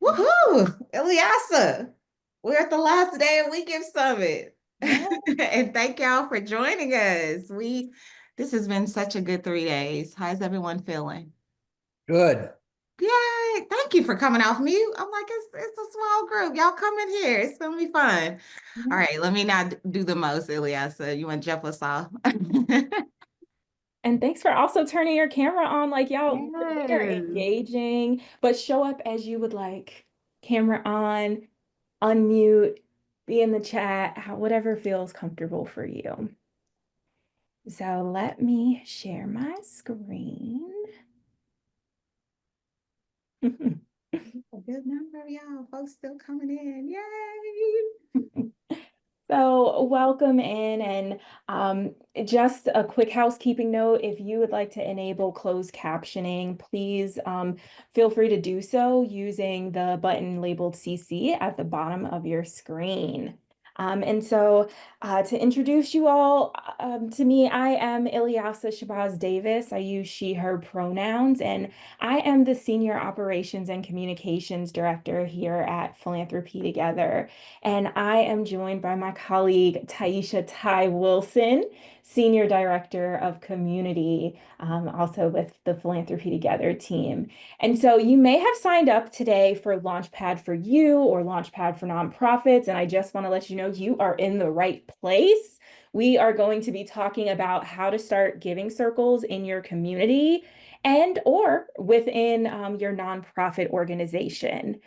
Woohoo! Eliasa, we're at the last day of We Give Summit. Yeah. And thank y'all for joining us. This has been such a good 3 days. How's everyone feeling? Good. Yay! Thank you for coming off mute. I'm like, it's a small group. Y'all come in here. It's gonna be fun. All Yeah. right, let me not do the most, Eliasa. You want to jump us off? And thanks for also turning your camera on. Like y'all really are Yes. engaging, but show up as you would like. Camera on, unmute, be in the chat, whatever feels comfortable for you. So let me share my screen. A good number of y'all folks still coming in. Yay! So welcome in, and just a quick housekeeping note, if you would like to enable closed captioning, please feel free to do so using the button labeled CC at the bottom of your screen. To introduce you all to me, I am Ilyasa Shabazz Davis. I use she, her pronouns, and I am the Senior Operations and Communications Director here at Philanthropy Together. And I am joined by my colleague, Taisha Ty Wilson, Senior Director of Community, also with the Philanthropy Together team. And so you may have signed up today for Launchpad for You or Launchpad for Nonprofits. And I just want to let you know you are in the right place. We are going to be talking about how to start giving circles in your community and or within your nonprofit organization.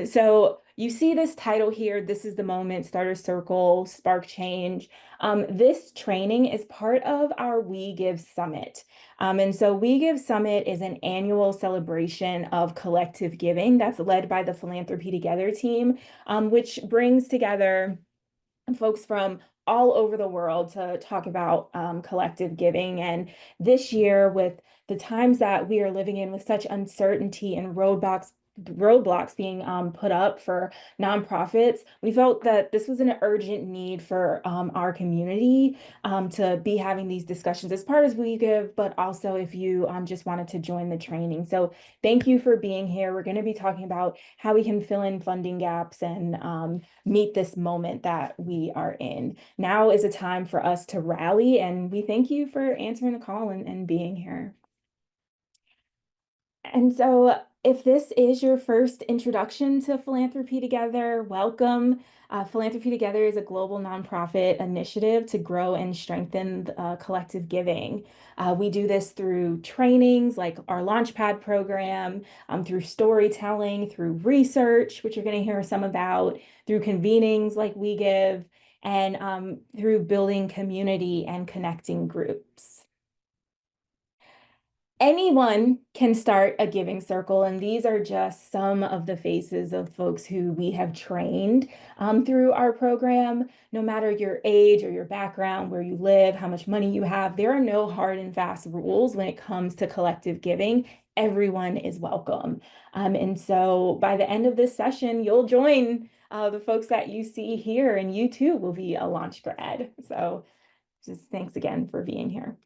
So you see this title here, This is the Moment, Start a Circle, Spark Change. This training is part of our We Give Summit. And so We Give Summit is an annual celebration of collective giving that's led by the Philanthropy Together team, which brings together folks from all over the world to talk about collective giving. And this year, with the times that we are living in with such uncertainty and roadblocks being put up for nonprofits, we felt that this was an urgent need for our community to be having these discussions as part as We Give, but also if you just wanted to join the training. So thank you for being here. We're going to be talking about how we can fill in funding gaps and meet this moment that we are in. Now is a time for us to rally, and we thank you for answering the call and being here. And so if this is your first introduction to Philanthropy Together, welcome. Philanthropy Together is a global nonprofit initiative to grow and strengthen collective giving. We do this through trainings like our Launchpad program, through storytelling, through research, which you're going to hear some about, through convenings like We Give, and through building community and connecting groups. Anyone can start a giving circle, and these are just some of the faces of folks who we have trained through our program. No matter your age or your background, where you live, how much money you have, there are no hard and fast rules when it comes to collective giving. Everyone is welcome. And so by the end of this session, you'll join the folks that you see here, and you too will be a launch grad. So just thanks again for being here.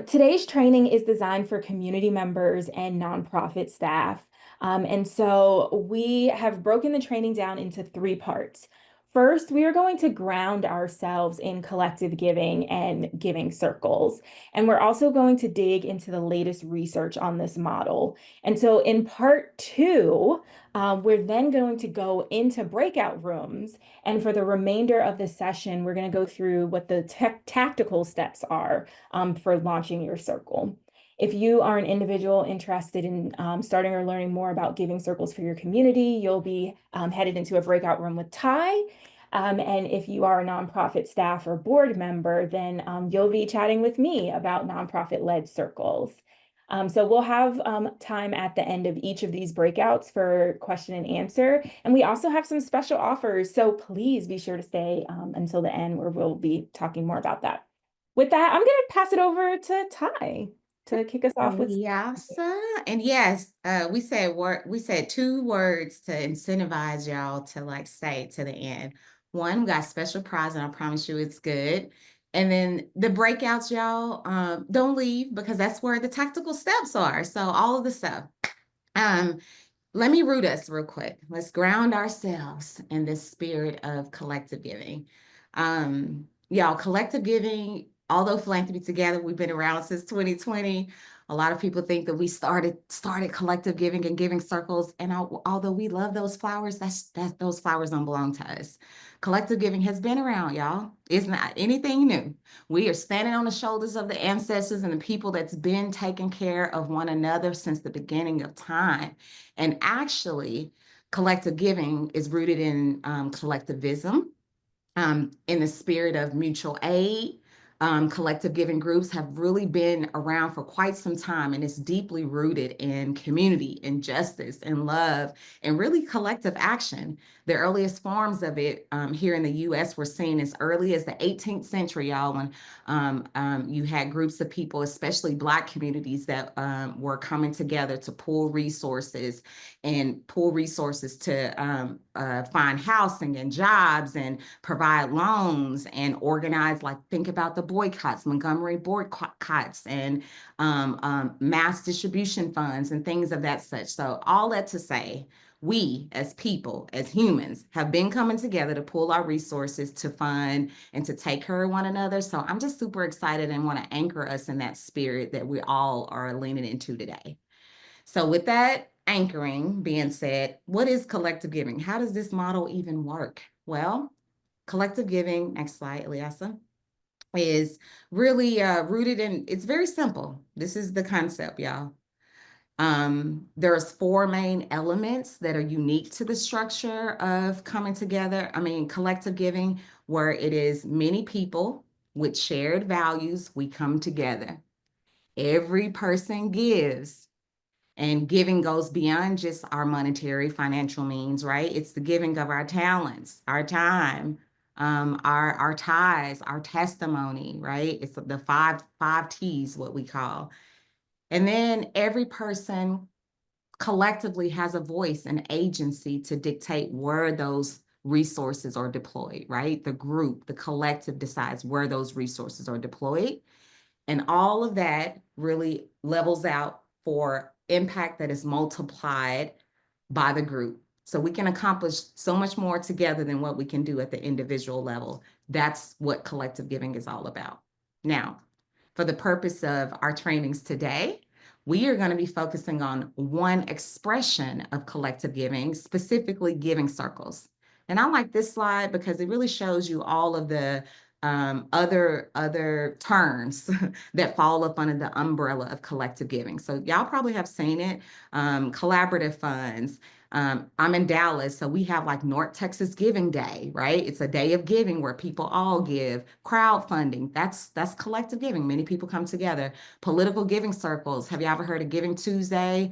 Today's training is designed for community members and nonprofit staff. And so we have broken the training down into 3 parts. First, we are going to ground ourselves in collective giving and giving circles. And we're also going to dig into the latest research on this model. And so in part 2, we're then going to go into breakout rooms. And for the remainder of the session, we're going to go through what the tactical steps are for launching your circle. If you are an individual interested in starting or learning more about giving circles for your community, you'll be headed into a breakout room with Ty. And if you are a nonprofit staff or board member, then you'll be chatting with me about nonprofit-led circles. So we'll have time at the end of each of these breakouts for question and answer. And we also have some special offers. So please be sure to stay until the end where we'll be talking more about that. With that, I'm going to pass it over to Ty to kick us off with. Eliasa. And yes, we said 2 words to incentivize y'all to like stay to the end. One, we got special prize, and I promise you it's good. And then the breakouts, y'all, don't leave because that's where the tactical steps are. So all of the stuff. Um, let me root us real quick. Let's ground ourselves in this spirit of collective giving. Y'all, collective giving, although philanthropy together, we've been around since 2020. A lot of people think that we started collective giving and giving circles. And although we love those flowers, that those flowers don't belong to us. Collective giving has been around, y'all. It's not anything new. We are standing on the shoulders of the ancestors and the people that's been taking care of one another since the beginning of time. And actually, collective giving is rooted in collectivism, in the spirit of mutual aid. Collective giving groups have really been around for quite some time, and it's deeply rooted in community and justice and love and really collective action. The earliest forms of it here in the US were seen as early as the 18th century, y'all, when you had groups of people, especially Black communities, that were coming together to pool resources to find housing and jobs and provide loans and organize, like, think about the boycotts, Montgomery boycotts, and mass distribution funds and things of that such. So all that to say, we as people, as humans, have been coming together to pool our resources to fund and to take care of one another. So I'm just super excited and want to anchor us in that spirit that we all are leaning into today. So with that anchoring being said, what is collective giving? How does this model even work? Well, collective giving, next slide, Eliasa, is really rooted in, it's very simple. This is the concept, y'all. There's four main elements that are unique to the structure of coming together. I mean, collective giving, where it is many people with shared values, we come together. Every person gives, and giving goes beyond just our monetary financial means, right? It's the giving of our talents, our time, our ties, our testimony, right? It's the five T's, what we call. And then every person collectively has a voice and agency to dictate where those resources are deployed, right? The group, the collective decides where those resources are deployed. And all of that really levels out for impact that is multiplied by the group. So we can accomplish so much more together than what we can do at the individual level. That's what collective giving is all about. Now, for the purpose of our trainings today, we are going to be focusing on one expression of collective giving, specifically giving circles. And I like this slide because it really shows you all of the other terms that fall up under the umbrella of collective giving. So y'all probably have seen it. Collaborative funds. I'm in Dallas, so we have like North Texas Giving Day, right? It's a day of giving where people all give. Crowdfunding, that's collective giving. Many people come together. Political giving circles. Have you ever heard of Giving Tuesday?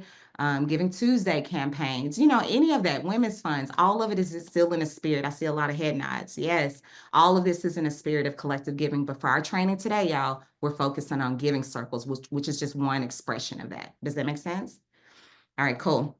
Giving Tuesday campaigns, any of that, women's funds, all of it is still in a spirit. I see a lot of head nods. Yes, all of this is in a spirit of collective giving. But for our training today, y'all, we're focusing on giving circles, which is just one expression of that. Does that make sense? All right, cool.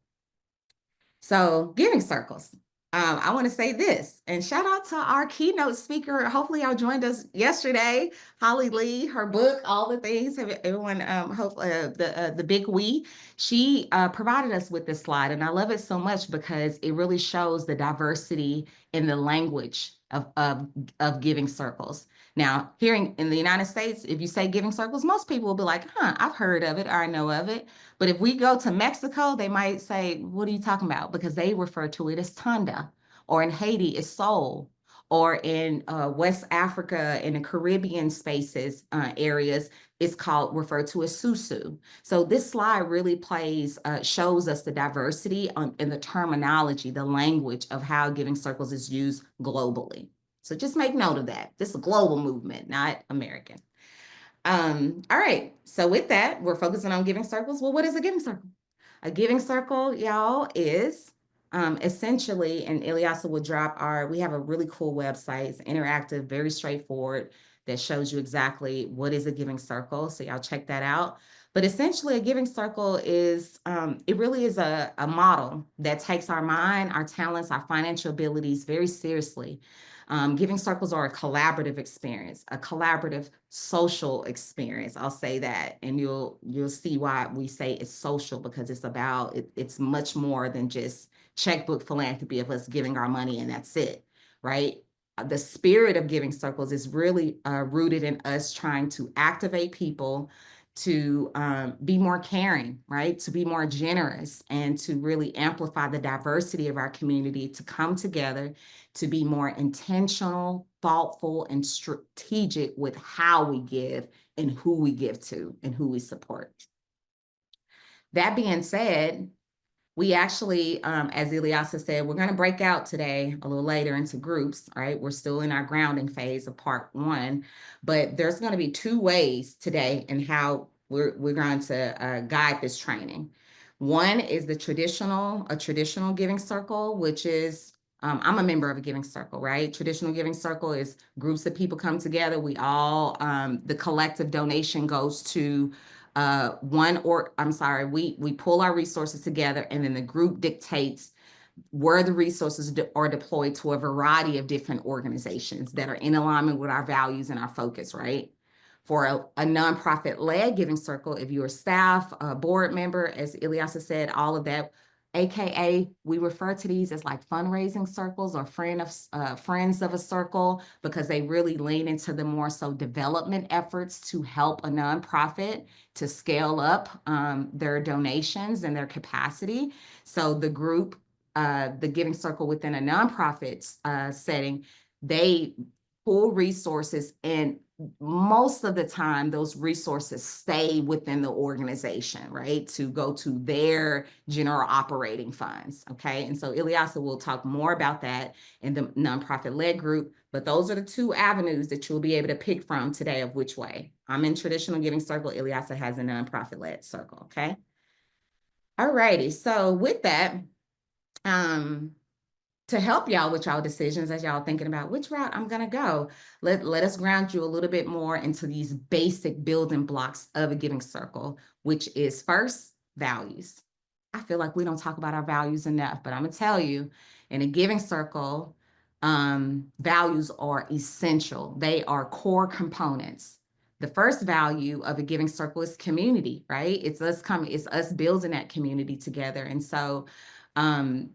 So giving circles. I want to say this and shout out to our keynote speaker. Hopefully y'all joined us yesterday, Holly Lee, her book, all the things. Everyone, hopefully the big we. She provided us with this slide, and I love it so much because it really shows the diversity in the language of giving circles. Now, here in the United States, if you say giving circles, most people will be like, I've heard of it or I know of it. But if we go to Mexico, they might say, what are you talking about? Because they refer to it as tanda, or in Haiti, it's soul, or in West Africa, in the Caribbean spaces, areas, it's referred to as susu. So this slide really shows us the diversity in the terminology, the language of how giving circles is used globally. So just make note of that. This is a global movement, not American. All right. So with that, we're focusing on giving circles. Well, what is a giving circle? A giving circle, y'all, is essentially, and Ilyasa will drop we have a really cool website. It's interactive, very straightforward, that shows you exactly what is a giving circle. So y'all check that out. But essentially, a giving circle is, it really is a model that takes our mind, our talents, our financial abilities very seriously. Giving circles are a collaborative experience, a collaborative social experience. I'll say that, and you'll see why we say it's social, because it's much more than just checkbook philanthropy of us giving our money and that's it, right? The spirit of giving circles is really rooted in us trying to activate people to be more caring, right? To be more generous and to really amplify the diversity of our community, to come together, to be more intentional, thoughtful, and strategic with how we give and who we give to and who we support. That being said, we actually, as Ilyasa said, we're going to break out today a little later into groups, right? We're still in our grounding phase of part one, but there's going to be two ways today in how we're going to guide this training. One is a traditional giving circle, which is, I'm a member of a giving circle, right? Traditional giving circle is groups of people come together. We all, the collective donation goes to we pull our resources together, and then the group dictates where the resources are deployed to a variety of different organizations that are in alignment with our values and our focus, right? For a nonprofit-led giving circle, if you're a staff, a board member, as Ilyasa said, all of that, AKA, we refer to these as like fundraising circles or friends of a circle, because they really lean into the more so development efforts to help a nonprofit to scale up their donations and their capacity. So the group, the giving circle within a nonprofit setting, they pull resources, and most of the time those resources stay within the organization, right, to go to their general operating funds. Okay, and so Ilyasa will talk more about that in the nonprofit-led group, but those are the two avenues that you'll be able to pick from today of which way. I'm in traditional giving circle, Ilyasa has a nonprofit-led circle. Okay, all righty, so with that, to help y'all with y'all decisions as y'all thinking about which route I'm going to go, let us ground you a little bit more into these basic building blocks of a giving circle, which is first, values. I feel like we don't talk about our values enough, but I'm going to tell you, in a giving circle, values are essential. They are core components. The first value of a giving circle is community, right? It's us building that community together. And so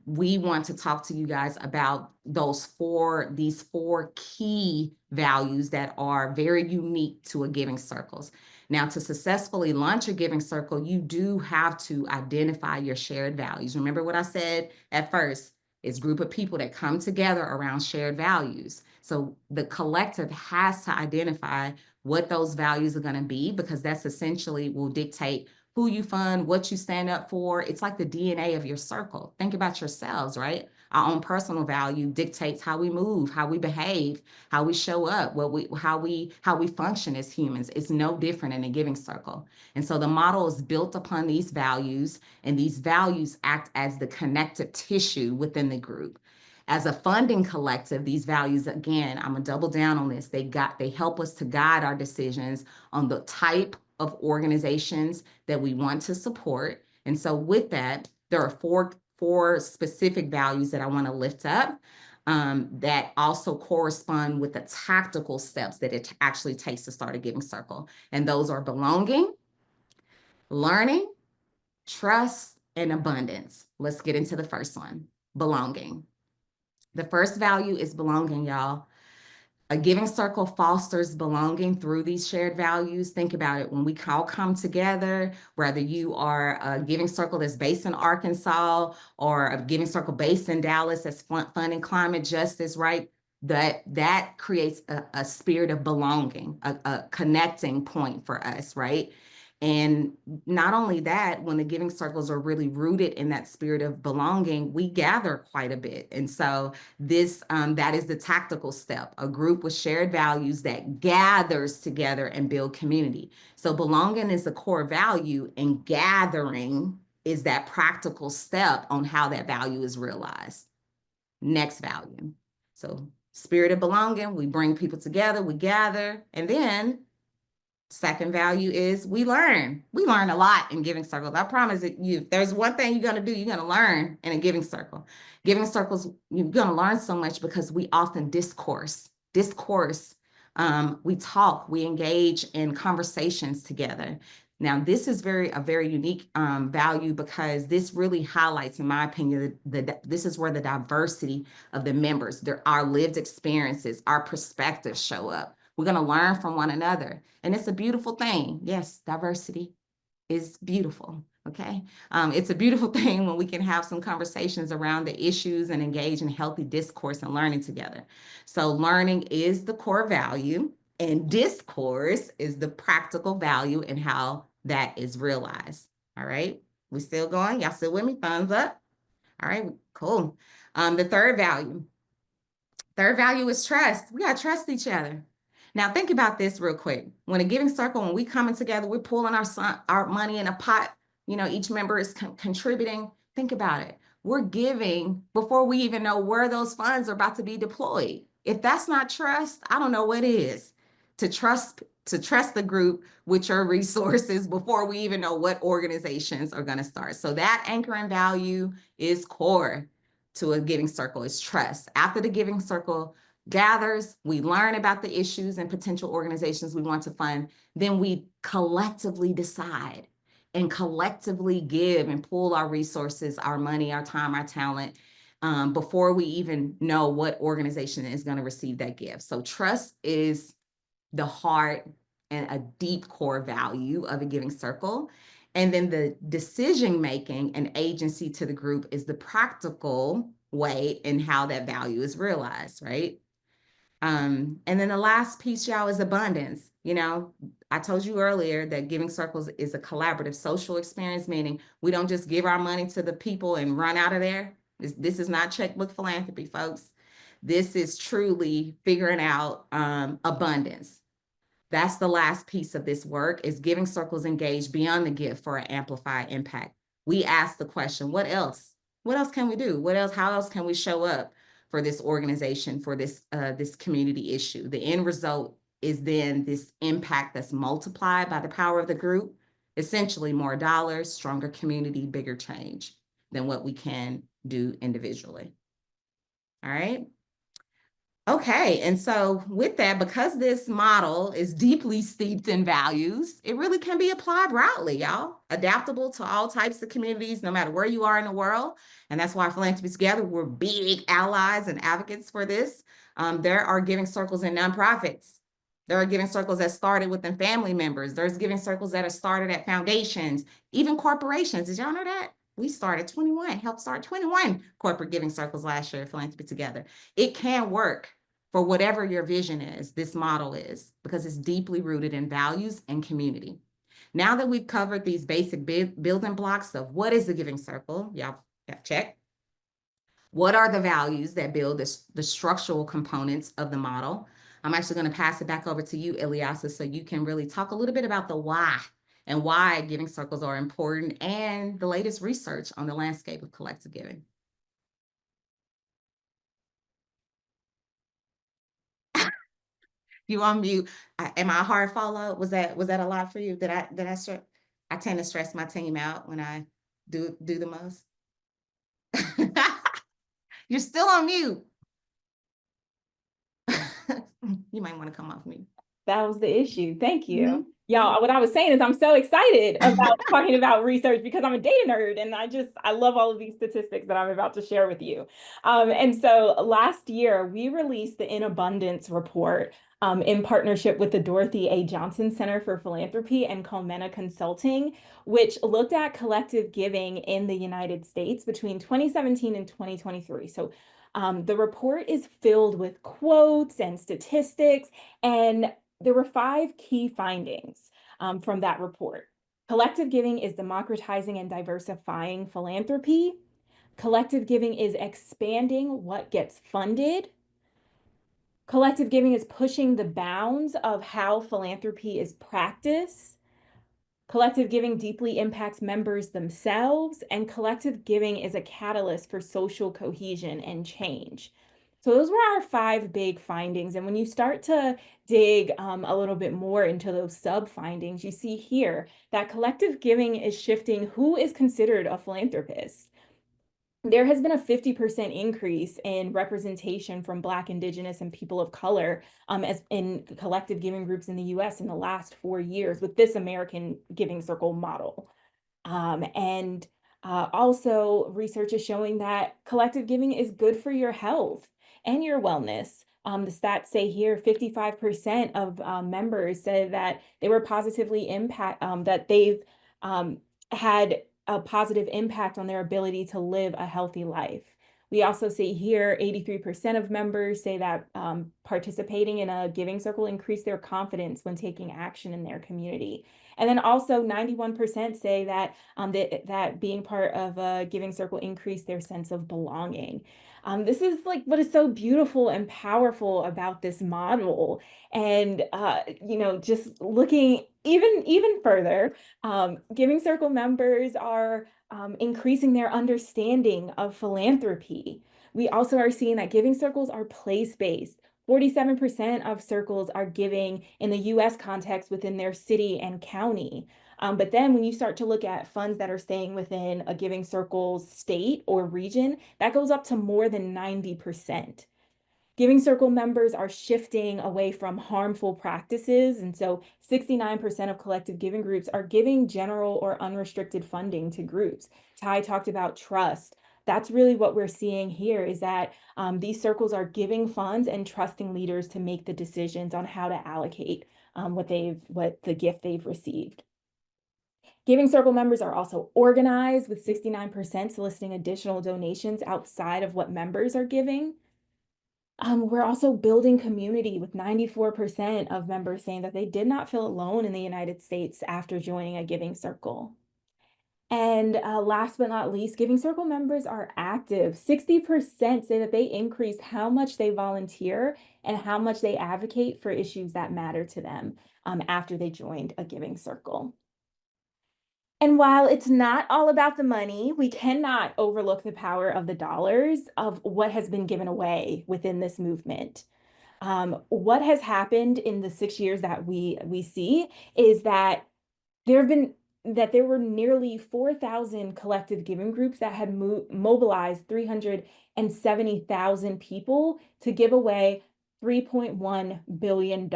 we want to talk to you guys about these four key values that are very unique to a giving circles. Now, to successfully launch a giving circle, you do have to identify your shared values. Remember what I said at first, it's a group of people that come together around shared values. So the collective has to identify what those values are going to be, because that's essentially will dictate who you fund, what you stand up for. It's like the DNA of your circle. Think about yourselves, right? Our own personal value dictates how we move, how we behave, how we show up, how we function as humans. It's no different in a giving circle. And so the model is built upon these values, and these values act as the connective tissue within the group. As a funding collective, these values, again, I'm gonna double down on this. They help us to guide our decisions on the type of organizations that we want to support. And so with that, there are four specific values that I want to lift up that also correspond with the tactical steps that it actually takes to start a giving circle. And those are belonging, learning, trust, and abundance. Let's get into the first one, belonging. The first value is belonging, y'all. A giving circle fosters belonging through these shared values. Think about it. When we all come together, whether you are a giving circle that's based in Arkansas or a giving circle based in Dallas that's funding climate justice, right? That creates a spirit of belonging, a connecting point for us, right? And not only that, when the giving circles are really rooted in that spirit of belonging, we gather quite a bit. And so that is the tactical step, a group with shared values that gathers together and build community. So belonging is a core value, and gathering is that practical step on how that value is realized. Next value. So spirit of belonging, we bring people together, we gather, and then Second value is we learn. We learn a lot in giving circles. I promise that you, if there's one thing you're going to do, you're going to learn in a giving circle. Giving circles, you're going to learn so much because we often discourse. We talk, we engage in conversations together. Now, this is a very unique value because this really highlights, in my opinion, this is where the diversity of the members, our lived experiences, our perspectives show up. We're going to learn from one another. And it's a beautiful thing. Yes, diversity is beautiful. Okay. It's a beautiful thing when we can have some conversations around the issues and engage in healthy discourse and learning together. So, learning is the core value, and discourse is the practical value and how that is realized. All right. We still going? Y'all still with me? Thumbs up. All right. Cool. The third value is trust. We got to trust each other. Now, think about this real quick. When a giving circle, when we coming together, we're pulling our money in a pot. Each member is contributing. Think about it. We're giving before we even know where those funds are about to be deployed. If that's not trust, I don't know what is. To trust the group with your resources before we even know what organizations are going to start. So that anchoring value is core to a giving circle is trust. After the giving circle gathers, we learn about the issues and potential organizations we want to fund, then we collectively decide and collectively give and pool our resources, our money, our time, our talent, before we even know what organization is going to receive that gift. So trust is the heart and a deep core value of a giving circle. And then the decision making and agency to the group is the practical way in how that value is realized, right? And then the last piece, y'all, is abundance. I told you earlier that giving circles is a collaborative social experience, meaning we don't just give our money to the people and run out of there. This is not checkbook philanthropy, folks. This is truly figuring out abundance. That's the last piece of this work is giving circles engaged beyond the gift for an amplified impact. We ask the question, what else? What else can we do? What else? How else can we show up for this organization, for this community issue? The end result is then this impact that's multiplied by the power of the group, essentially more dollars, stronger community, bigger change than what we can do individually. All right. Okay, and so with that, because this model is deeply steeped in values, it really can be applied broadly, y'all. Adaptable to all types of communities, no matter where you are in the world. And that's why Philanthropy Together, we're big allies and advocates for this. There are giving circles in nonprofits. There are giving circles that started within family members. There's giving circles that are started at foundations, even corporations. Did y'all know that? We started 21, helped start 21 corporate giving circles last year, Philanthropy Together. It can work for whatever your vision is, this model is, because it's deeply rooted in values and community. Now that we've covered these basic building blocks of what is the giving circle, y'all have checked. What are the values that build the structural components of the model? I'm actually going to pass it back over to you, Ilyasa, so you can really talk a little bit about the why and why giving circles are important and the latest research on the landscape of collective giving. You on mute. Am I a hard follow? Was that a lot for you? Did I stress? I tend to stress my team out when I do the most. You're still on mute. You might want to come off mute. That was the issue. Thank you. Mhm. Y'all, what I was saying is I'm so excited about talking about research because I'm a data nerd and I love all of these statistics that I'm about to share with you. And so last year we released the In Abundance report in partnership with the Dorothy A. Johnson Center for Philanthropy and Colmena Consulting, which looked at collective giving in the United States between 2017 and 2023. So the report is filled with quotes and statistics, and there were 5 key findings from that report. Collective giving is democratizing and diversifying philanthropy. Collective giving is expanding what gets funded. Collective giving is pushing the bounds of how philanthropy is practiced. Collective giving deeply impacts members themselves, and collective giving is a catalyst for social cohesion and change. So those were our five big findings. And when you start to dig a little bit more into those sub findings, you see here that collective giving is shifting who is considered a philanthropist. There has been a 50% increase in representation from Black, Indigenous, and people of color as in collective giving groups in the US in the last 4 years with this American Giving Circle model. And Also, research is showing that collective giving is good for your health and your wellness. The stats say here 55% of members said that they were positively that they've um, had a positive impact on their ability to live a healthy life. We also see here 83% of members say that participating in a giving circle increased their confidence when taking action in their community. And then also 91% say that that being part of a giving circle increased their sense of belonging. This is like what is so beautiful and powerful about this model. And just looking even further, giving circle members are increasing their understanding of philanthropy. We also are seeing that giving circles are place-based. 47% of circles are giving in the US context within their city and county. But then when you start to look at funds that are staying within a giving circle's state or region, that goes up to more than 90%. Giving Circle members are shifting away from harmful practices. And so 69% of collective giving groups are giving general or unrestricted funding to groups. Ty talked about trust. That's really what we're seeing here is that these circles are giving funds and trusting leaders to make the decisions on how to allocate what the gift they've received. Giving Circle members are also organized with 69% soliciting additional donations outside of what members are giving. We're also building community with 94% of members saying that they did not feel alone in the United States after joining a Giving Circle. And last but not least, Giving Circle members are active. 60% say that they increased how much they volunteer and how much they advocate for issues that matter to them after they joined a Giving Circle. And while it's not all about the money, we cannot overlook the power of the dollars of what has been given away within this movement. What has happened in the 6 years that we see is that there have been that there were nearly 4,000 collective giving groups that had mobilized 370,000 people to give away $3.1 billion.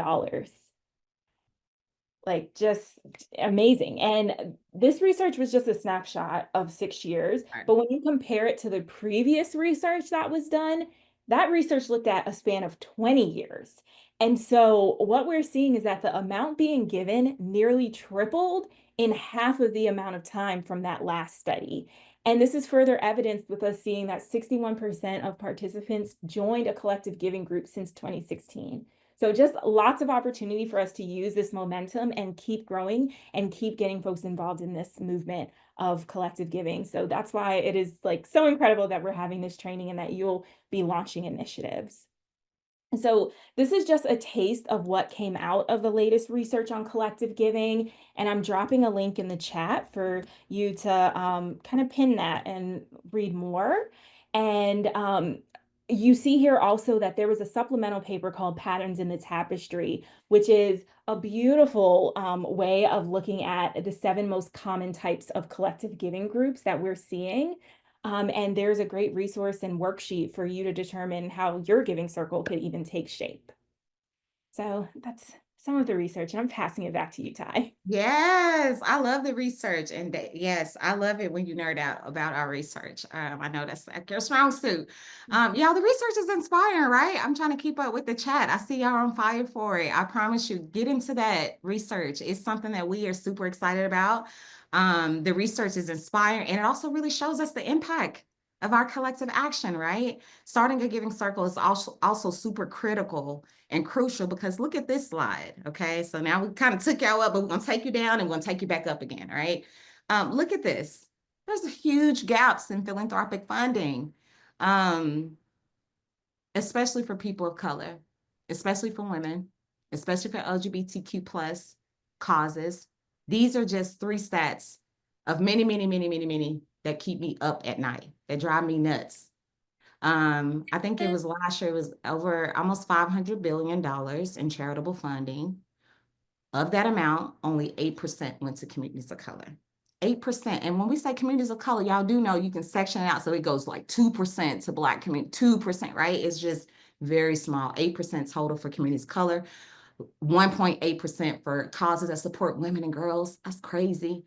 Like just amazing. And this research was just a snapshot of 6 years. Right. But when you compare it to the previous research that was done, that research looked at a span of 20 years. And so what we're seeing is that the amount being given nearly tripled in half of the amount of time from that last study. And this is further evidenced with us seeing that 61% of participants joined a collective giving group since 2016. So just lots of opportunity for us to use this momentum and keep growing and keep getting folks involved in this movement of collective giving. So that's why it is like so incredible that we're having this training and that you'll be launching initiatives. So this is just a taste of what came out of the latest research on collective giving, and I'm dropping a link in the chat for you to kind of pin that and read more. And you see here also that there was a supplemental paper called Patterns in the Tapestry, which is a beautiful way of looking at the 7 most common types of collective giving groups that we're seeing. And there's a great resource and worksheet for you to determine how your giving circle could even take shape. So that's some of the research, and I'm passing it back to you, Ty. Yes, I love the research, and yes, I love it when you nerd out about our research. I know that's like your strong suit. Y'all, the research is inspiring, right? I'm trying to keep up with the chat. I see y'all on fire for it. I promise you, get into that research. It's something that we are super excited about. The research is inspiring, and it also really shows us the impact of our collective action, right? Starting a giving circle is also super critical and crucial because look at this slide. Okay. So now we kind of took y'all up, but we're going to take you down and we're going to take you back up again. All right. Look at this. There's huge gaps in philanthropic funding, especially for people of color, especially for women, especially for LGBTQ plus causes. These are just 3 stats of many, many, many, many, many that keep me up at night, that drive me nuts. I think it was last year, it was over almost $500 billion in charitable funding. Of that amount, only 8% went to communities of color. 8%. And when we say communities of color, y'all do know you can section it out. So it goes like 2% to Black community, 2%, right? It's just very small. 8% total for communities of color, 1.8% for causes that support women and girls. That's crazy.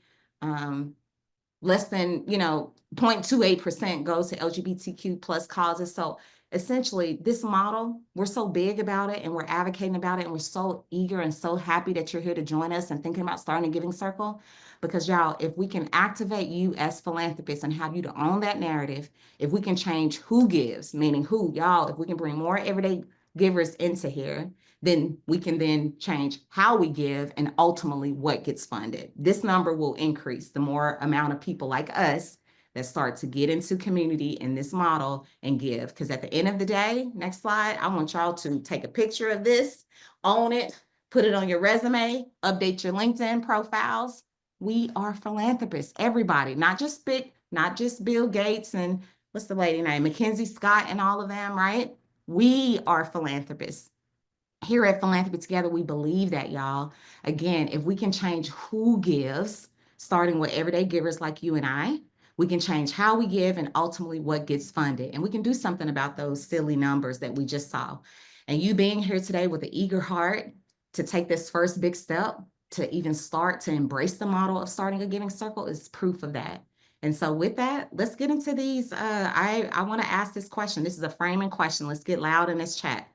Less than, 0.28% goes to LGBTQ plus causes. So essentially, this model, we're so big about it and we're advocating about it, and we're so eager and so happy that you're here to join us and thinking about starting a giving circle. Because y'all, if we can activate you as philanthropists and have you to own that narrative, if we can change who gives, meaning who, y'all, if we can bring more everyday givers into here, then we can then change how we give and ultimately what gets funded. This number will increase the more amount of people like us that start to get into community in this model and give. Because at the end of the day, next slide, I want y'all to take a picture of this, own it, put it on your resume, update your LinkedIn profiles. We are philanthropists, everybody, not just Bill Gates and what's the lady name, Mackenzie Scott and all of them, right? We are philanthropists. Here at Philanthropy Together, we believe that, y'all. Again, if we can change who gives, starting with everyday givers like you and I, we can change how we give and ultimately what gets funded. And we can do something about those silly numbers that we just saw. And you being here today with an eager heart to take this first big step to even start to embrace the model of starting a giving circle is proof of that. And so with that, let's get into these. I want to ask this question. This is a framing question. Let's get loud in this chat.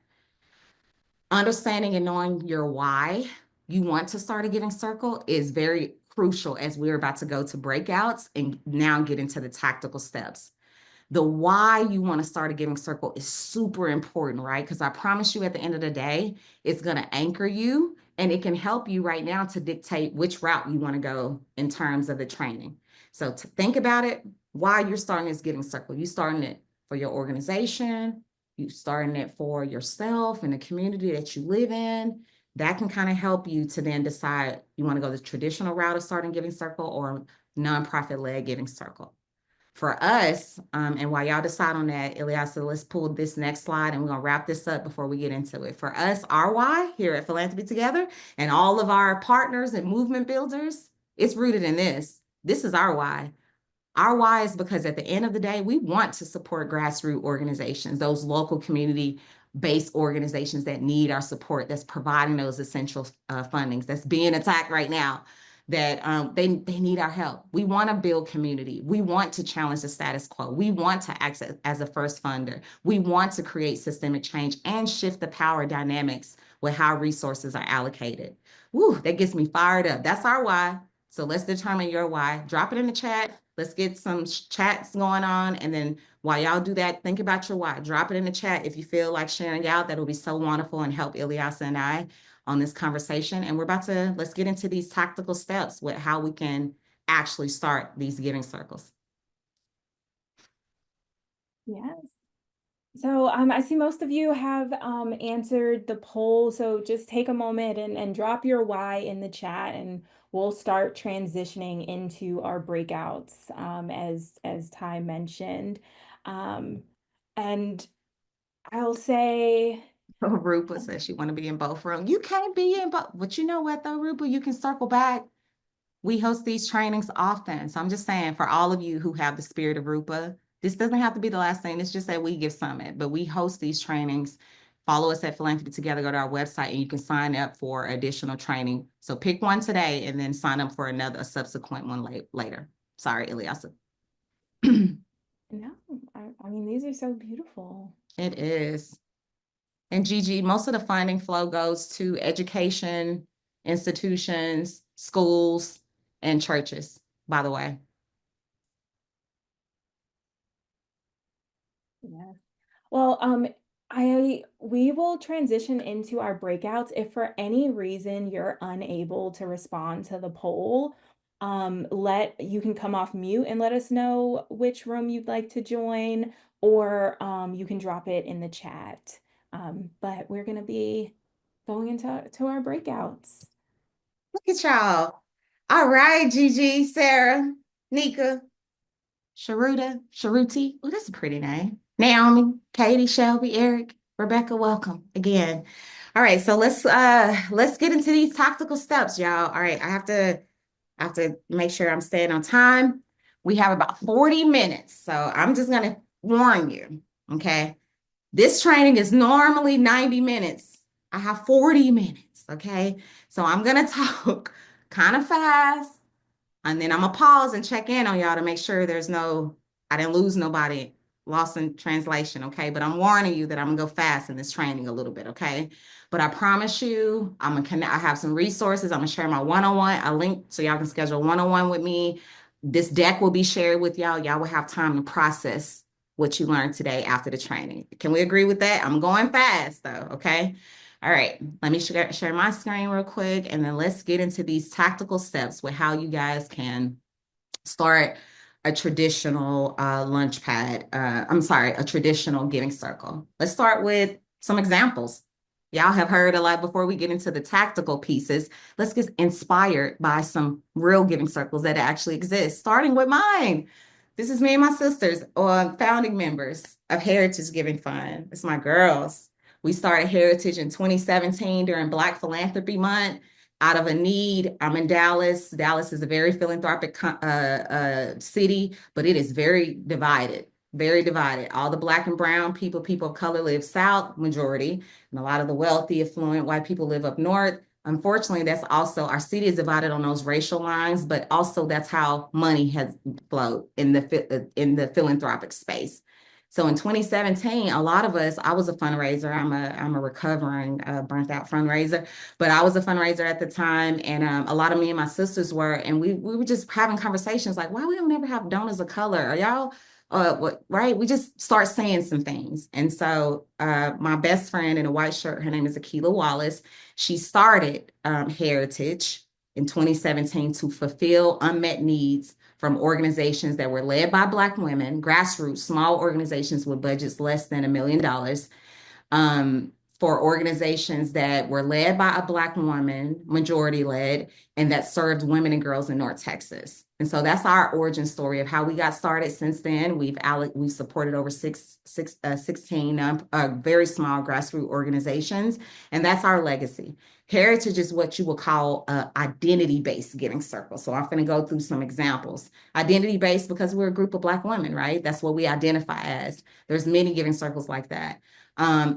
Understanding and knowing your why you want to start a giving circle is very crucial as we're about to go to breakouts and now get into the tactical steps. The why you want to start a giving circle is super important, right? Because I promise you at the end of the day, it's going to anchor you and it can help you right now to dictate which route you want to go in terms of the training. So to think about it, why you're starting this giving circle. You starting it for your organization, you starting it for yourself and the community that you live in. That can kind of help you to then decide you want to go the traditional route of starting giving circle or nonprofit led giving circle. For us, and while y'all decide on that, Ilyasa, let's pull this next slide and we're gonna wrap this up before we get into it. For us, our why here at Philanthropy Together and all of our partners and movement builders, it's rooted in this. This is our why. Our why is because at the end of the day, we want to support grassroots organizations, those local community-based organizations that need our support, that's providing those essential fundings, that's being attacked right now, that they need our help. We want to build community. We want to challenge the status quo. We want to act as a first funder. We want to create systemic change and shift the power dynamics with how resources are allocated. Woo, that gets me fired up. That's our why. So let's determine your why. Drop it in the chat. Let's get some chats going on. And then while y'all do that, think about your why. Drop it in the chat if you feel like sharing out. That'll be so wonderful and help Ilyasa and I on this conversation. And let's get into these tactical steps with how we can actually start these giving circles. Yes. So I see most of you have answered the poll. So just take a moment and drop your why in the chat, and we'll start transitioning into our breakouts as Ty mentioned. And I'll say, Rupa says she want to be in both rooms. You can't be in both, but you know what though, Rupa, you can circle back. We host these trainings often. So I'm just saying for all of you who have the spirit of Rupa, this doesn't have to be the last thing. It's just that we give summit, but we host these trainings. Follow us at Philanthropy Together, go to our website and you can sign up for additional training. So pick one today and then sign up for a subsequent one later. Sorry, Ilyasa. no, I mean, these are so beautiful. It is. And Gigi, most of the funding flow goes to education, institutions, schools, and churches, by the way. Yes. Well, we will transition into our breakouts. If for any reason you're unable to respond to the poll, you can come off mute and let us know which room you'd like to join, or you can drop it in the chat. But we're gonna be going into our breakouts. Look at y'all. All right, Gigi, Sarah, Nika, Sharuti. Oh, that's a pretty name. Naomi, Katie, Shelby, Eric, Rebecca, welcome again. All right, so let's get into these tactical steps, y'all. All right, I have to make sure I'm staying on time. We have about 40 minutes, so I'm just gonna warn you, okay? This training is normally 90 minutes. I have 40 minutes, okay? So I'm gonna talk kind of fast and then I'm gonna pause and check in on y'all to make sure I didn't lose nobody, lost in translation, okay? But I'm warning you that I'm gonna go fast in this training a little bit, okay? But I promise you, I'm gonna connect. I have some resources. I'm gonna share my one-on-one, a link so y'all can schedule one-on-one with me. This deck will be shared with y'all. Y'all will have time to process what you learned today after the training. Can we agree with that? I'm going fast though, okay? All right, let me share my screen real quick, and then let's get into these tactical steps with how you guys can start a traditional lunch pad. I'm sorry, a traditional giving circle. Let's start with some examples. Y'all have heard a lot before we get into the tactical pieces. Let's get inspired by some real giving circles that actually exist, starting with mine. This is me and my sisters, or founding members of Heritage Giving Fund. It's my girls. We started Heritage in 2017 during Black Philanthropy Month out of a need. I'm in Dallas. Dallas is a very philanthropic city, but it is very divided. Very divided. All the Black and brown people of color live south, majority, and a lot of the wealthy, affluent white people live up north. Unfortunately, that's also our city is divided on those racial lines, but also that's how money has flowed in the philanthropic space. So in 2017, a lot of us, I was a fundraiser. I'm a recovering burnt out fundraiser, but I was a fundraiser at the time, and a lot of me and my sisters were, and we were just having conversations like, why we don't ever have donors of color? Are y'all what right? We just start saying some things. And so my best friend in a white shirt, her name is Akila Wallace. She started Heritage in 2017 to fulfill unmet needs from organizations that were led by Black women, grassroots, small organizations with budgets less than $1 million, um, for organizations that were led by a Black woman, majority led, and that served women and girls in North Texas. And so that's our origin story of how we got started. Since then, we've supported over 16 very small grassroots organizations, and that's our legacy. Heritage is what you would call identity-based giving circle. So I'm going to go through some examples. Identity-based because we're a group of Black women, right? That's what we identify as. There's many giving circles like that.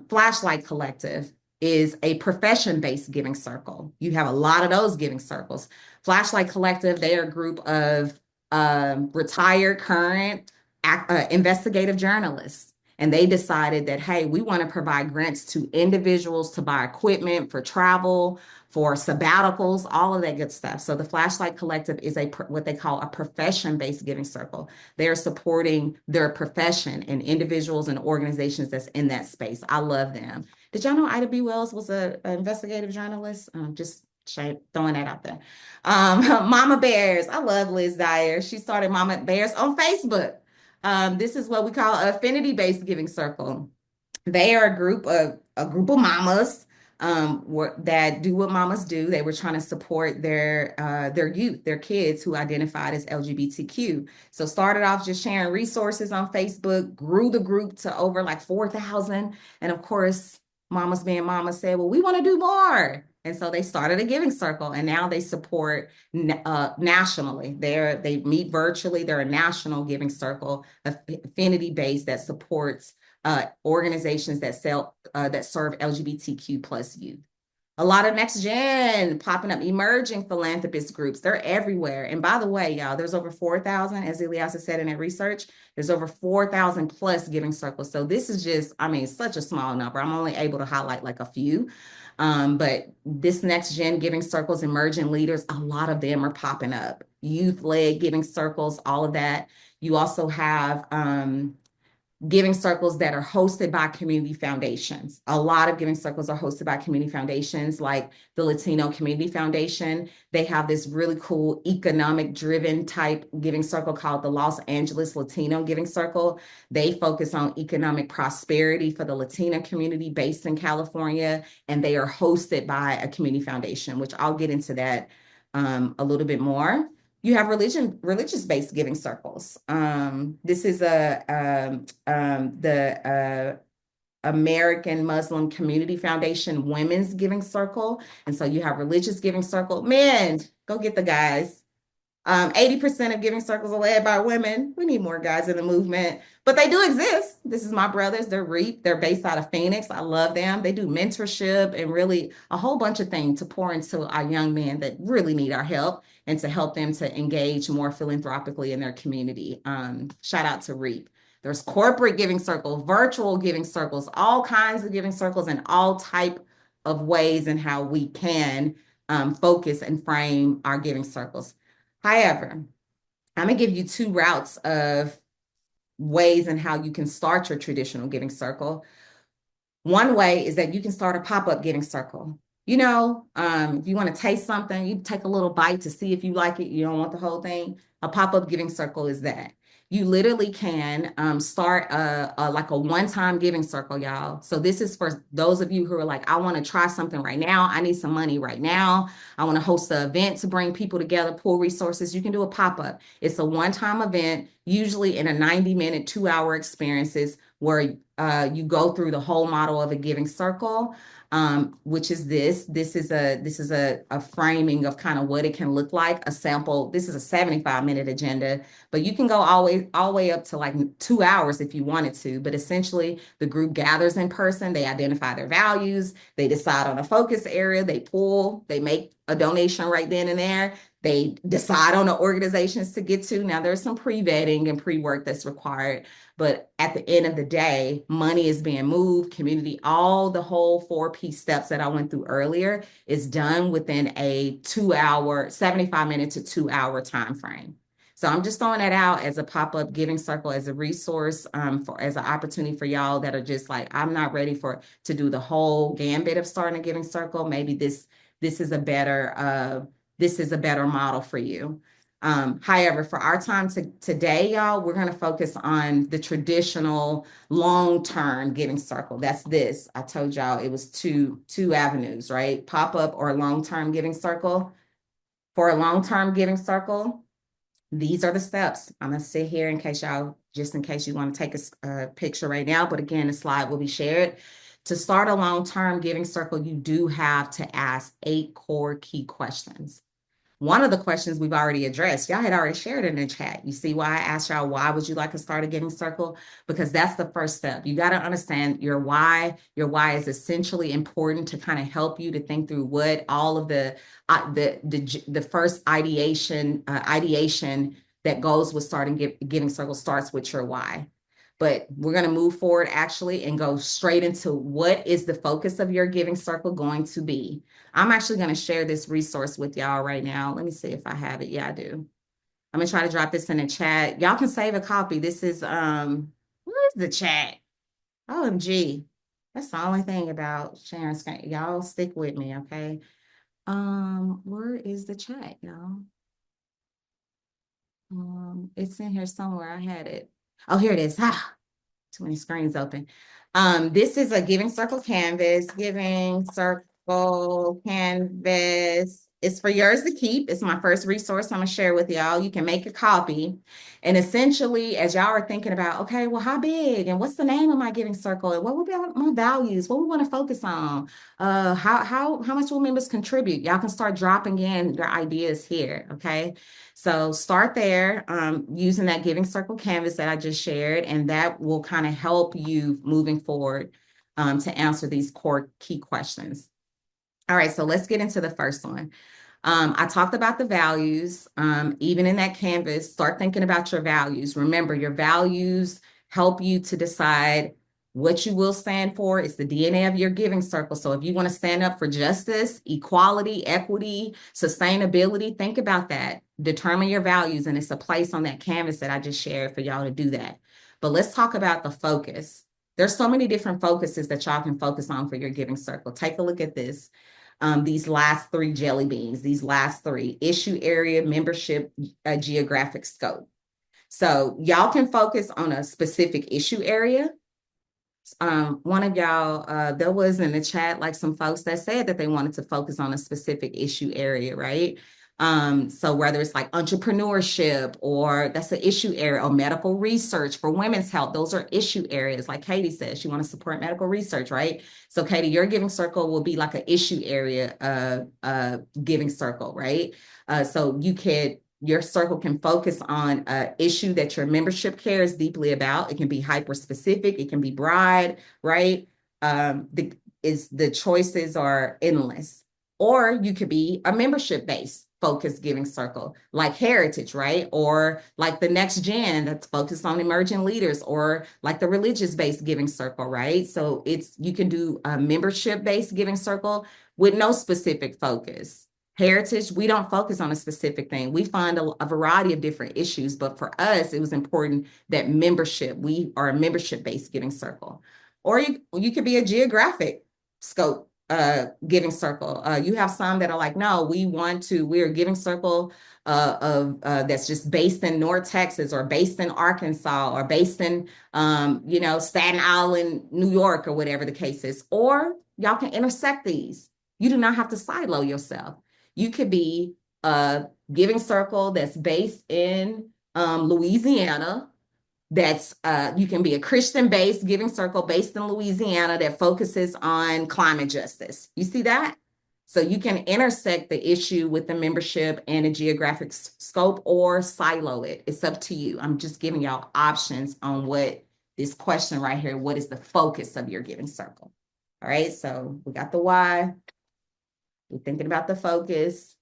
Flashlight Collective is a profession-based giving circle. You have a lot of those giving circles. Flashlight Collective, they are a group of retired, current investigative journalists. And they decided that, hey, we want to provide grants to individuals to buy equipment for travel, for sabbaticals, all of that good stuff. So the Flashlight Collective is what they call a profession-based giving circle. They're supporting their profession and individuals and organizations that's in that space. I love them. Did y'all know Ida B. Wells was an investigative journalist? Just throwing that out there. Mama Bears. I love Liz Dyer. She started Mama Bears on Facebook. This is what we call an affinity-based giving circle. They are a group of mamas that do what mamas do. They were trying to support their youth, their kids who identified as LGBTQ. So started off just sharing resources on Facebook, grew the group to over like 4,000. And of course, mamas being mamas said, well, we want to do more. And so they started a giving circle, and now they support nationally. They meet virtually. They're a national giving circle, affinity based that supports organizations that serve LGBTQ plus youth. A lot of next gen popping up, emerging philanthropist groups. They're everywhere. And by the way, y'all, there's over 4,000, as Eliasa said in that research, there's over 4,000 plus giving circles. So this is just, I mean, such a small number. I'm only able to highlight like a few. But this next gen giving circles, emerging leaders, a lot of them are popping up. Youth led giving circles, all of that. You also have giving circles that are hosted by community foundations. A lot of giving circles are hosted by community foundations like the Latino Community Foundation. They have this really cool economic driven type giving circle called the Los Angeles Latino Giving Circle. They focus on economic prosperity for the Latino community based in California, and they are hosted by a community foundation, which I'll get into that a little bit more. You have religious-based giving circles. This is the American Muslim Community Foundation Women's Giving Circle. And so you have religious giving circle. Men, go get the guys. 80% of giving circles are led by women. We need more guys in the movement, but they do exist. This is my brothers. They're REAP. They're based out of Phoenix. I love them. They do mentorship and really a whole bunch of things to pour into our young men that really need our help and to help them to engage more philanthropically in their community. Shout out to REAP. There's corporate giving circles, virtual giving circles, all kinds of giving circles, and all type of ways and how we can focus and frame our giving circles. However, I'm going to give you two routes of ways and how you can start your traditional giving circle. One way is that you can start a pop-up giving circle. If you want to taste something, you take a little bite to see if you like it. You don't want the whole thing. A pop-up giving circle is that. You literally can start like a one-time giving circle, y'all. So this is for those of you who are like, I want to try something right now. I need some money right now. I want to host an event to bring people together, pool resources. You can do a pop-up. It's a one-time event, usually in a 90-minute, 2-hour experiences where you go through the whole model of a giving circle, which is this. This is a framing of kind of what it can look like. A sample. This is a 75-minute agenda, but you can go all the way up to like 2 hours if you wanted to. But essentially, the group gathers in person. They identify their values. They decide on a focus area. They pull. They make a donation right then and there. They decide on the organizations to get to. Now, there's some pre-vetting and pre-work that's required, but at the end of the day, money is being moved, community, all the whole 4P steps that I went through earlier is done within a 2-hour, 75-minute to 2-hour time frame. So I'm just throwing that out as a pop-up giving circle, as a resource, as an opportunity for y'all that are just like, I'm not ready to do the whole gambit of starting a giving circle. Maybe this is a better model for you. However, for our time today, y'all, we're going to focus on the traditional long-term giving circle. That's this. I told y'all it was two avenues, right? Pop-up or long-term giving circle. For a long-term giving circle, these are the steps. I'm going to sit here just in case you want to take a picture right now. But again, the slide will be shared. To start a long-term giving circle, you do have to ask 8 core key questions. One of the questions we've already addressed, y'all had already shared in the chat. You see why I asked y'all, why would you like to start a giving circle? Because that's the first step. You got to understand your why. Your why is essentially important to kind of help you to think through what all of the first ideation that goes with starting giving circle starts with your why. But we're going to move forward actually and go straight into what is the focus of your giving circle going to be. I'm actually going to share this resource with y'all right now. Let me see if I have it. Yeah, I do. I'm going to try to drop this in the chat. Y'all can save a copy. This is, where is the chat? OMG. That's the only thing about sharing screen. Y'all stick with me, okay? Where is the chat, y'all? It's in here somewhere. I had it. Oh, here it is. Ah, too many screens open. This is a giving circle canvas. Giving circle canvas. It's for yours to keep. It's my first resource I'm gonna share with y'all. You can make a copy. And essentially, as y'all are thinking about, okay, well, how big and what's the name of my giving circle? And what would be my values? What we want to focus on? How much will members contribute? Y'all can start dropping in your ideas here. Okay. So start there using that giving circle canvas that I just shared, and that will kind of help you moving forward to answer these core key questions. All right, so let's get into the first one. I talked about the values. Even in that canvas, start thinking about your values. Remember, your values help you to decide what you will stand for. It's the DNA of your giving circle. So if you want to stand up for justice, equality, equity, sustainability, think about that. Determine your values, and it's a place on that canvas that I just shared for y'all to do that. But let's talk about the focus. There's so many different focuses that y'all can focus on for your giving circle. Take a look at this. These last 3 jelly beans, these last 3: issue area, membership, geographic scope. So y'all can focus on a specific issue area. One of y'all, there was in the chat like some folks that said that they wanted to focus on a specific issue area, right? So whether it's like entrepreneurship or that's an issue area or medical research for women's health, those are issue areas. Like Katie says, she want to support medical research, right? So Katie, your giving circle will be like an issue area giving circle, right? So your circle can focus on an issue that your membership cares deeply about. It can be hyper specific, it can be broad, right? The choices are endless. Or you could be a membership based focused giving circle, like Heritage, right? Or like the next gen that's focused on emerging leaders, or like the religious based giving circle, right? So you can do a membership based giving circle with no specific focus. Heritage, we don't focus on a specific thing. We find a variety of different issues, but for us, it was important that we are a membership based giving circle. Or you could be a geographic scope giving circle. You have some that are like, no, we're a giving circle of that's just based in North Texas or based in Arkansas or based in Staten Island, New York, or whatever the case is. Or y'all can intersect these. You do not have to silo yourself. You could be a giving circle that's based in Louisiana, that's you can be a Christian-based giving circle based in Louisiana that focuses on climate justice. You see that? So you can intersect the issue with the membership and a geographic scope or silo it. It's up to you. I'm just giving y'all options on what this question right here, what is the focus of your giving circle? All right, so we got the why. We're thinking about the focus.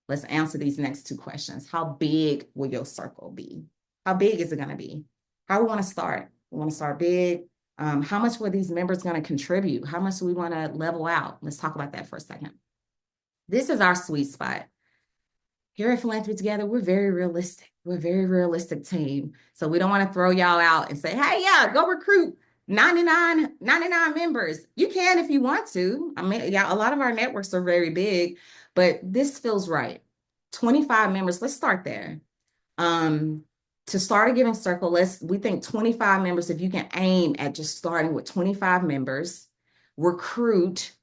Let's answer these next two questions. How big will your circle be? How big is it going to be? How we want to start? We want to start big. How much were these members going to contribute? How much do we want to level out? Let's talk about that for a second. This is our sweet spot. Here at Philanthropy Together, we're very realistic. We're a very realistic team. So we don't want to throw y'all out and say, hey, yeah, go recruit 99 members. You can if you want to. I mean, yeah, a lot of our networks are very big, but this feels right. 25 members, let's start there. To start a giving circle, we think 25 members, if you can aim at just starting with 25 members, recruit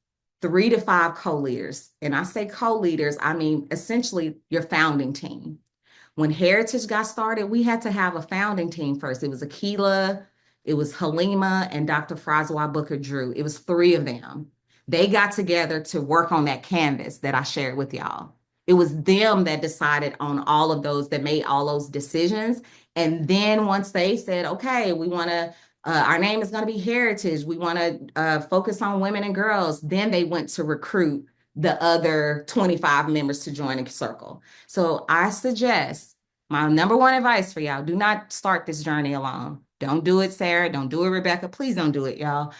3 to 5 co-leaders. And I say co-leaders, I mean essentially your founding team. When Heritage got started, we had to have a founding team first. It was Akila, it was Halima, and Dr. Francois Booker Drew. It was 3 of them. They got together to work on that canvas that I shared with y'all. It was them that decided on all of those, that made all those decisions. And then once they said, okay, we want to, our name is going to be Heritage, we want to focus on women and girls, then they went to recruit the other 25 members to join the circle. So I suggest, my number one advice for y'all, do not start this journey alone. Don't do it, Sarah. Don't do it, Rebecca. Please don't do it, y'all.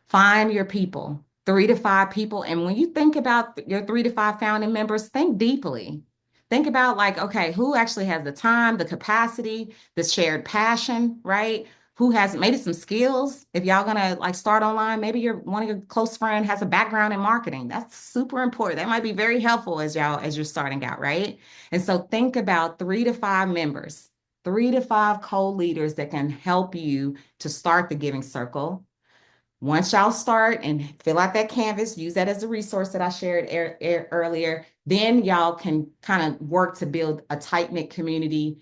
Find your people, 3 to 5 people. And when you think about your 3 to 5 founding members, think deeply. Think about like, okay, who actually has the time, the capacity, the shared passion, right? Who has maybe some skills. If y'all gonna like start online, maybe one of your close friend has a background in marketing. That's super important. That might be very helpful as you're starting out, right? And so think about 3 to 5 members, 3 to 5 co-leaders that can help you to start the giving circle. Once y'all start and fill out that canvas, use that as a resource that I shared earlier, then y'all can kind of work to build a tight-knit community.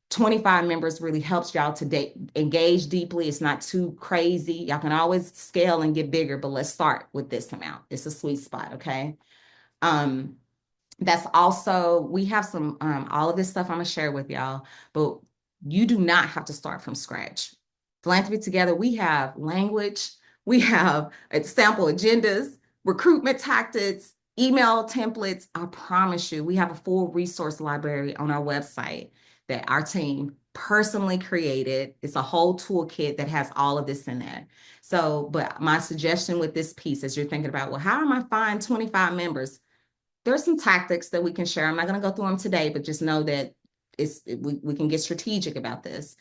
25 members really helps y'all to engage deeply. It's not too crazy. Y'all can always scale and get bigger, but let's start with this amount. It's a sweet spot, okay? That's also, we have some, all of this stuff I'm gonna share with y'all, but you do not have to start from scratch. Philanthropy Together, we have language, we have sample agendas, recruitment tactics, email templates. I promise you, we have a full resource library on our website that our team personally created. It's a whole toolkit that has all of this in there. So, but my suggestion with this piece, as you're thinking about, well, how am I find 25 members? There's some tactics that we can share. I'm not going to go through them today, but just know that we can get strategic about this.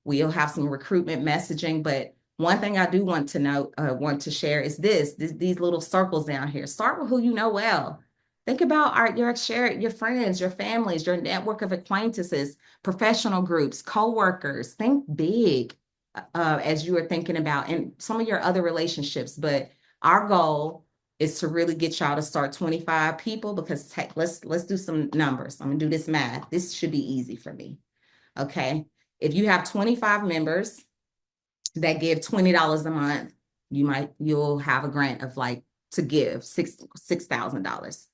We'll have some recruitment messaging, but one thing I do want to share is these little circles down here. Start with who you know well. Think about your friends, your families, your network of acquaintances, professional groups, coworkers. Think big as you are thinking about and some of your other relationships. But our goal is to really get y'all to start 25 people because let's do some numbers. I'm gonna do this math. This should be easy for me. Okay. If you have 25 members that give $20 a month, you'll have a grant of like to give $6,000.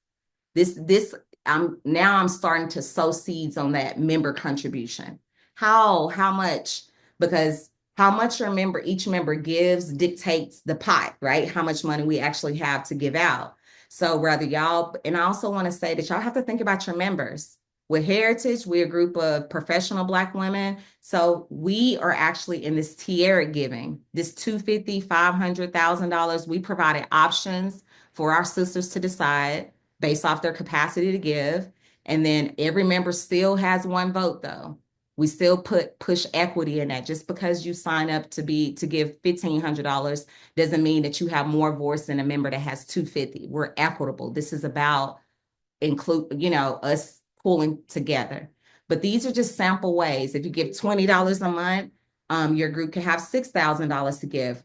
This I'm starting to sow seeds on that member contribution. How much? Because how much each member gives dictates the pot, right? How much money we actually have to give out. So rather y'all, and I also want to say that y'all have to think about your members. With Heritage, we're a group of professional Black women. So we are actually in this tiara giving, this $250, $500,000. We provided options for our sisters to decide based off their capacity to give. And then every member still has one vote though. We still push equity in that. Just because you sign up to give $1,500 doesn't mean that you have more voice than a member that has 250. We're equitable. This is about us pulling together. But these are just sample ways. If you give $20 a month, your group can have $6,000 to give.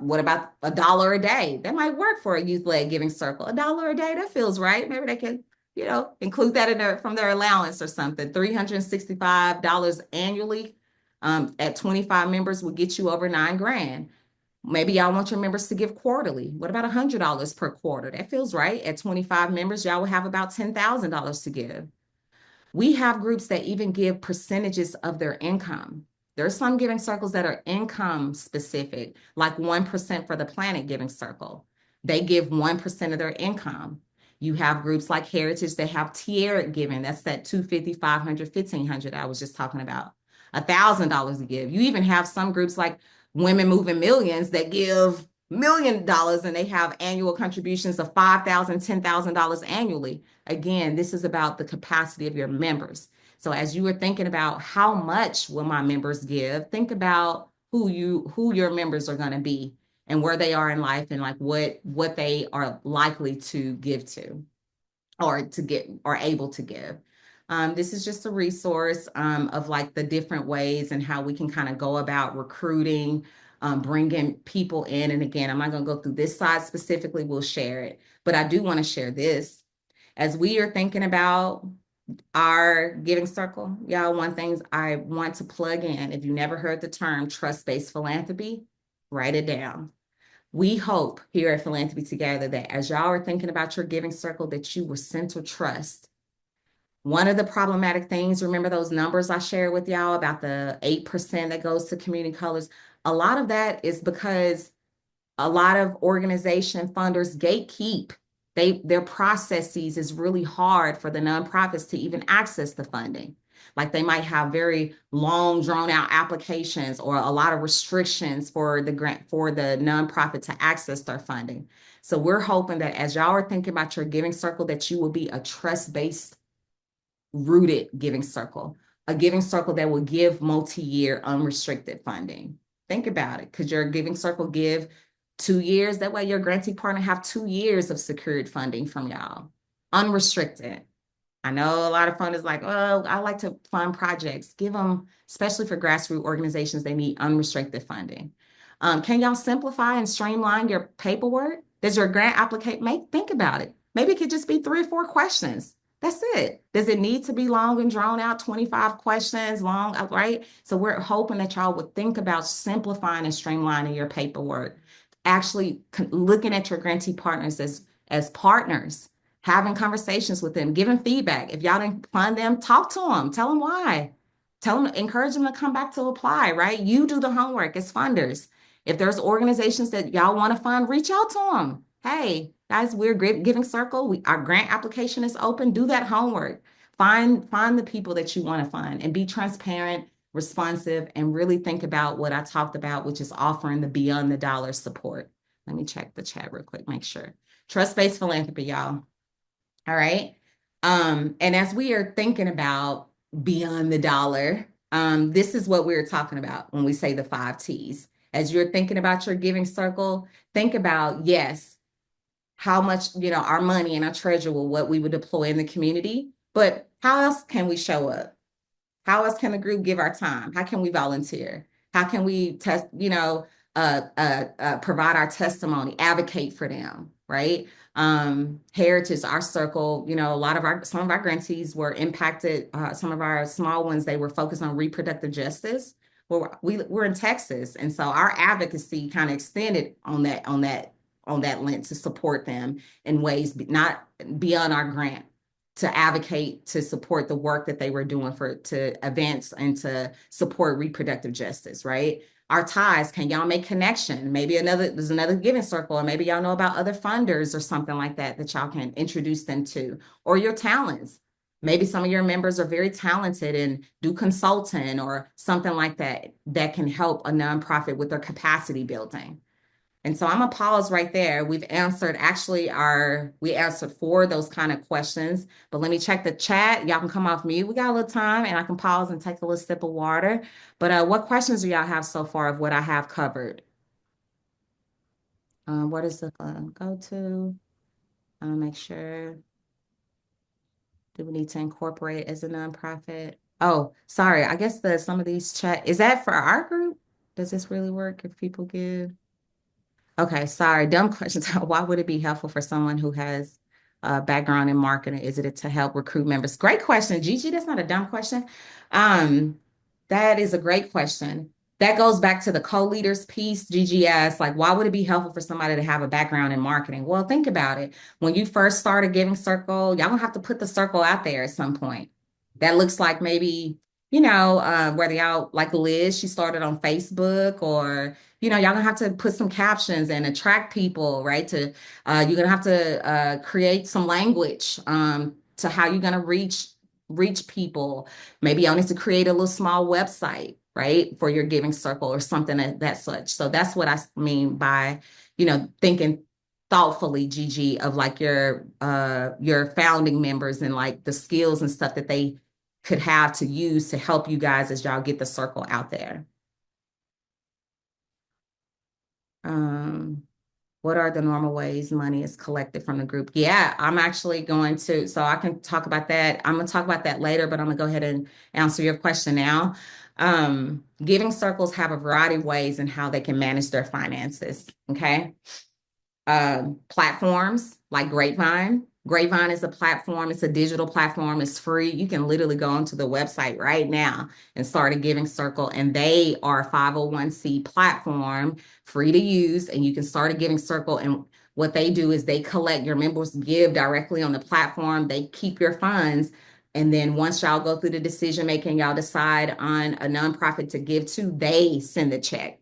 What about $1 a day? That might work for a youth-led giving circle. $1 a day, that feels right. Maybe they can, include that from their allowance or something. $365 annually at 25 members will get you over 9 grand. Maybe y'all want your members to give quarterly. What about $100 per quarter? That feels right. At 25 members, y'all will have about $10,000 to give. We have groups that even give percentages of their income. There are some giving circles that are income specific, like 1% for the Planet Giving Circle. They give 1% of their income. You have groups like Heritage that have tiered giving. That's that 250, 500, 1,500 I was just talking about. $1,000 to give. You even have some groups like Women Moving Millions that give $1 million and they have annual contributions of $5,000, $10,000 annually. Again, this is about the capacity of your members. So as you were thinking about how much will my members give, think about who your members are going to be and where they are in life and like what they are likely to give to or to get or able to give. This is just a resource of like the different ways and how we can kind of go about recruiting, bringing people in. And again, I'm not going to go through this slide specifically. We'll share it, but I do want to share this as we are thinking about our giving circle. Y'all, one thing I want to plug in, if you never heard the term trust-based philanthropy, write it down. We hope here at Philanthropy Together that as y'all are thinking about your giving circle, that you will center trust. One of the problematic things, remember those numbers I shared with y'all about the 8% that goes to community colors? A lot of that is because a lot of organization funders gatekeep. Their processes is really hard for the nonprofits to even access the funding. Like they might have very long, drawn out applications or a lot of restrictions for the grant for the nonprofit to access their funding. So we're hoping that as y'all are thinking about your giving circle, that you will be a trust-based rooted giving circle, a giving circle that will give multi-year unrestricted funding. Think about it. Could your giving circle give 2 years? That way your grantee partner have 2 years of secured funding from y'all, unrestricted. I know a lot of funders like, oh, I like to fund projects. Give them, especially for grassroots organizations, they need unrestricted funding. Can y'all simplify and streamline your paperwork? Does your grant applicate? Think about it. Maybe it could just be 3 or 4 questions. That's it. Does it need to be long and drawn out, 25 questions long, right? So we're hoping that y'all would think about simplifying and streamlining your paperwork. Actually looking at your grantee partners as partners, having conversations with them, giving feedback. If y'all didn't fund them, talk to them, tell them why. Tell them, encourage them to come back to apply, right? You do the homework as funders. If there's organizations that y'all want to fund, reach out to them. Hey, guys, we're Giving Circle. Our grant application is open. Do that homework. Find the people that you want to fund and be transparent, responsive, and really think about what I talked about, which is offering the beyond the dollar support. Let me check the chat real quick, make sure. Trust-based philanthropy, y'all. All right. And as we are thinking about beyond the dollar, this is what we're talking about when we say the 5 T's. As you're thinking about your giving circle, think about, yes, how much, our money and our treasure will what we would deploy in the community, but how else can we show up? How else can the group give our time? How can we volunteer? How can we provide our testimony, advocate for them, right? Heritage, our circle, a lot of some of our grantees were impacted. Some of our small ones, they were focused on reproductive justice. Well, we're in Texas, and so our advocacy kind of extended on that lens to support them in ways not beyond our grant, to advocate to support the work that they were doing to advance and to support reproductive justice, right? Our ties, can y'all make connection? Maybe there's another giving circle, or maybe y'all know about other funders or something like that that y'all can introduce them to, or your talents. Maybe some of your members are very talented and do consulting or something like that that can help a nonprofit with their capacity building. And so I'm gonna pause right there. We answered four of those kind of questions, but let me check the chat. Y'all can come off mute. We got a little time and I can pause and take a little sip of water. But what questions do y'all have so far of what I have covered? What is the go to? Make sure. Do we need to incorporate as a nonprofit? Oh, sorry. I guess some of these chat, is that for our group? Does this really work if people give? Okay, sorry, dumb questions. Why would it be helpful for someone who has a background in marketing? Is it to help recruit members? Great question, Gigi. That's not a dumb question. Um, that is a great question. That goes back to the co-leaders piece, GGS. Like, why would it be helpful for somebody to have a background in marketing? Well, think about it. When you first started Giving Circle, y'all gonna have to put the circle out there at some point. That looks like maybe, whether y'all like Liz, she started on Facebook, or y'all gonna have to put some captions and attract people, right? You're gonna have to create some language to how you're gonna reach people. Maybe y'all need to create a little small website, right, for your giving circle or something that such. So that's what I mean by, thinking thoughtfully, Gigi, of like your founding members and like the skills and stuff that they could have to use to help you guys as y'all get the circle out there. Um, what are the normal ways money is collected from the group? Yeah, I'm actually going to, so I can talk about that. I'm going to talk about that later, but I'm going to go ahead and answer your question now. Giving circles have a variety of ways in how they can manage their finances. Okay. Platforms like Grapevine. Grapevine is a platform, it's a digital platform, it's free. You can literally go onto the website right now and start a giving circle, and they are a 501c platform, free to use, and you can start a giving circle. And what they do is they collect your members, give directly on the platform, they keep your funds. And then once y'all go through the decision making, y'all decide on a nonprofit to give to, they send the check.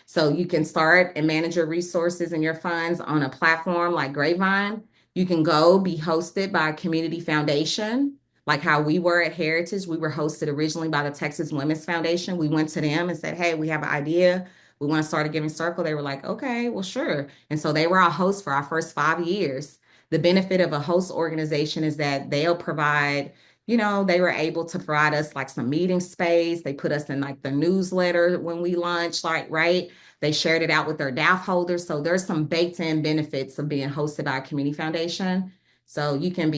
So you can start and manage your resources and your funds on a platform like Grapevine. You can go be hosted by a community foundation, like how we were at Heritage. We were hosted originally by the Texas Women's Foundation. We went to them and said, hey, we have an idea. We want to start a giving circle. They were like, okay, well, sure. And so they were our hosts for our first 5 years. The benefit of a host organization is that they'll provide, they were able to provide us like some meeting space. They put us in like the newsletter when we launched, like, right? They shared it out with their DAF holders. So there's some baked in benefits of being hosted by a community foundation. So you can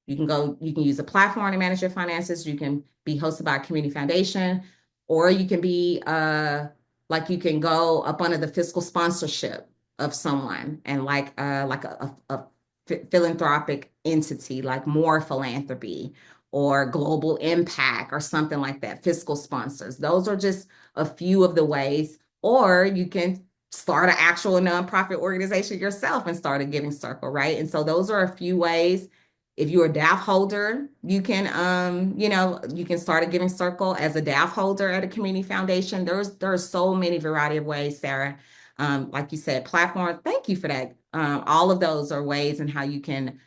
use a platform to manage your finances. You can be hosted by a community foundation, or you can be like you can go up under the fiscal sponsorship of someone and like a philanthropic entity like More Philanthropy or Global Impact or something like that, fiscal sponsors. Those are just a few of the ways. Or you can start an actual nonprofit organization yourself and start a giving circle, right? And so those are a few ways. If you're a DAF holder, you can start a giving circle as a DAF holder at a community foundation. There's so many variety of ways, Sarah. Like you said, platform. Thank you for that. All of those are ways in how you can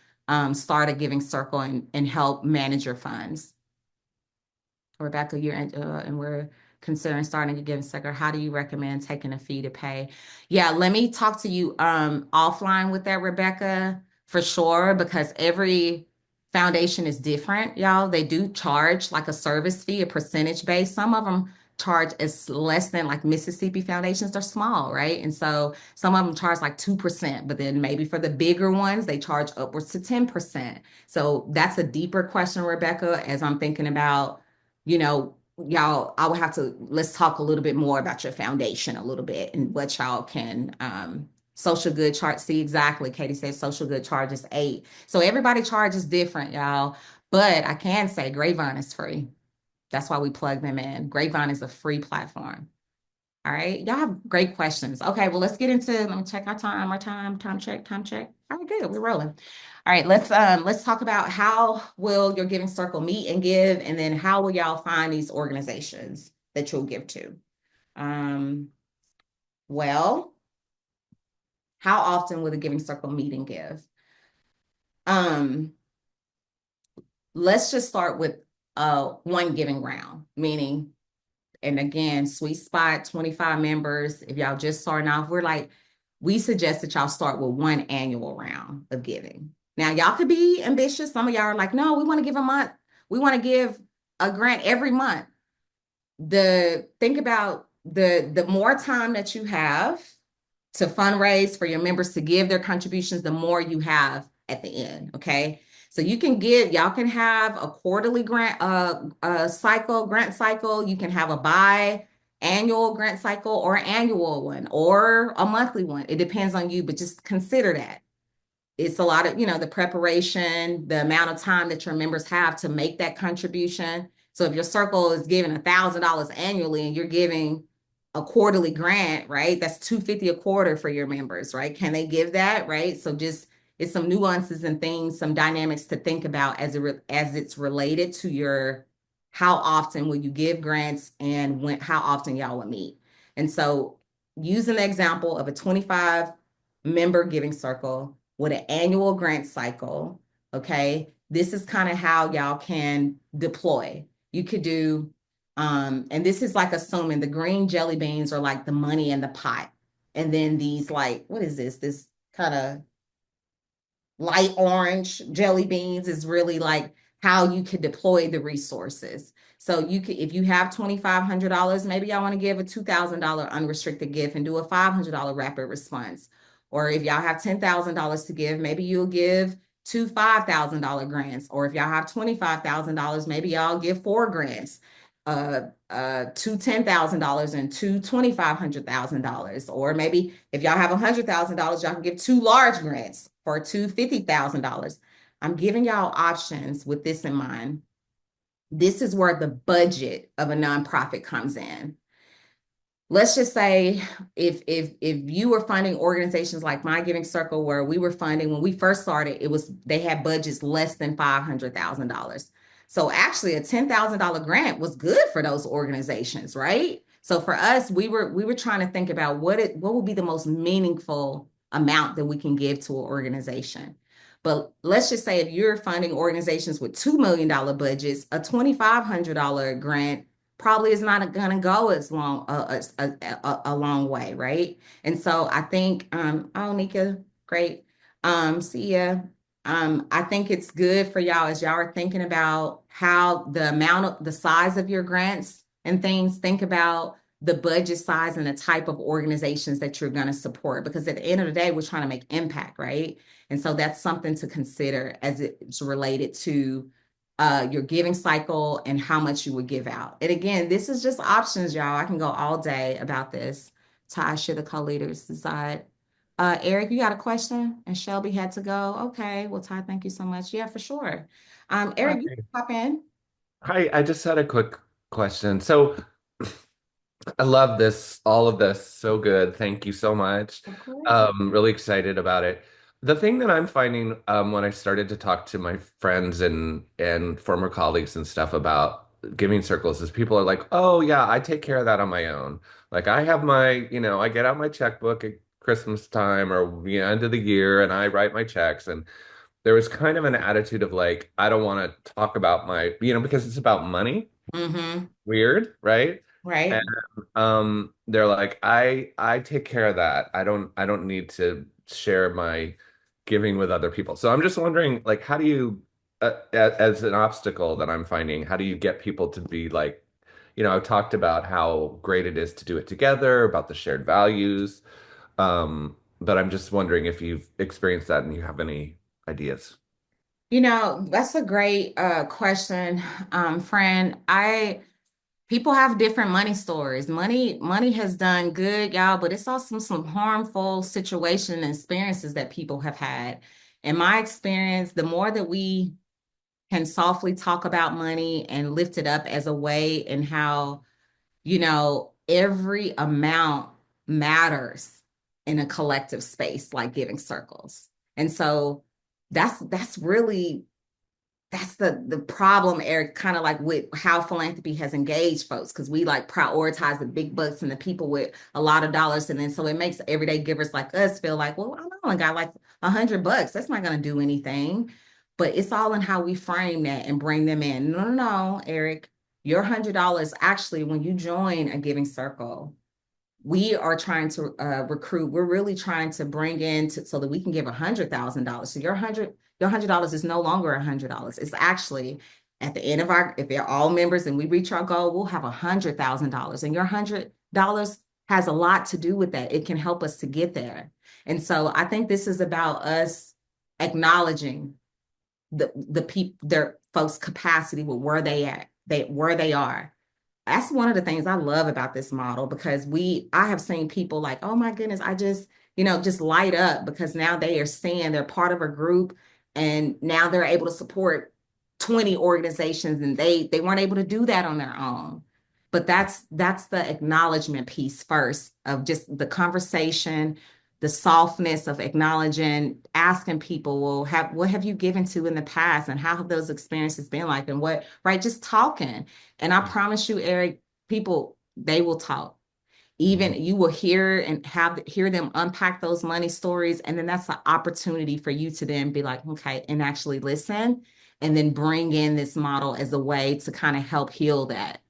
start a giving circle and help manage your funds. Rebecca, and we're considering starting a giving circle. How do you recommend taking a fee to pay? Yeah, let me talk to you offline with that, Rebecca, for sure, because every foundation is different, y'all. They do charge like a service fee, a percentage base. Some of them charge as less than like Mississippi foundations. They're small, right? And so some of them charge like 2%, but then maybe for the bigger ones, they charge upwards to 10%. So that's a deeper question, Rebecca, as I'm thinking about, y'all, I would have to, let's talk a little bit more about your foundation a little bit and what y'all can Social good charge. See, exactly. Katie said social good charges 8. So everybody charges different, y'all. But I can say Grapevine is free. That's why we plug them in. Grapevine is a free platform. All right. Y'all have great questions. Okay, well, let's get into, let me check time check, time check. All right, good. We're rolling. All right, let's talk about how will your giving circle meet and give, and then how will y'all find these organizations that you'll give to? Um, well, how often will the giving circle meet and give? Um, let's just start with one giving round, meaning, and again, sweet spot, 25 members. If y'all just starting off, we suggest that y'all start with one annual round of giving. Now, y'all could be ambitious. Some of y'all are like, no, we want to give a month. We want to give a grant every month. Think about the more time that you have to fundraise for your members to give their contributions, the more you have at the end. Okay. So y'all can have a quarterly grant cycle. You can have a annual grant cycle or annual one or a monthly one. It depends on you, but just consider that it's a lot of, the preparation, the amount of time that your members have to make that contribution. So if your circle is giving $1,000 annually and you're giving a quarterly grant, right? That's $250 a quarter for your members, right? Can they give that, right? So just it's some nuances and things, some dynamics to think about as it's related to your how often will you give grants and how often y'all will meet. And so using the example of a 25 member giving circle with an annual grant cycle, okay, this is kind of how y'all can deploy. You could do, and this is like assuming the green jelly beans are like the money in the pot. And then these like, what is this? This kind of light orange jelly beans is really like how you could deploy the resources. So you could, if you have $2,500, maybe I want to give a $2,000 unrestricted gift and do a $500 rapid response. Or if y'all have $10,000 to give, maybe you'll give two $5,000 grants. Or if y'all have $25,000, maybe y'all give 4 grants. Two $10,000 and two $2,500,000. Or maybe if y'all have $100,000, y'all can give 2 large grants for two $50,000. I'm giving y'all options with this in mind. This is where the budget of a nonprofit comes in. Let's just say if you were funding organizations like My Giving Circle, where we were funding when we first started, they had budgets less than $500,000. So actually, a $10,000 grant was good for those organizations, right? So for us, we were trying to think about what would be the most meaningful amount that we can give to an organization. But let's just say if you're funding organizations with $2 million budgets, a $2,500 grant probably is not going to go as long a long way, right? And so I think oh Nika, great. See ya. I think it's good for y'all as y'all are thinking about how the size of your grants and things, think about the budget size and the type of organizations that you're going to support, because at the end of the day we're trying to make impact, right? And so that's something to consider as it's related to your giving cycle and how much you would give out. And again, this is just options, y'all. I can go all day about this. Ty, should the co-leaders decide? Eric, you got a question? And Shelby had to go. Okay. Well, Ty, thank you so much. Yeah, for sure. Eric, you Hi. can pop in. Hi, I just had a quick question. So I love this, all of this. So good. Thank you so much. Of course. Really excited about it. The thing that I'm finding when I started to talk to my friends and former colleagues and stuff about giving circles is people are like, "Oh yeah, I take care of that on my own. Like I have I get out my checkbook at Christmas time or end of the year and I write my checks." And there was kind of an attitude of like, I don't want to talk about because it's about money. Mm-hmm. Weird, right? And Right. they're like, I take care of that. I don't need to share my giving with other people. So I'm just wondering, like, how do you, as an obstacle that I'm finding, how do you get people to be like, I've talked about how great it is to do it together, about the shared values. But I'm just wondering if you've experienced that and you have any ideas. That's a great question, friend. People have different money stories. Money has done good, y'all, but it's also some harmful situation and experiences that people have had. In my experience, the more that we can softly talk about money and lift it up as a way and how, every amount matters in a collective space like giving circles. And so that's really that's the problem, Eric, kind of like with how philanthropy has engaged folks, because we like prioritize the big bucks and the people with a lot of dollars. And then so it makes everyday givers like us feel like, well, I only got like $100. That's not going to do anything. But it's all in how we frame that and bring them in. No, no, no, Eric, your $100 actually, when you join a giving circle, we are trying to recruit. We're really trying to bring so that we can give $100,000. So your $100 is no longer $100. It's actually at the end of if they're all members and we reach our goal, we'll have $100,000. And your $100 has a lot to do with that. It can help us to get there. And so I think this is about us acknowledging the people, their folks' capacity with where they are. That's one of the things I love about this model, because I have seen people like, oh my goodness, I just, just light up because now they are seeing they're part of a group and now they're able to support 20 organizations, and they weren't able to do that on their own. But that's the acknowledgement piece first, of just the conversation, the softness of acknowledging, asking people, well, what have you given to in the past, and how have those experiences been like, and what, right? Just talking. And I promise you, Eric, people, they will talk. Even you will hear and hear them unpack those money stories. And then that's an opportunity for you to then be like, okay, and actually listen, and then bring in this model as a way to kind of help heal that,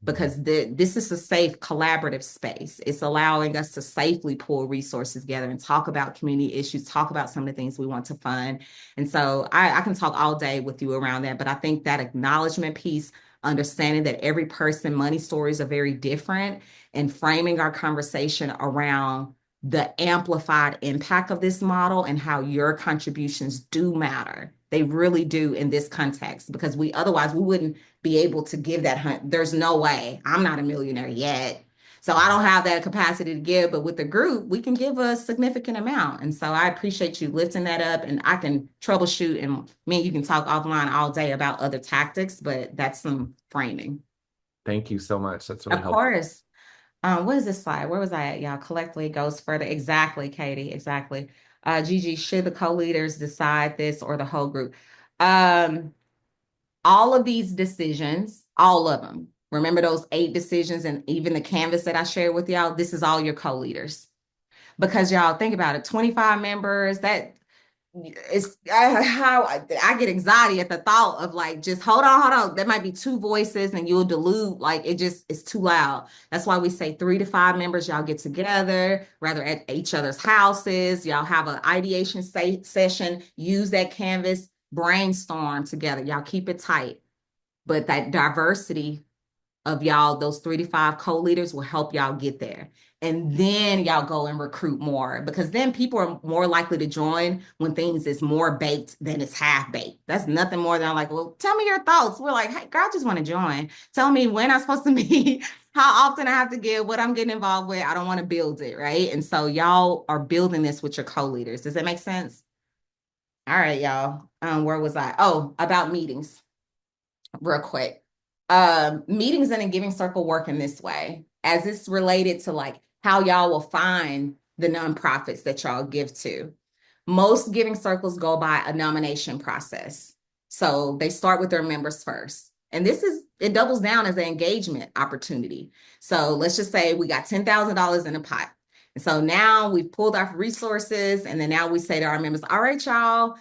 because this is a safe collaborative space. It's allowing us to safely pull resources together and talk about community issues, talk about some of the things we want to fund. And so I can talk all day with you around that, but I think that acknowledgement piece, understanding that every person money stories are very different, and framing our conversation around the amplified impact of this model and how your contributions do matter. They really do in this context, because otherwise we wouldn't be able to give that hunt. There's no way. I'm not a millionaire yet. So I don't have that capacity to give, but with the group, we can give a significant amount. And so I appreciate you lifting that up, and I can troubleshoot, and me and you can talk offline all day about other tactics, but that's some framing. Thank you so much. That's really Of helpful. course. What is this slide? Where was I at? Y'all, collectively goes further. Exactly, Katie. Exactly. Gigi, should the co-leaders decide this or the whole group? Um, all of these decisions, all of them. Remember those 8 decisions and even the canvas that I shared with y'all? This is all your co-leaders. Because y'all think about it, 25 members, that it's how I get anxiety at the thought of like, just hold on. There might be 2 voices and you'll dilute, like it's too loud. That's why we say 3 to 5 members, y'all get together, rather at each other's houses. Y'all have an ideation session, use that canvas, brainstorm together. Y'all keep it tight. But that diversity of y'all, those 3 to 5 co-leaders will help y'all get there. And then y'all go and recruit more, because then people are more likely to join when things is more baked than it's half baked. That's nothing more than like, well, tell me your thoughts. We're like, hey, girl, I just want to join. Tell me when I'm supposed to meet, how often I have to give, what I'm getting involved with. I don't want to build it, right? And so y'all are building this with your co-leaders. Does that make sense? All right, y'all. Where was I? Oh, about meetings real quick. Meetings in a giving circle work in this way, as it's related to like how y'all will find the nonprofits that y'all give to. Most giving circles go by a nomination process. So they start with their members first. And it doubles down as an engagement opportunity. So let's just say we got $10,000 in a pot. And so now we've pulled our resources, and then now we say to our members, all right, y'all,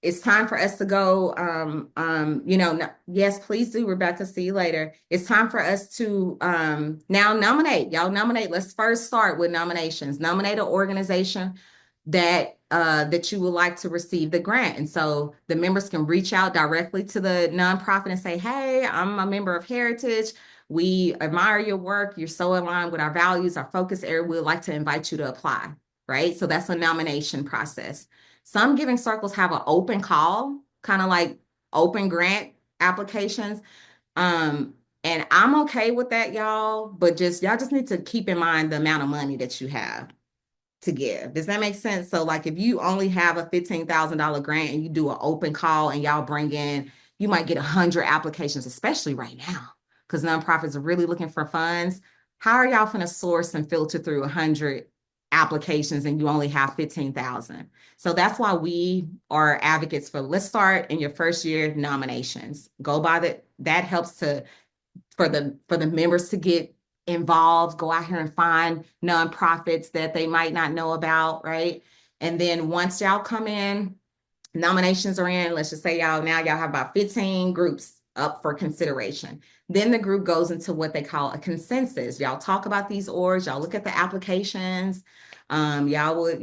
it's time for us to go. Yes, please do, Rebecca. See you later. It's time for us to now nominate. Y'all nominate. Let's first start with nominations. Nominate an organization that you would like to receive the grant. And so the members can reach out directly to the nonprofit and say, hey, I'm a member of Heritage. We admire your work. You're so aligned with our values, our focus area. We'd like to invite you to apply, right? So that's a nomination process. Some giving circles have an open call, kind of like open grant applications. And I'm okay with that, y'all, but just y'all just need to keep in mind the amount of money that you have to give. Does that make sense? So like if you only have a $15,000 grant and you do an open call and y'all bring in, you might get 100 applications, especially right now, because nonprofits are really looking for funds. How are y'all going to source and filter through 100 applications and you only have 15,000? So that's why we are advocates for, let's start in your first year nominations. Go by that helps to for the members to get involved, go out here and find nonprofits that they might not know about, right? And then once y'all come in, nominations are in, let's just say y'all have about 15 groups up for consideration. Then the group goes into what they call a consensus. Y'all talk about these orgs, y'all look at the applications, y'all would,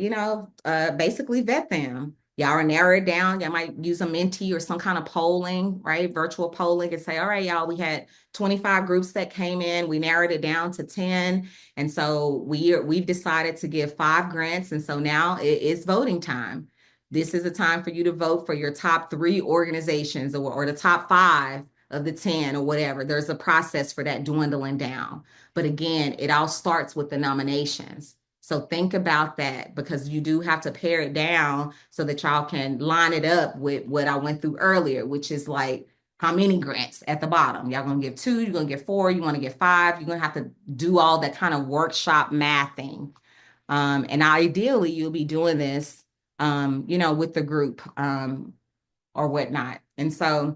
basically vet them. Y'all are narrow it down. Y'all might use a Menti or some kind of polling, right? Virtual polling and say, all right, y'all, we had 25 groups that came in. We narrowed it down to 10. And so we've decided to give 5 grants. And so now it is voting time. This is a time for you to vote for your top 3 organizations or the top 5 of the 10 or whatever. There's a process for that dwindling down. But again, it all starts with the nominations. So think about that, because you do have to pare it down so that y'all can line it up with what I went through earlier, which is like how many grants at the bottom. Y'all gonna give 2, you're gonna get 4, you want to get 5. You're gonna have to do all that kind of workshop mathing. And ideally, you'll be doing this, with the group or whatnot. And so,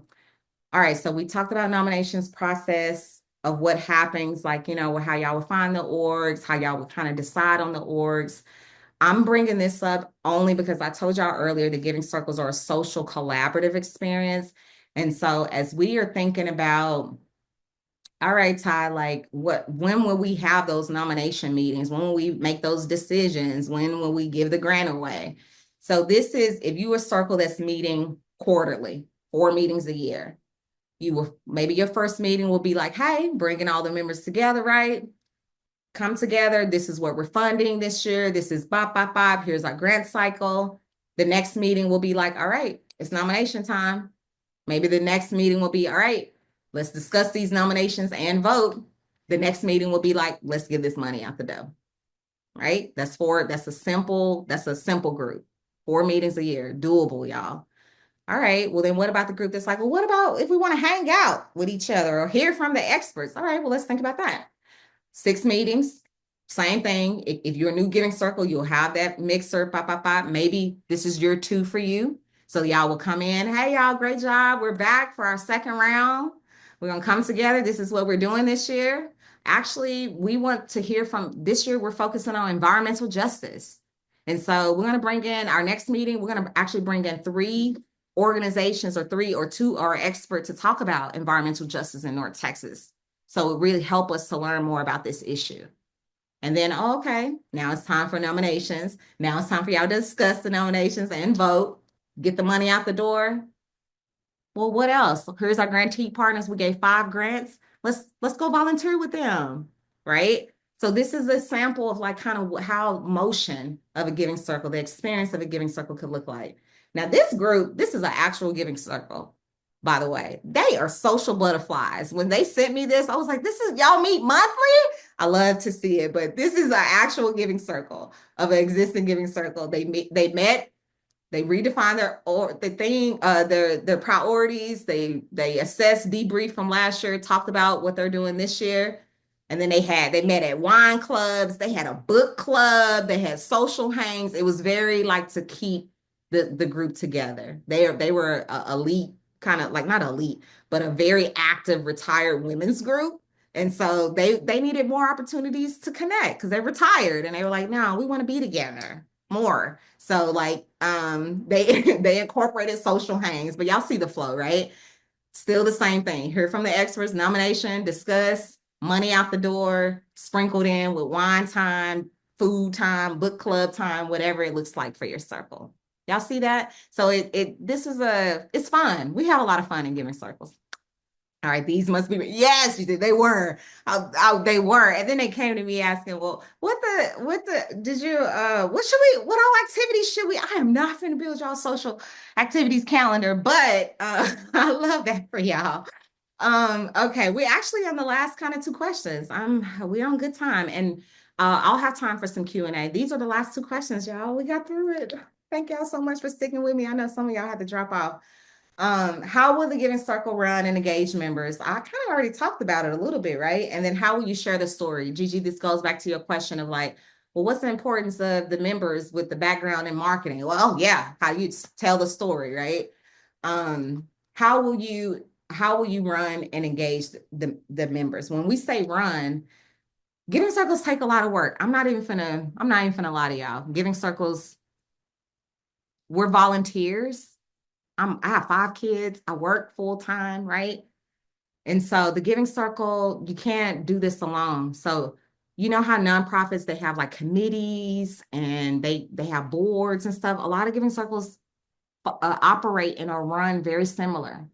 all right, so we talked about nominations process of what happens, like, how y'all would find the orgs, how y'all would kind of decide on the orgs. I'm bringing this up only because I told y'all earlier that giving circles are a social collaborative experience. And so as we are thinking about, all right, Ty, like when will we have those nomination meetings? When will we make those decisions? When will we give the grant away? So this is, if you a circle that's meeting quarterly, 4 meetings a year, you will, maybe your first meeting will be like, hey, bringing all the members together, right? Come together. This is what we're funding this year. This is bop, bop, bop. Here's our grant cycle. The next meeting will be like, all right, it's nomination time. Maybe the next meeting will be, all right, let's discuss these nominations and vote. The next meeting will be like, let's give this money out the door, right? That's a simple group. 4 meetings a year, doable, y'all. All right, well then what about the group that's like, well, what about if we want to hang out with each other or hear from the experts? All right, well, let's think about that. 6 meetings, same thing. If you're a new giving circle, you'll have that mixer, pop, pop, pop. Maybe this is year 2 for you. So y'all will come in. Hey, y'all, great job. We're back for our second round. We're going to come together. This is what we're doing this year. Actually, we want to hear from this year. We're focusing on environmental justice. And so we're going to bring in our next meeting. We're going to actually bring in 3 organizations or 3 or 2 are expert to talk about environmental justice in North Texas. So it really helped us to learn more about this issue. And then, okay, now it's time for nominations. Now it's time for y'all to discuss the nominations and vote, get the money out the door. Well, what else? Here's our grantee partners. We gave 5 grants. Let's go volunteer with them, right? So this is a sample of like kind of how motion of a giving circle, the experience of a giving circle could look like. Now this group, this is an actual giving circle, by the way. They are social butterflies. When they sent me this, I was like, this is, y'all meet monthly? I love to see it, but this is an actual giving circle of an existing giving circle. They met, they redefined their priorities. They assessed, debriefed from last year, talked about what they're doing this year. And then they met at wine clubs, they had a book club, they had social hangs. It was very like to keep the group together. They were a elite, kind of like not elite, but a very active retired women's group. And so they needed more opportunities to connect because they retired and they were like, no, we want to be together more. So like they they incorporated social hangs, but y'all see the flow, right? Still the same thing. Hear from the experts, nomination, discuss, money out the door, sprinkled in with wine time, food time, book club time, whatever it looks like for your circle. Y'all see that? So it's fun. We have a lot of fun in giving circles. All right, these must be, yes, you did. They were. They were. And then they came to me asking, well, what all activities should we? I am not going to build y'all social activities calendar, but I love that for y'all. Okay, we're actually on the last kind of two questions. We're on good time, and I'll have time for some Q&A. These are the last two questions, y'all. We got through it. Thank y'all so much for sticking with me. I know some of y'all had to drop off. How will the Giving Circle run and engage members? I kind of already talked about it a little bit, right? And then how will you share the story? Gigi, this goes back to your question of like, well, what's the importance of the members with the background in marketing? Well, yeah, how you tell the story, right? Um, how will you run and engage the members? When we say run, Giving Circles take a lot of work. I'm not even finna lie to y'all. Giving Circles, we're volunteers. I have 5 kids. I work full time, right? And so the Giving Circle, you can't do this alone. So you know how nonprofits, they have like committees and they have boards and stuff. A lot of Giving Circles operate and are run very similar.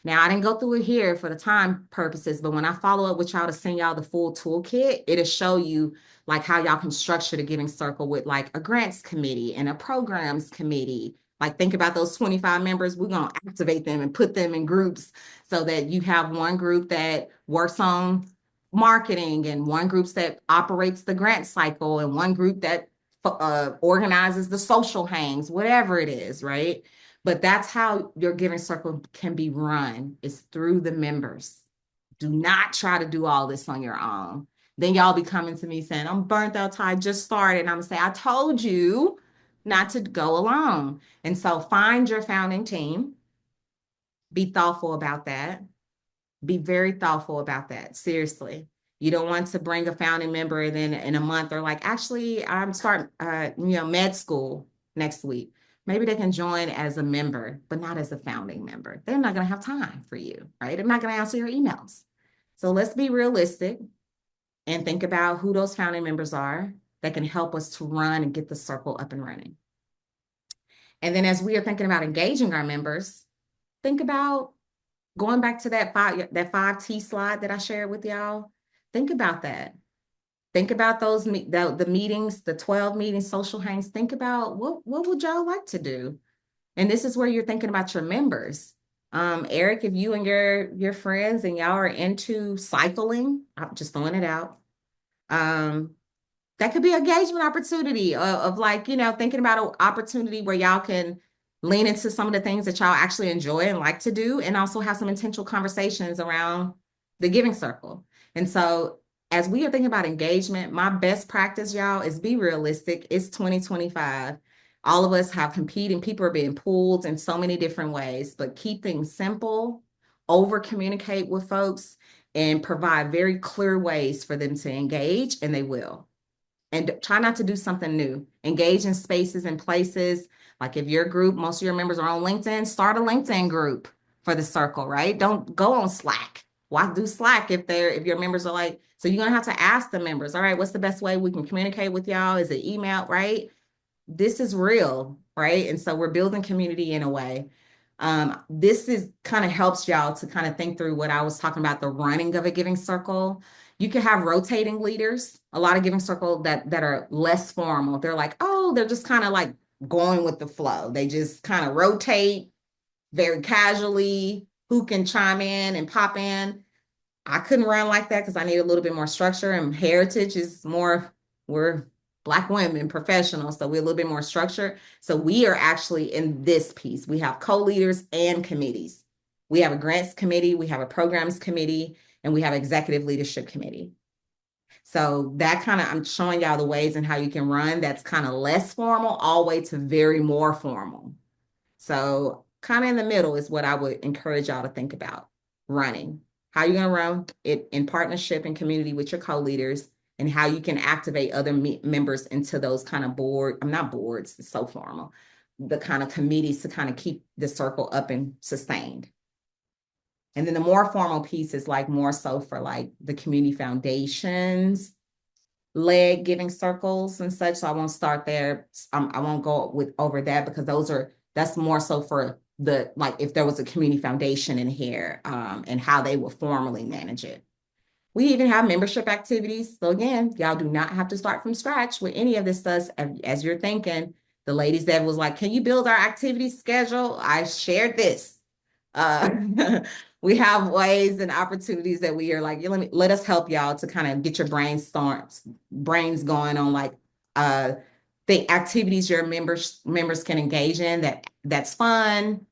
Now, I didn't go through it here for the time purposes, but when I follow up with y'all to send y'all the full toolkit, it'll show you like how y'all can structure the Giving Circle with like a grants committee and a programs committee. Like think about those 25 members, we're going to activate them and put them in groups so that you have one group that works on marketing and one group that operates the grant cycle and one group that organizes the social hangs, whatever it is, right? But that's how your Giving Circle can be run, is through the members. Do not try to do all this on your own. Then y'all be coming to me saying, I'm burnt out, I just started. And I'm gonna say, I told you not to go alone. And so find your founding team, be thoughtful about that. Be very thoughtful about that. Seriously. You don't want to bring a founding member and then in a month or like, actually, I'm starting med school next week. Maybe they can join as a member, but not as a founding member. They're not going to have time for you, right? They're not going to answer your emails. So let's be realistic and think about who those founding members are that can help us to run and get the circle up and running. And then as we are thinking about engaging our members, think about going back to that 5T slide that I shared with y'all. Think about that. Think about the meetings, the 12 meetings, social hangs. Think about what would y'all like to do? And this is where you're thinking about your members. Eric, if you and your friends and y'all are into cycling, I'm just throwing it out. That could be an engagement opportunity of like, thinking about an opportunity where y'all can lean into some of the things that y'all actually enjoy and like to do, and also have some intentional conversations around the Giving Circle. And so as we are thinking about engagement, my best practice, y'all, is be realistic. It's 2025. All of us have competing, people are being pulled in so many different ways, but keep things simple, over communicate with folks, and provide very clear ways for them to engage, and they will. And try not to do something new. Engage in spaces and places. Like if your group, most of your members are on LinkedIn, start a LinkedIn group for the circle, right? Don't go on Slack. Why do Slack if your members are like, so you're gonna have to ask the members, all right, what's the best way we can communicate with y'all? Is it email, right? This is real, right? And so we're building community in a way. This is kind of helps y'all to kind of think through what I was talking about, the running of a Giving Circle. You can have rotating leaders, a lot of Giving Circle that are less formal. They're like, oh, they're just kind of like going with the flow. They just kind of rotate very casually, who can chime in and pop in. I couldn't run like that because I need a little bit more structure, and heritage is more, we're Black women professionals, so we're a little bit more structured. So we are actually in this piece. We have co-leaders and committees. We have a grants committee, we have a programs committee, and we have executive leadership committee. So that kind of, I'm showing y'all the ways and how you can run that's kind of less formal all the way to very more formal. So kind of in the middle is what I would encourage y'all to think about running. How you're going to run it in partnership and community with your co-leaders, and how you can activate other members into those kind of I'm not boards, it's so formal, the kind of committees to kind of keep the circle up and sustained. And then the more formal piece is like more so for like the community foundations, led Giving Circles and such. So I won't start there. I won't go over that because that's more so for the, like if there was a community foundation in here, and how they will formally manage it. We even have membership activities. So again, y'all do not have to start from scratch with any of this stuff. As you're thinking, the ladies that was like, can you build our activity schedule? I shared this. We have ways and opportunities that we are like, let us help y'all to kind of get your brains going on like the activities your members can engage in that's fun,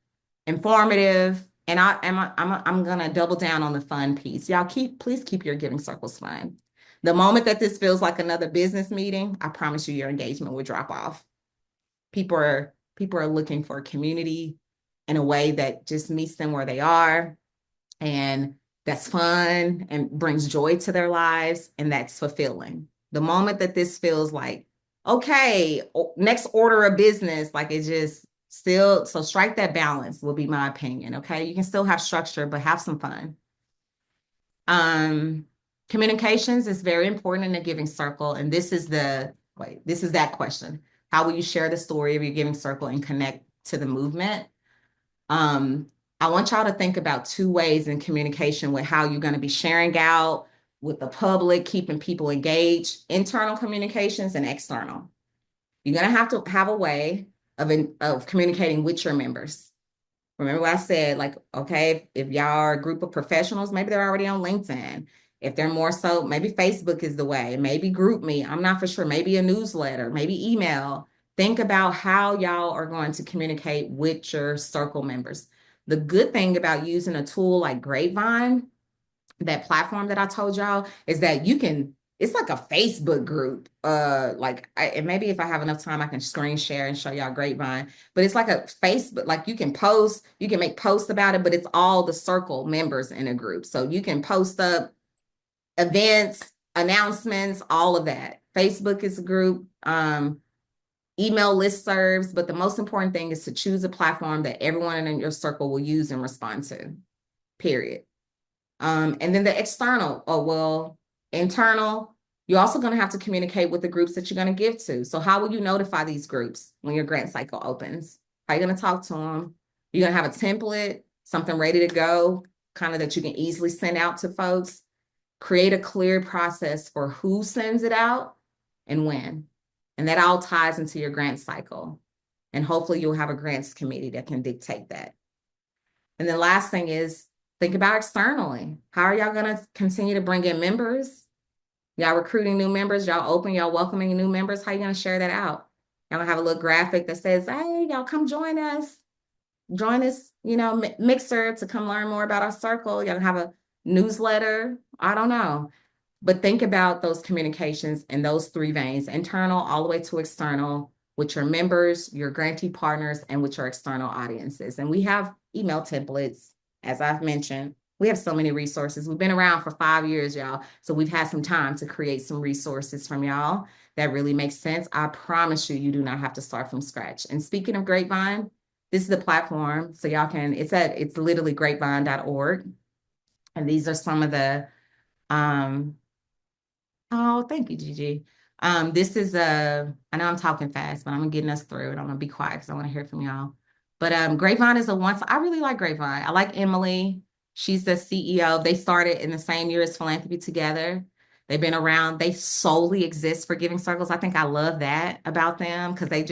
informative, and I'm gonna double down on the fun piece. Y'all please keep your giving circles fun. The moment that this feels like another business meeting, I promise you your engagement will drop off. People are looking for a community in a way that just meets them where they are, and that's fun and brings joy to their lives, and that's fulfilling. The moment that this feels like, okay, next order of business, like it just still, so strike that balance will be my opinion. Okay. You can still have structure, but have some fun. Um, Communications is very important in the giving circle. And this is that question. How will you share the story of your giving circle and connect to the movement? Um, I want y'all to think about two ways in communication with how you're going to be sharing out with the public, keeping people engaged, internal communications and external. You're going to have a way of communicating with your members. Remember what I said, like, okay, if y'all are a group of professionals, maybe they're already on LinkedIn. If they're more so, maybe Facebook is the way, maybe GroupMe, I'm not for sure, maybe a newsletter, maybe email. Think about how y'all are going to communicate with your circle members. The good thing about using a tool like Grapevine, that platform that I told y'all, is that it's like a Facebook group. And maybe if I have enough time, I can screen share and show y'all Grapevine. But it's like a Facebook, like you can make posts about it, but it's all the circle members in a group. So you can post up events, announcements, all of that. Facebook is a group, email listservs, but the most important thing is to choose a platform that everyone in your circle will use and respond to, period. And then the internal, you're also going to have to communicate with the groups that you're going to give to. So how will you notify these groups when your grant cycle opens? How are you going to talk to them? You're going to have a template, something ready to go, kind of that you can easily send out to folks. Create a clear process for who sends it out and when. And that all ties into your grant cycle. And hopefully you'll have a grants committee that can dictate that. And the last thing is, think about externally. How are y'all going to continue to bring in members? Y'all recruiting new members, y'all welcoming new members. How are you going to share that out? Y'all gonna have a little graphic that says, hey, y'all come join us. Join us, Mixer to come learn more about our circle. Y'all gonna have a newsletter. I don't know. But think about those communications in those three veins, internal all the way to external, with your members, your grantee partners, and with your external audiences. And we have email templates, as I've mentioned. We have so many resources. We've been around for 5 years, y'all. So we've had some time to create some resources from y'all that really makes sense. I promise you, you do not have to start from scratch. And speaking of Grapevine, this is the platform. So y'all it's literally grapevine.org. And these are some of the, oh, thank you, Gigi. This is I know I'm talking fast, but I'm getting us through and I'm gonna be quiet because I want to hear from y'all. But Grapevine is I really like Grapevine. I like Emily. She's the CEO. They started in the same year as Philanthropy Together. They've been around. They solely exist for giving circles. I think I love that about them because they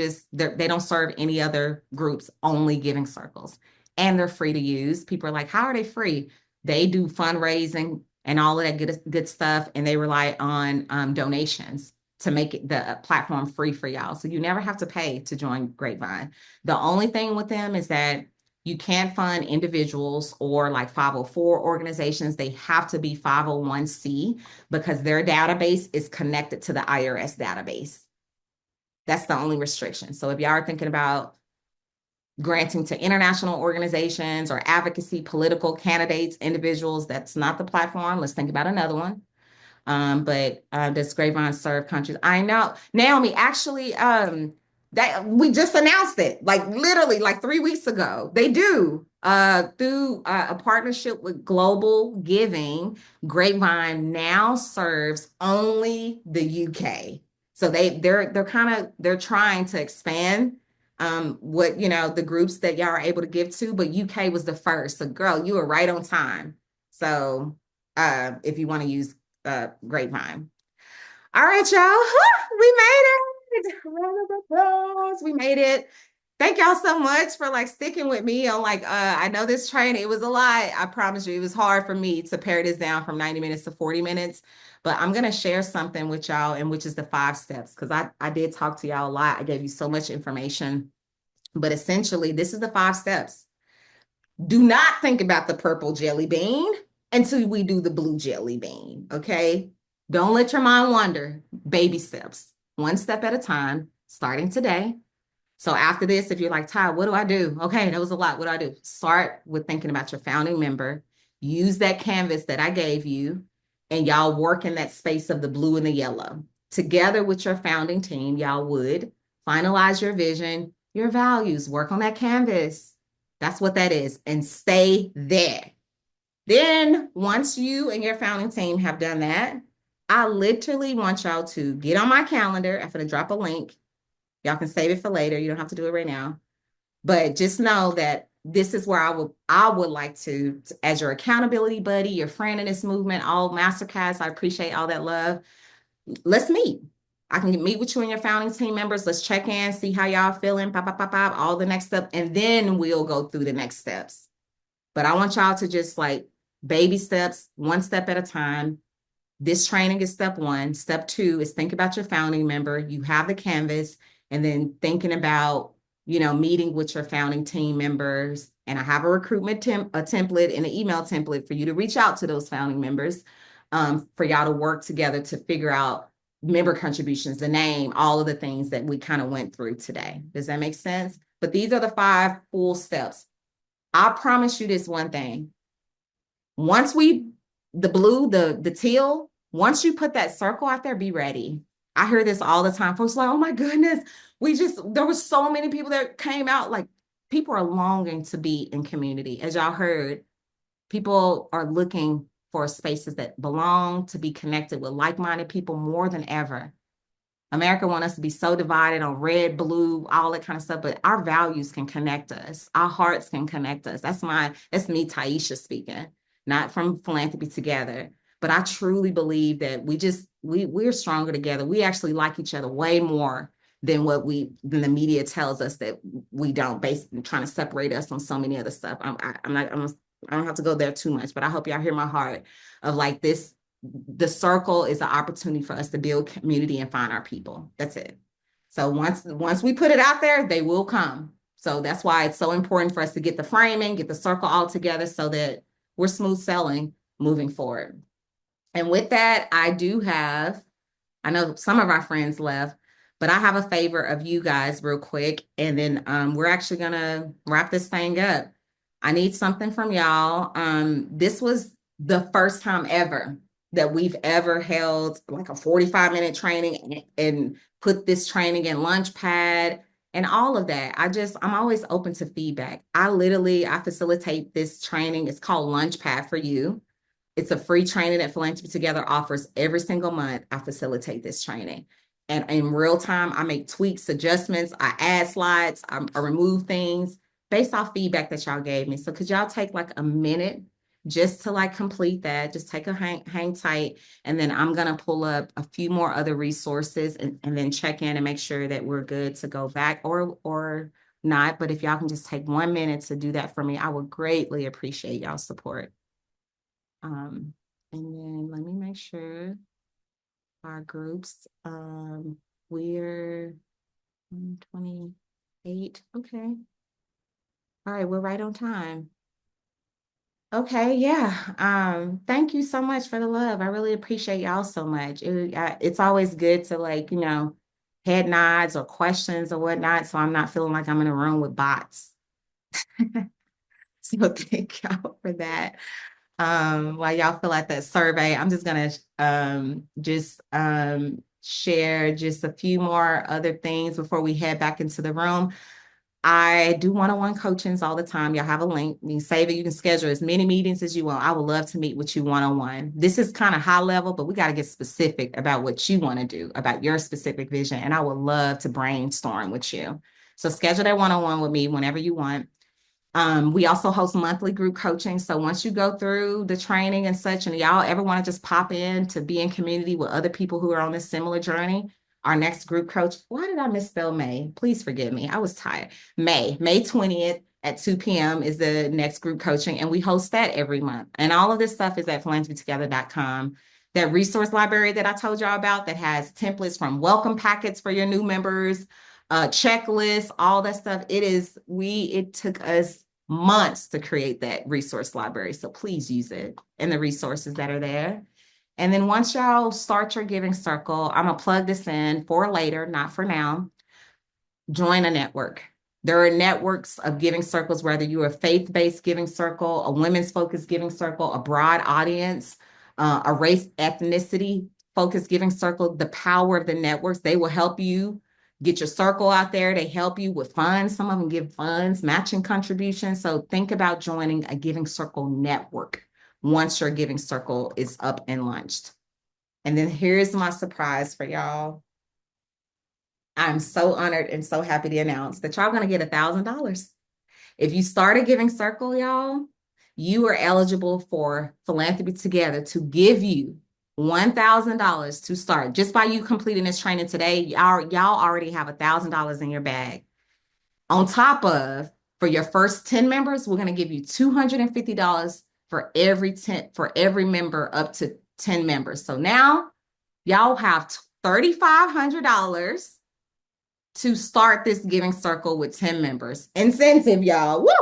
don't serve any other groups, only giving circles. And they're free to use. People are like, how are they free? They do fundraising and all of that good stuff, and they rely on donations to make the platform free for y'all. So you never have to pay to join Grapevine. The only thing with them is that you can't fund individuals or like 504 organizations. They have to be 501c because their database is connected to the IRS database. That's the only restriction. So if y'all are thinking about granting to international organizations or advocacy, political candidates, individuals, that's not the platform. Let's think about another one. But does Grapevine serve countries? I know. Naomi, actually, that we just announced it, like literally like 3 weeks ago. They do through a partnership with Global Giving. Grapevine now serves only the UK. So they're trying to expand the groups that y'all are able to give to, but UK was the first. So girl, you were right on time. So if you want to use Grapevine. All right, y'all. We made it. Round of applause. We made it. Thank y'all so much for like sticking with me on like I know this training, it was a lot. I promise you, it was hard for me to pare this down from 90 minutes to 40 minutes. But I'm gonna share something with y'all, and which is the 5 steps, because I did talk to y'all a lot. I gave you so much information. But essentially, this is the 5 steps. Do not think about the purple jelly bean until we do the blue jelly bean. Okay. Don't let your mind wander. Baby steps, one step at a time, starting today. So after this, if you're like, Ty, what do I do? Okay, that was a lot. What do I do? Start with thinking about your founding member. Use that canvas that I gave you, and y'all work in that space of the blue and the yellow. Together with your founding team, y'all would finalize your vision, your values, work on that canvas. That's what that is, and stay there. Then, once you and your founding team have done that, I literally want y'all to get on my calendar. I'm going to drop a link. Y'all can save it for later. You don't have to do it right now. But just know that this is where I would like to, as your accountability buddy, your friend in this movement, all Masterclass, I appreciate all that love. Let's meet. I can meet with you and your founding team members. Let's check in, see how y'all feeling, pop, pop, pop, pop, all the next step, and then we'll go through the next steps. But I want y'all to just like baby steps, one step at a time. This training is step one. Step two is think about your founding member. You have the canvas, and then thinking about, meeting with your founding team members. And I have a recruitment a template and an email template for you to reach out to those founding members, for y'all to work together to figure out member contributions, the name, all of the things that we kind of went through today. Does that make sense? But these are the 5 full steps. I promise you this one thing. Once the blue, the teal, once you put that circle out there, be ready. I hear this all the time. Folks are like, oh my goodness, there were so many people that came out. Like, people are longing to be in community. As y'all heard, people are looking for spaces that belong, to be connected with like-minded people more than ever. America wants us to be so divided on red, blue, all that kind of stuff, but our values can connect us. Our hearts can connect us. That's me, Taisha, speaking, not from Philanthropy Together. But I truly believe that we're stronger together. We actually like each other way more than than the media tells us that we don't, based on trying to separate us on so many other stuff. I don't have to go there too much, but I hope y'all hear my heart of like this. The circle is an opportunity for us to build community and find our people. That's it. So once we put it out there, they will come. So that's why it's so important for us to get the framing, get the circle all together so that we're smooth sailing moving forward. And with that, I know some of our friends left, but I have a favor of you guys real quick. And then we're actually going to wrap this thing up. I need something from y'all. This was the first time ever that we've ever held like a 45-minute training and put this training in Launchpad and all of that. I'm always open to feedback. I facilitate this training. It's called Launchpad for You. It's a free training that Philanthropy Together offers every single month. I facilitate this training. And in real time, I make tweaks, adjustments, I add slides, I remove things based off feedback that y'all gave me. So could y'all take like a minute just to like complete that? Just take a hang tight. And then I'm going to pull up a few more other resources and then check in and make sure that we're good to go back or not. But if y'all can just take 1 minute to do that for me, I would greatly appreciate y'all's support. And then let me make sure our groups, we're 28. Okay. All right, we're right on time. Okay, yeah. Thank you so much for the love. I really appreciate y'all so much. It's always good to like, head nods or questions or whatnot, so I'm not feeling like I'm in a room with bots. So thank y'all for that. While y'all fill out that survey, I'm just gonna share just a few more other things before we head back into the room. I do one-on-one coachings all the time. Y'all have a link. You can save it. You can schedule as many meetings as you want. I would love to meet with you one-on-one. This is kind of high level, but we got to get specific about what you want to do, about your specific vision. And I would love to brainstorm with you. So schedule that one-on-one with me whenever you want. We also host monthly group coaching. So once you go through the training and such, and y'all ever want to just pop in to be in community with other people who are on a similar journey, Our next group coach, why did I misspell May? Please forgive me. I was tired. May 20th at 2 p.m. is the next group coaching, and we host that every month. And all of this stuff is at philanthropytogether.com. That resource library that I told y'all about that has templates from welcome packets for your new members, checklists, all that stuff. It took us months to create that resource library. So please use it and the resources that are there. And then once y'all start your giving circle, I'm gonna plug this in for later, not for now. Join a network. There are networks of giving circles, whether you're a faith-based giving circle, a women's focused giving circle, a broad audience, a race ethnicity focused giving circle. The power of the networks, they will help you get your circle out there. They help you with funds. Some of them give funds, matching contributions. So think about joining a giving circle network once your giving circle is up and launched. And then here's my surprise for y'all. I'm so honored and so happy to announce that y'all gonna get $1,000. If you start a giving circle, y'all, you are eligible for Philanthropy Together to give you $1,000 to start. Just by you completing this training today, y'all already have $1,000 in your bag. On top of, for your first 10 members, we're gonna give you $250 for every member up to 10 members. So now y'all have $3,500 to start this giving circle with 10 members. Incentive, y'all. Woo!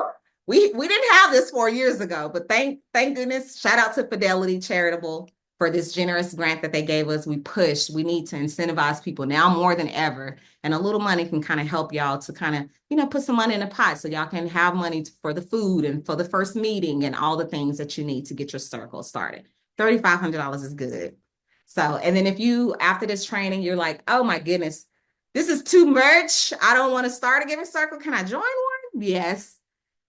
We didn't have this 4 years ago, but thank goodness. Shout out to Fidelity Charitable for this generous grant that they gave us. We pushed. We need to incentivize people now more than ever. And a little money can kind of help y'all to kind of, put some money in the pot so y'all can have money for the food and for the first meeting and all the things that you need to get your circle started. $3,500 is good. So, and then if you, after this training, you're like, oh my goodness, this is too much. I don't want to start a giving circle. Can I join one? Yes.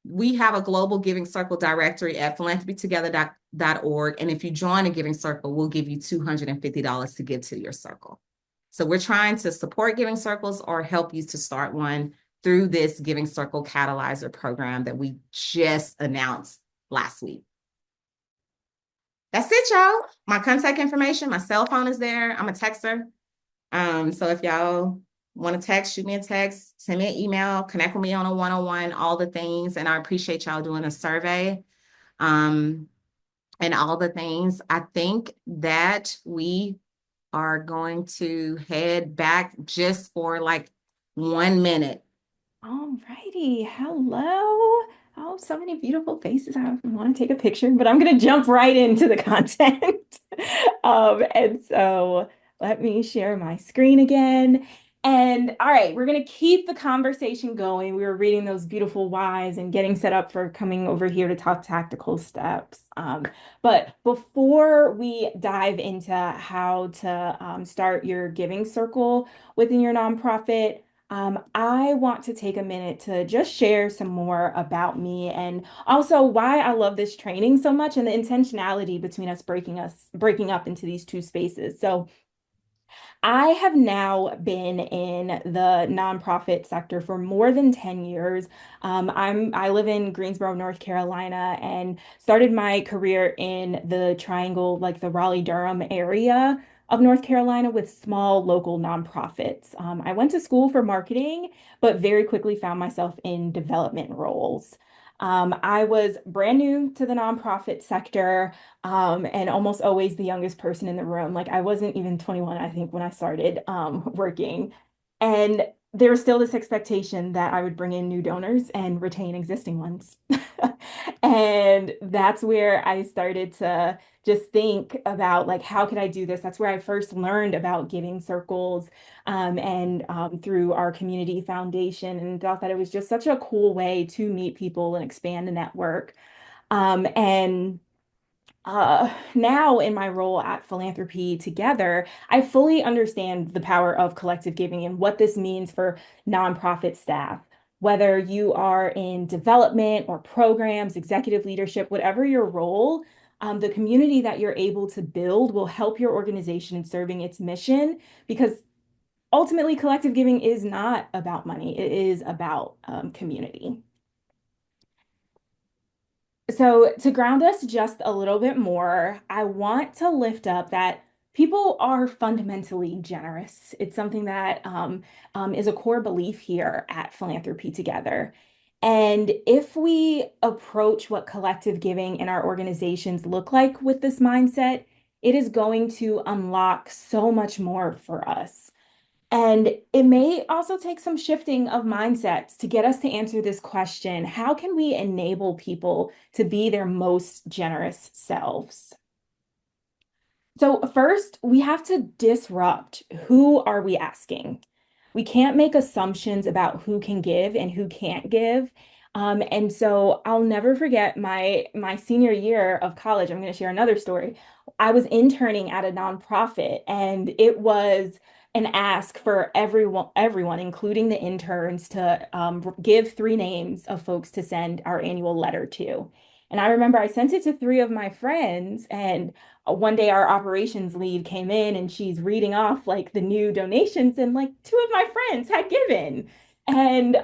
We have a global giving circle directory at philanthropytogether.org. And if you join a giving circle, we'll give you $250 to give to your circle. So we're trying to support giving circles or help you to start one through this giving circle catalyzer program that we just announced last week. That's it, y'all. My contact information, my cell phone is there. I'm a texter. So if y'all want to text, shoot me a text, send me an email, connect with me on a one-on-one, all the things. And I appreciate y'all doing a survey and all the things. I think that we are going to head back just for like 1 minute. All righty. Hello. Oh, so many beautiful faces. I want to take a picture, but I'm going to jump right into the content. And so let me share my screen again. And all right, we're going to keep the conversation going. We were reading those beautiful whys and getting set up for coming over here to talk tactical steps. But before we dive into how to start your giving circle within your nonprofit, I want to take a minute to just share some more about me and also why I love this training so much and the intentionality between us breaking up into these two spaces. So I have now been in the nonprofit sector for more than 10 years. I live in Greensboro, North Carolina, and started my career in the Triangle, like the Raleigh-Durham area of North Carolina with small local nonprofits. I went to school for marketing, but very quickly found myself in development roles. I was brand new to the nonprofit sector and almost always the youngest person in the room. Like I wasn't even 21, I think, when I started working. And there was still this expectation that I would bring in new donors and retain existing ones. And that's where I started to just think about like, how could I do this? That's where I first learned about giving circles and through our community foundation and thought that it was just such a cool way to meet people and expand the network. And Now in my role at Philanthropy Together, I fully understand the power of collective giving and what this means for nonprofit staff. Whether you are in development or programs, executive leadership, whatever your role, the community that you're able to build will help your organization in serving its mission because ultimately collective giving is not about money, it is about community. So, to ground us just a little bit more, I want to lift up that people are fundamentally generous. It's something that is a core belief here at Philanthropy Together. And if we approach what collective giving in our organizations look like with this mindset, it is going to unlock so much more for us. And it may also take some shifting of mindsets to get us to answer this question: how can we enable people to be their most generous selves? So first, we have to disrupt. Who are we asking? We can't make assumptions about who can give and who can't give. And so I'll never forget my senior year of college. I'm going to share another story. I was interning at a nonprofit, and it was an ask for everyone, including the interns, to give three names of folks to send our annual letter to. And I remember I sent it to three of my friends, and one day our operations lead came in and she's reading off like the new donations, and like two of my friends had given. And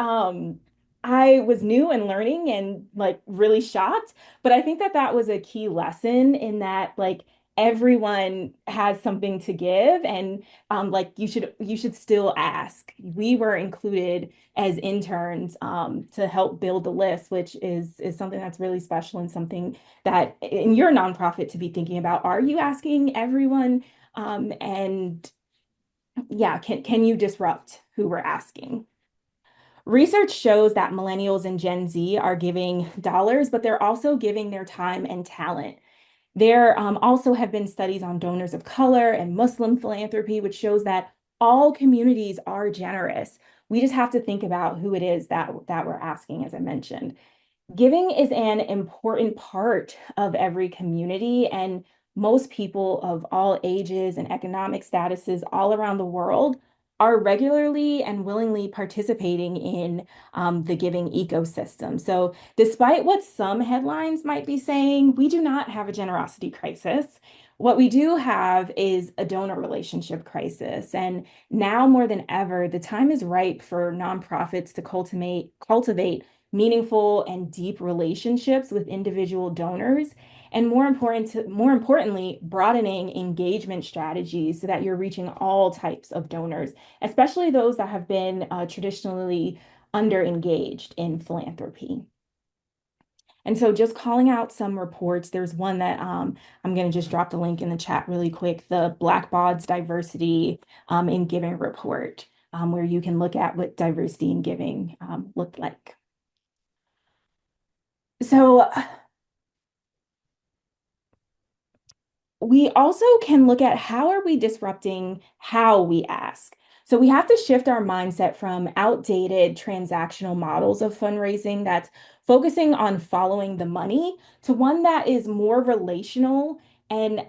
I was new and learning and like really shocked, but I think that that was a key lesson in that like everyone has something to give, and like you should still ask. We were included as interns to help build the list, which is something that's really special and something that in your nonprofit to be thinking about. Are you asking everyone? And yeah, can you disrupt who we're asking? Research shows that millennials and Gen Z are giving dollars, but they're also giving their time and talent. There also have been studies on donors of color and Muslim philanthropy, which shows that all communities are generous. We just have to think about who it is that we're asking, as I mentioned. Giving is an important part of every community, and most people of all ages and economic statuses all around the world are regularly and willingly participating in the giving ecosystem. So, despite what some headlines might be saying, we do not have a generosity crisis. What we do have is a donor relationship crisis. And now more than ever, the time is ripe for nonprofits to cultivate meaningful and deep relationships with individual donors, and more importantly, broadening engagement strategies so that you're reaching all types of donors, especially those that have been traditionally under engaged in philanthropy. And so just calling out some reports, there's one that I'm going to just drop the link in the chat really quick, the Black Bod's Diversity in Giving report, where you can look at what diversity in giving looked like. So we also can look at how are we disrupting how we ask. So we have to shift our mindset from outdated transactional models of fundraising that's focusing on following the money to one that is more relational and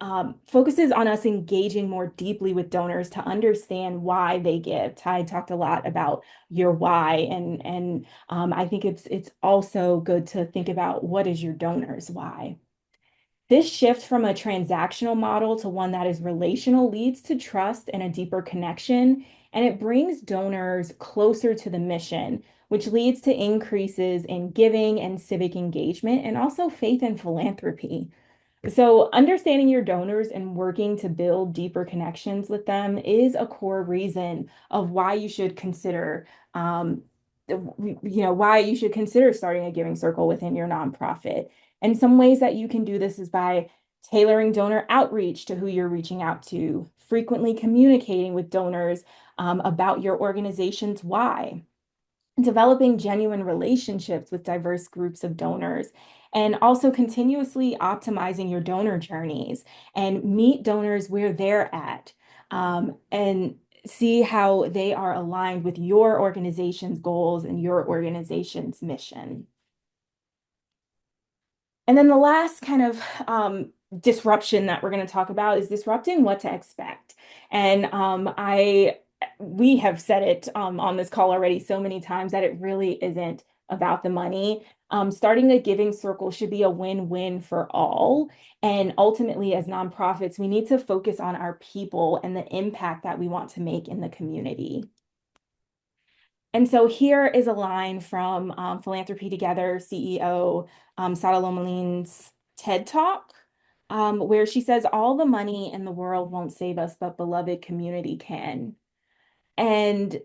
focuses on us engaging more deeply with donors to understand why they give. Ty talked a lot about your why, and I think it's also good to think about what is your donor's why. This shift from a transactional model to one that is relational leads to trust and a deeper connection, and it brings donors closer to the mission, which leads to increases in giving and civic engagement, and also faith in philanthropy. So, understanding your donors and working to build deeper connections with them is a core reason of why you should consider, why you should consider starting a giving circle within your nonprofit. And some ways that you can do this is by tailoring donor outreach to who you're reaching out to, frequently communicating with donors about your organization's why, developing genuine relationships with diverse groups of donors, and also continuously optimizing your donor journeys and meet donors where they're at, and see how they are aligned with your organization's goals and your organization's mission. And then the last kind of disruption that we're going to talk about is disrupting what to expect. And we have said it on this call already so many times that it really isn't about the money. Starting a giving circle should be a win-win for all. And ultimately, as nonprofits, we need to focus on our people and the impact that we want to make in the community. And so here is a line from Philanthropy Together CEO Sada Lomalin's TED Talk. where she says, all the money in the world won't save us, but beloved community can. And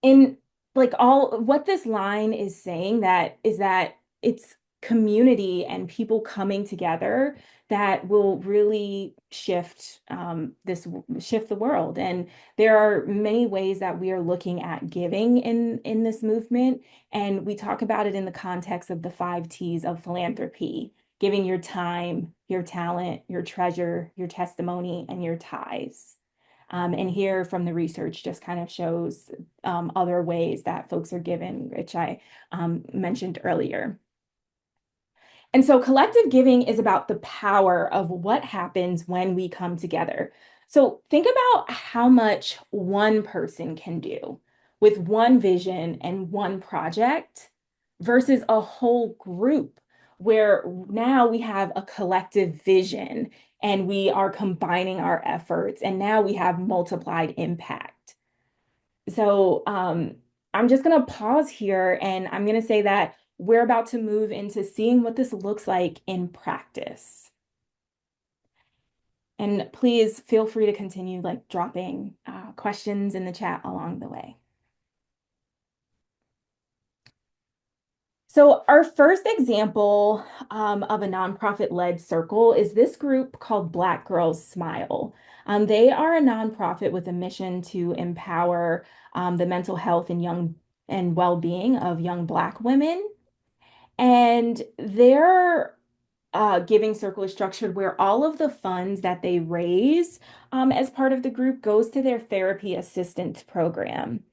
in like all what this line is saying that is that it's community and people coming together that will really shift the world. And there are many ways that we are looking at giving in this movement, and we talk about it in the context of the 5 T's of philanthropy: giving your time, your talent, your treasure, your testimony, and your ties. And here from the research just kind of shows other ways that folks are given, which I mentioned earlier. And so collective giving is about the power of what happens when we come together. So think about how much one person can do with one vision and one project versus a whole group where now we have a collective vision and we are combining our efforts, and now we have multiplied impact. So I'm just going to pause here, and I'm going to say that we're about to move into seeing what this looks like in practice. And please feel free to continue like dropping questions in the chat along the way. So our first example of a nonprofit-led circle is this group called Black Girls Smile. They are a nonprofit with a mission to empower the mental health and well-being of young Black women. And their giving circle is structured where all of the funds that they raise as part of the group goes to their therapy assistance program.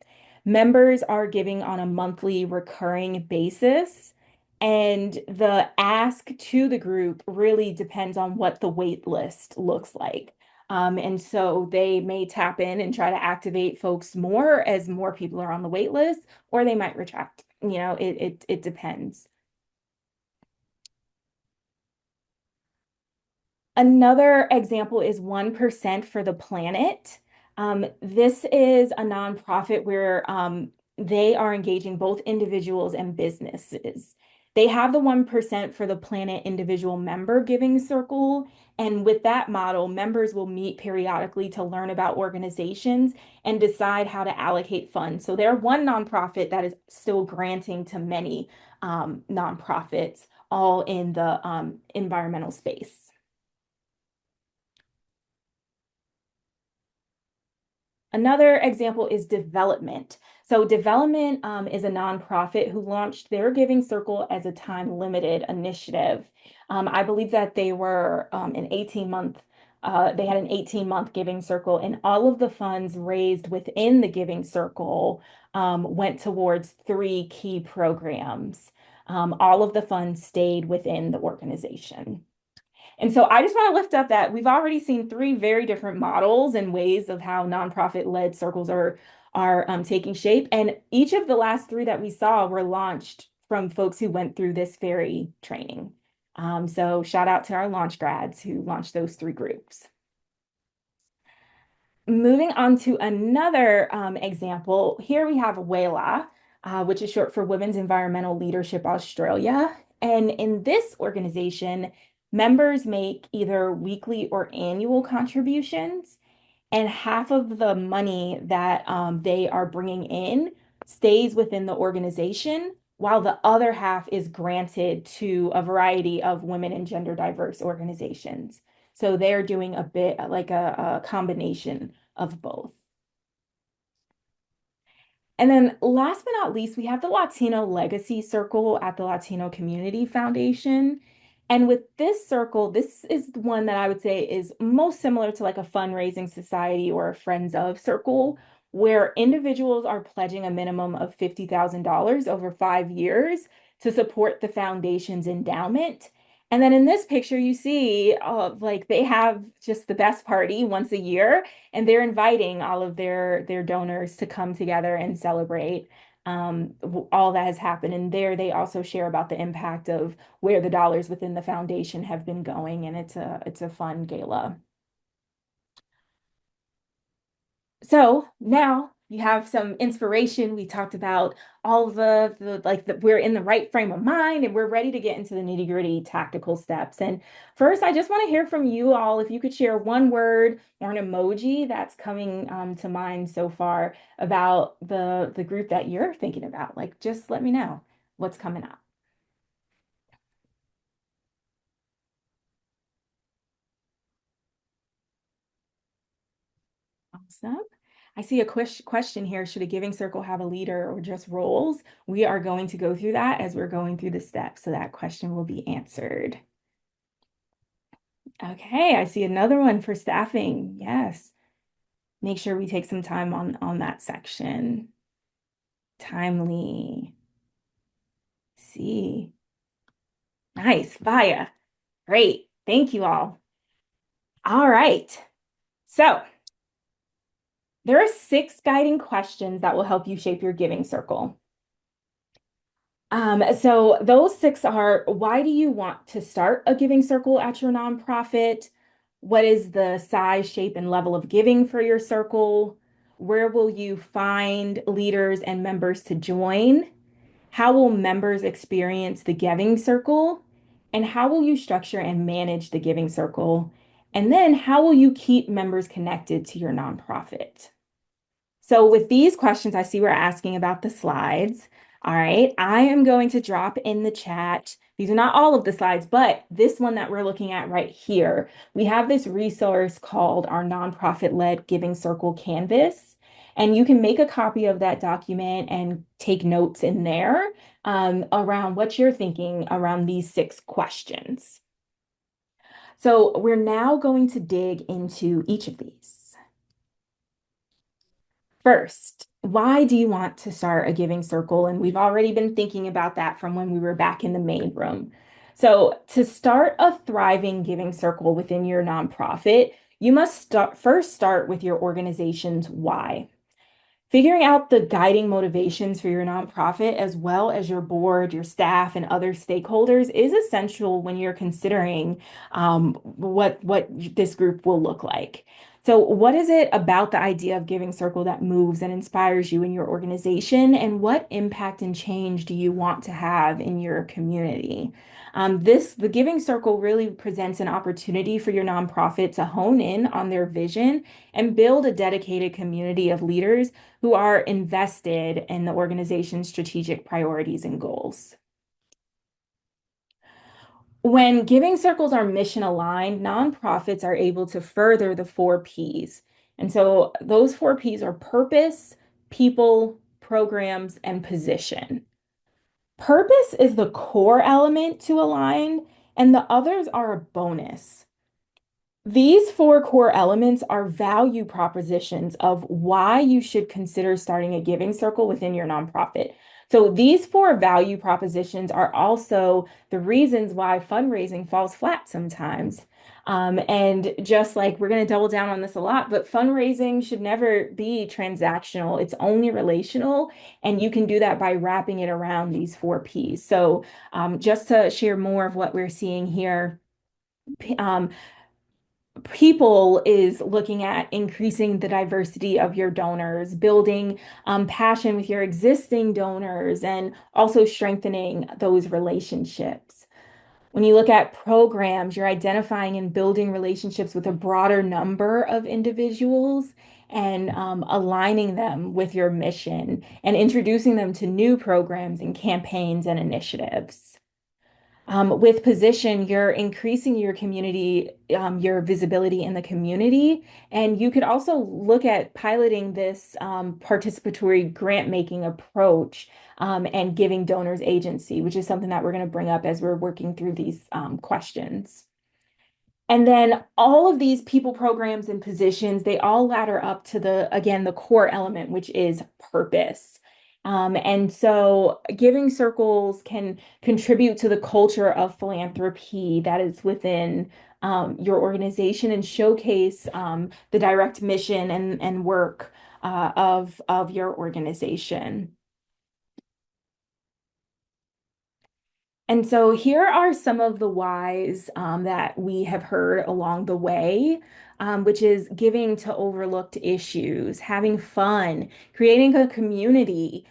Members are giving on a monthly recurring basis, and the ask to the group really depends on what the wait list looks like. And so they may tap in and try to activate folks more as more people are on the wait list, or they might retract. It depends. Another example is 1% for the Planet. This is a nonprofit where they are engaging both individuals and businesses. They have the 1% for the Planet individual member giving circle. And with that model, members will meet periodically to learn about organizations and decide how to allocate funds. So they're one nonprofit that is still granting to many nonprofits, all in the environmental space. Another example is Development. So Development is a nonprofit who launched their Giving Circle as a time-limited initiative. I believe that they were they had an 18-month Giving Circle, and all of the funds raised within the Giving Circle went towards 3 key programs. All of the funds stayed within the organization. And so I just want to lift up that we've already seen 3 very different models and ways of how nonprofit-led circles are taking shape. And each of the last 3 that we saw were launched from folks who went through this very training. So shout out to our launch grads who launched those 3 groups. Moving on to another example, here we have WELA, which is short for Women's Environmental Leadership Australia. And in this organization, members make either weekly or annual contributions, and half of the money that they are bringing in stays within the organization, while the other half is granted to a variety of women and gender diverse organizations. So they're doing a bit like a combination of both. And then last but not least, we have the Latino Legacy Circle at the Latino Community Foundation. And with this circle, this is the one that I would say is most similar to like a fundraising society or a Friends of circle, where individuals are pledging a minimum of $50,000 over 5 years to support the foundation's endowment. And then in this picture, you see like they have just the best party once a year, and they're inviting all of their donors to come together and celebrate all that has happened. And there they also share about the impact of where the dollars within the foundation have been going, and it's a fun gala. So now you have some inspiration. We talked about all we're in the right frame of mind and we're ready to get into the nitty-gritty tactical steps. And first, I just want to hear from you all. If you could share one word or an emoji that's coming to mind so far about the group that you're thinking about, like just let me know what's coming up. Awesome. I see a question here. Should a giving circle have a leader or just roles? We are going to go through that as we're going through the steps. So that question will be answered. Okay, I see another one for staffing. Yes. Make sure we take some time on that section. Timely. See. Nice. Fire. Great. Thank you all. All right. So there are 6 guiding questions that will help you shape your giving circle. So those 6 are, why do you want to start a giving circle at your nonprofit? What is the size, shape, and level of giving for your circle? Where will you find leaders and members to join? How will members experience the giving circle? And how will you structure and manage the giving circle? And then how will you keep members connected to your nonprofit? So with these questions, I see we're asking about the slides. All right, I am going to drop in the chat. These are not all of the slides, but this one that we're looking at right here, we have this resource called our nonprofit-led Giving Circle Canvas. And you can make a copy of that document and take notes in there around what you're thinking around these 6 questions. So we're now going to dig into each of these. First, why do you want to start a giving circle? And we've already been thinking about that from when we were back in the main room. So, to start a thriving giving circle within your nonprofit, you must first start with your organization's why. Figuring out the guiding motivations for your nonprofit, as well as your board, your staff, and other stakeholders, is essential when you're considering what this group will look like. So, what is it about the idea of Giving Circle that moves and inspires you in your organization? And what impact and change do you want to have in your community? The Giving Circle really presents an opportunity for your nonprofit to hone in on their vision and build a dedicated community of leaders who are invested in the organization's strategic priorities and goals. When giving circles are mission aligned, nonprofits are able to further the 4 Ps. And so those 4 Ps are purpose, people, programs, and position. Purpose is the core element to align, and the others are a bonus. These 4 core elements are value propositions of why you should consider starting a giving circle within your nonprofit. So these 4 value propositions are also the reasons why fundraising falls flat sometimes. And just like we're going to double down on this a lot, but fundraising should never be transactional. It's only relational, and you can do that by wrapping it around these 4 Ps. So just to share more of what we're seeing here, people is looking at increasing the diversity of your donors, building passion with your existing donors, and also strengthening those relationships. When you look at programs, you're identifying and building relationships with a broader number of individuals and aligning them with your mission and introducing them to new programs and campaigns and initiatives. With position, you're increasing your community, your visibility in the community. And you could also look at piloting this participatory grant making approach and giving donors agency, which is something that we're going to bring up as we're working through these questions. And then all of these people programs and positions, they all ladder up to again, the core element, which is purpose. And so giving circles can contribute to the culture of philanthropy that is within your organization and showcase the direct mission and work of your organization. And so here are some of the whys that we have heard along the way, which is giving to overlooked issues, having fun, creating a community,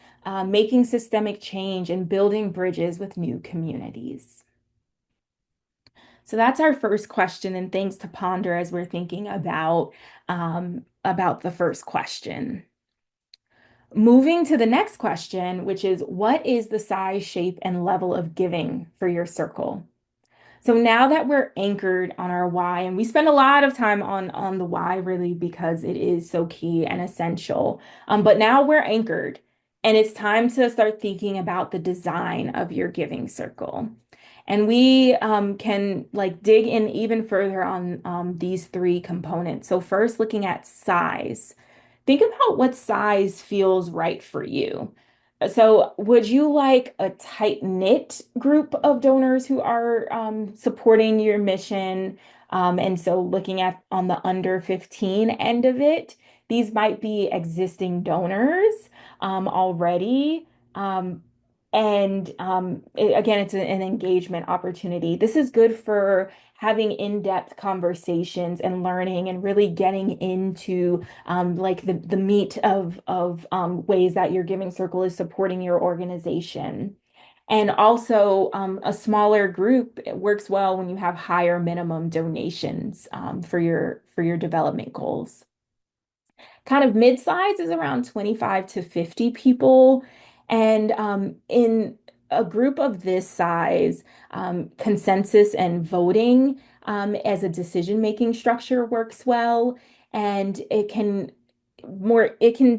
making systemic change, and building bridges with new communities. So that's our first question, and things to ponder as we're thinking about the first question. Moving to the next question, which is what is the size, shape, and level of giving for your circle? So now that we're anchored on our why, and we spend a lot of time on the why really because it is so key and essential. But now we're anchored, and it's time to start thinking about the design of your giving circle. And we can like dig in even further on these three components. So first, looking at size. Think about what size feels right for you. So, would you like a tight-knit group of donors who are supporting your mission? And so, looking at on the under 15 end of it, these might be existing donors already. Um, again, it's an engagement opportunity. This is good for having in-depth conversations and learning and really getting into like the meat of ways that your giving circle is supporting your organization. And also, a smaller group it works well when you have higher minimum donations for your development goals. Kind of mid-size is around 25 to 50 people. And in a group of this size, consensus and voting as a decision-making structure works well. And it can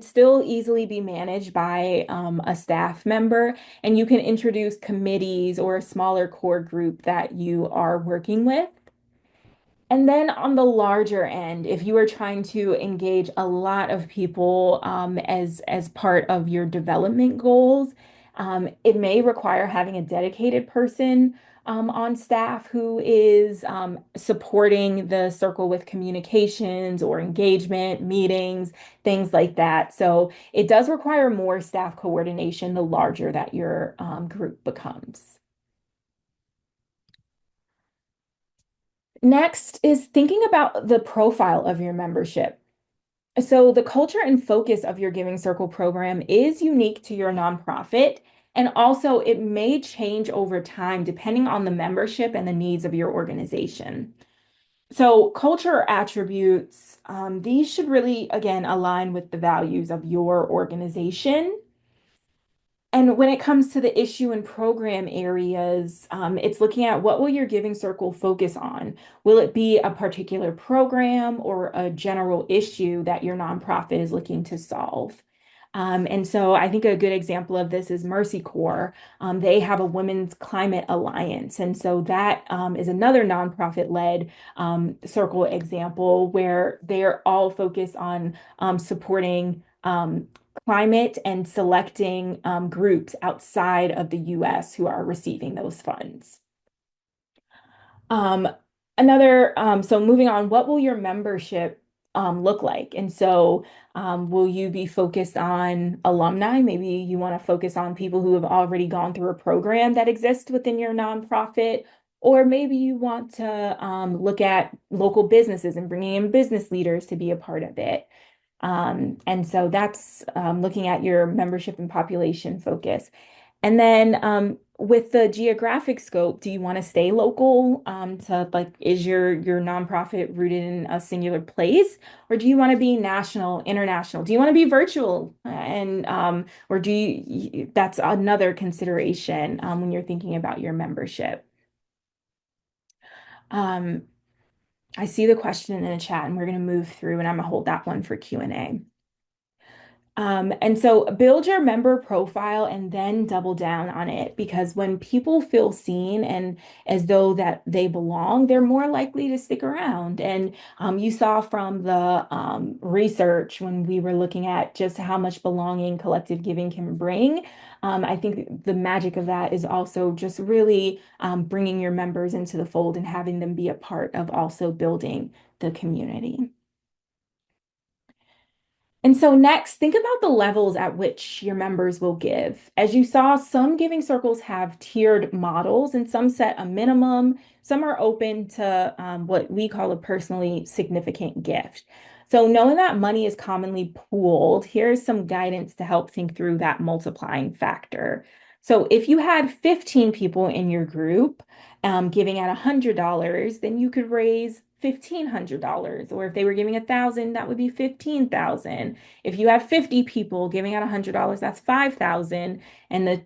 still easily be managed by a staff member, and you can introduce committees or a smaller core group that you are working with. And then on the larger end, if you are trying to engage a lot of people as part of your development goals, it may require having a dedicated person on staff who is supporting the circle with communications or engagement, meetings, things like that. So it does require more staff coordination the larger that your group becomes. Next is thinking about the profile of your membership. So, the culture and focus of your Giving Circle program is unique to your nonprofit, and also it may change over time depending on the membership and the needs of your organization. So, culture attributes, these should really, again, align with the values of your organization. And when it comes to the issue and program areas, it's looking at what will your giving circle focus on? Will it be a particular program or a general issue that your nonprofit is looking to solve? And so I think a good example of this is Mercy Corps. They have a Women's Climate Alliance. And so that is another nonprofit-led circle example where they're all focused on supporting climate and selecting groups outside of the US who are receiving those funds. Um, so moving on, what will your membership look like? And so will you be focused on alumni? Maybe you want to focus on people who have already gone through a program that exists within your nonprofit. Or maybe you want to look at local businesses and bringing in business leaders to be a part of it. And so that's looking at your membership and population focus. And then with the geographic scope, do you want to stay local? To like, is your nonprofit rooted in a singular place, or do you want to be national, international? Do you want to be virtual? And or do you? That's another consideration when you're thinking about your membership. Um, I see the question in the chat, and we're going to move through, and I'm going to hold that one for Q&A. And so build your member profile and then double down on it, because when people feel seen and as though that they belong, they're more likely to stick around. And you saw from the research when we were looking at just how much belonging collective giving can bring. I think the magic of that is also just really bringing your members into the fold and having them be a part of also building the community. And so next, think about the levels at which your members will give. As you saw, some giving circles have tiered models and some set a minimum. Some are open to what we call a personally significant gift. So knowing that money is commonly pooled, here's some guidance to help think through that multiplying factor. So if you had 15 people in your group giving at $100, then you could raise $1,500. Or if they were giving 1,000, that would be 15,000. If you have 50 people giving out $100, that's 5,000. And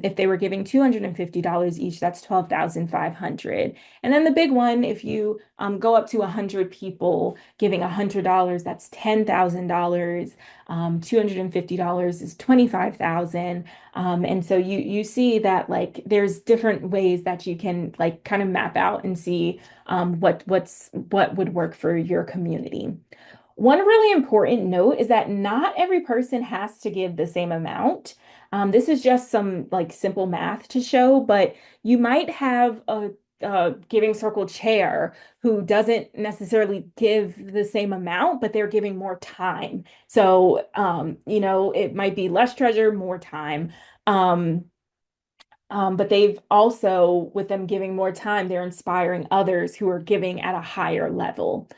if they were giving $250 each, that's 12,500. And then the big one, if you go up to 100 people giving $100, that's $10,000. $250 is 25,000. And so you see that like there's different ways that you can like kind of map out and see what would work for your community. One really important note is that not every person has to give the same amount. This is just some like simple math to show, but you might have a giving circle chair who doesn't necessarily give the same amount, but they're giving more time. So, it might be less treasure, more time. Um, but they've also, with them giving more time, they're inspiring others who are giving at a higher level.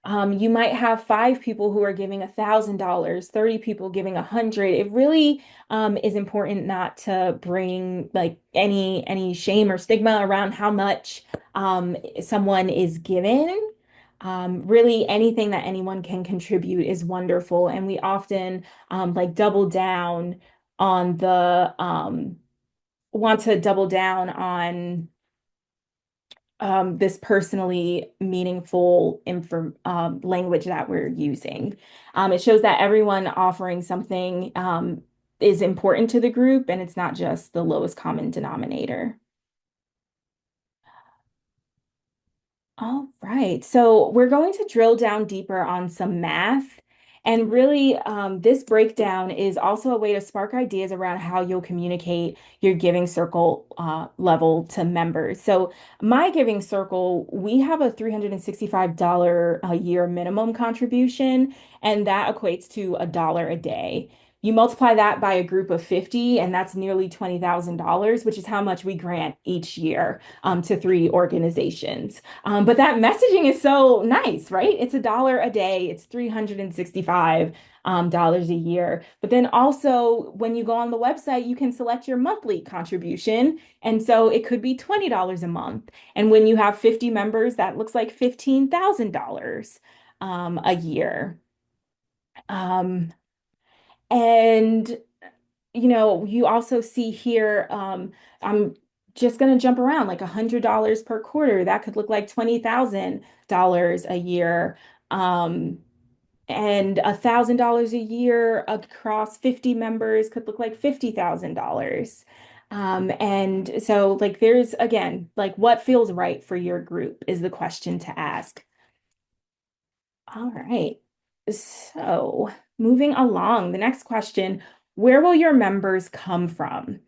You might have 5 people who are giving $1,000, 30 people giving 100. It really is important not to bring like any shame or stigma around how much someone is giving. Really, anything that anyone can contribute is wonderful, and we often like double down on the want to double down on this personally meaningful language that we're using. It shows that everyone offering something is important to the group and it's not just the lowest common denominator. All right, so we're going to drill down deeper on some math. And really, this breakdown is also a way to spark ideas around how you'll communicate your giving circle level to members. So, my giving circle, we have a $365 a year minimum contribution, and that equates to $1 a day. You multiply that by a group of 50, and that's nearly $20,000, which is how much we grant each year to 3 organizations. But that messaging is so nice, right? It's $1 a day. It's $365 dollars a year. But then also, when you go on the website, you can select your monthly contribution. And so it could be $20 a month. And when you have 50 members, that looks like $15,000 a year. Um, and you also see here, I'm just going to jump around like $100 per quarter. That could look like $20,000 a year. And $1,000 a year across 50 members could look like $50,000. And so like there's again, like what feels right for your group is the question to ask. All right. So moving along, the next question, where will your members come from?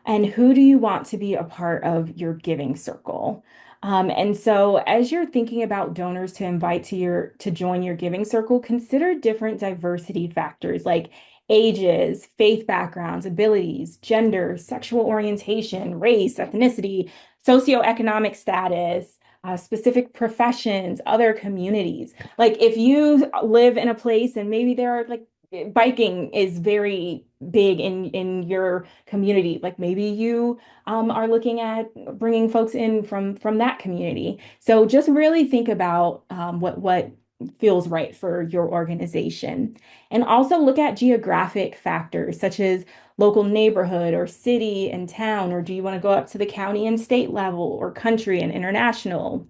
And who do you want to be a part of your giving circle? And so as you're thinking about donors to invite to join your giving circle, consider different diversity factors like ages, faith backgrounds, abilities, gender, sexual orientation, race, ethnicity, socioeconomic status, specific professions, other communities. Like if you live in a place and maybe there are like biking is very big in your community, like maybe you are looking at bringing folks in from that community. So just really think about what feels right for your organization. And also look at geographic factors such as local neighborhood or city and town, or do you want to go up to the county and state level or country and international?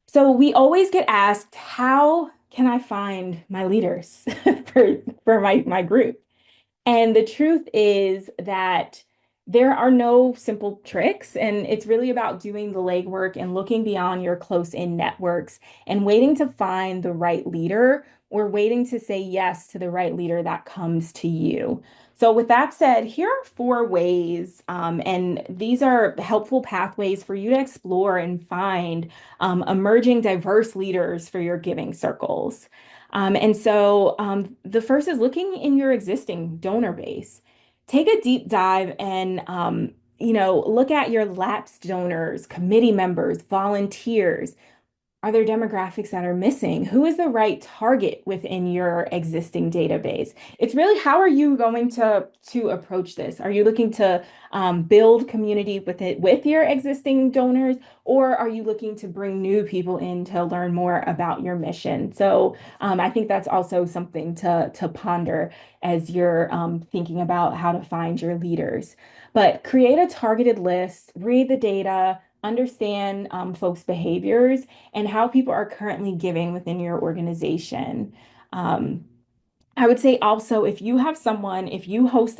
So we always get asked, how can I find my leaders for my group? And the truth is that There are no simple tricks, and it's really about doing the legwork and looking beyond your close-in networks and waiting to find the right leader or waiting to say yes to the right leader that comes to you. So, with that said, here are four ways, and these are helpful pathways for you to explore and find emerging diverse leaders for your giving circles. The first is looking in your existing donor base. Take a deep dive and look at your lapsed donors, committee members, volunteers. Are there demographics that are missing? Who is the right target within your existing database? It's really how are you going to approach this? Are you looking to build community with it with your existing donors, or are you looking to bring new people in to learn more about your mission? So I think that's also something to ponder as you're thinking about how to find your leaders. But create a targeted list, read the data, understand folks' behaviors and how people are currently giving within your organization. Um, I would say also, if you host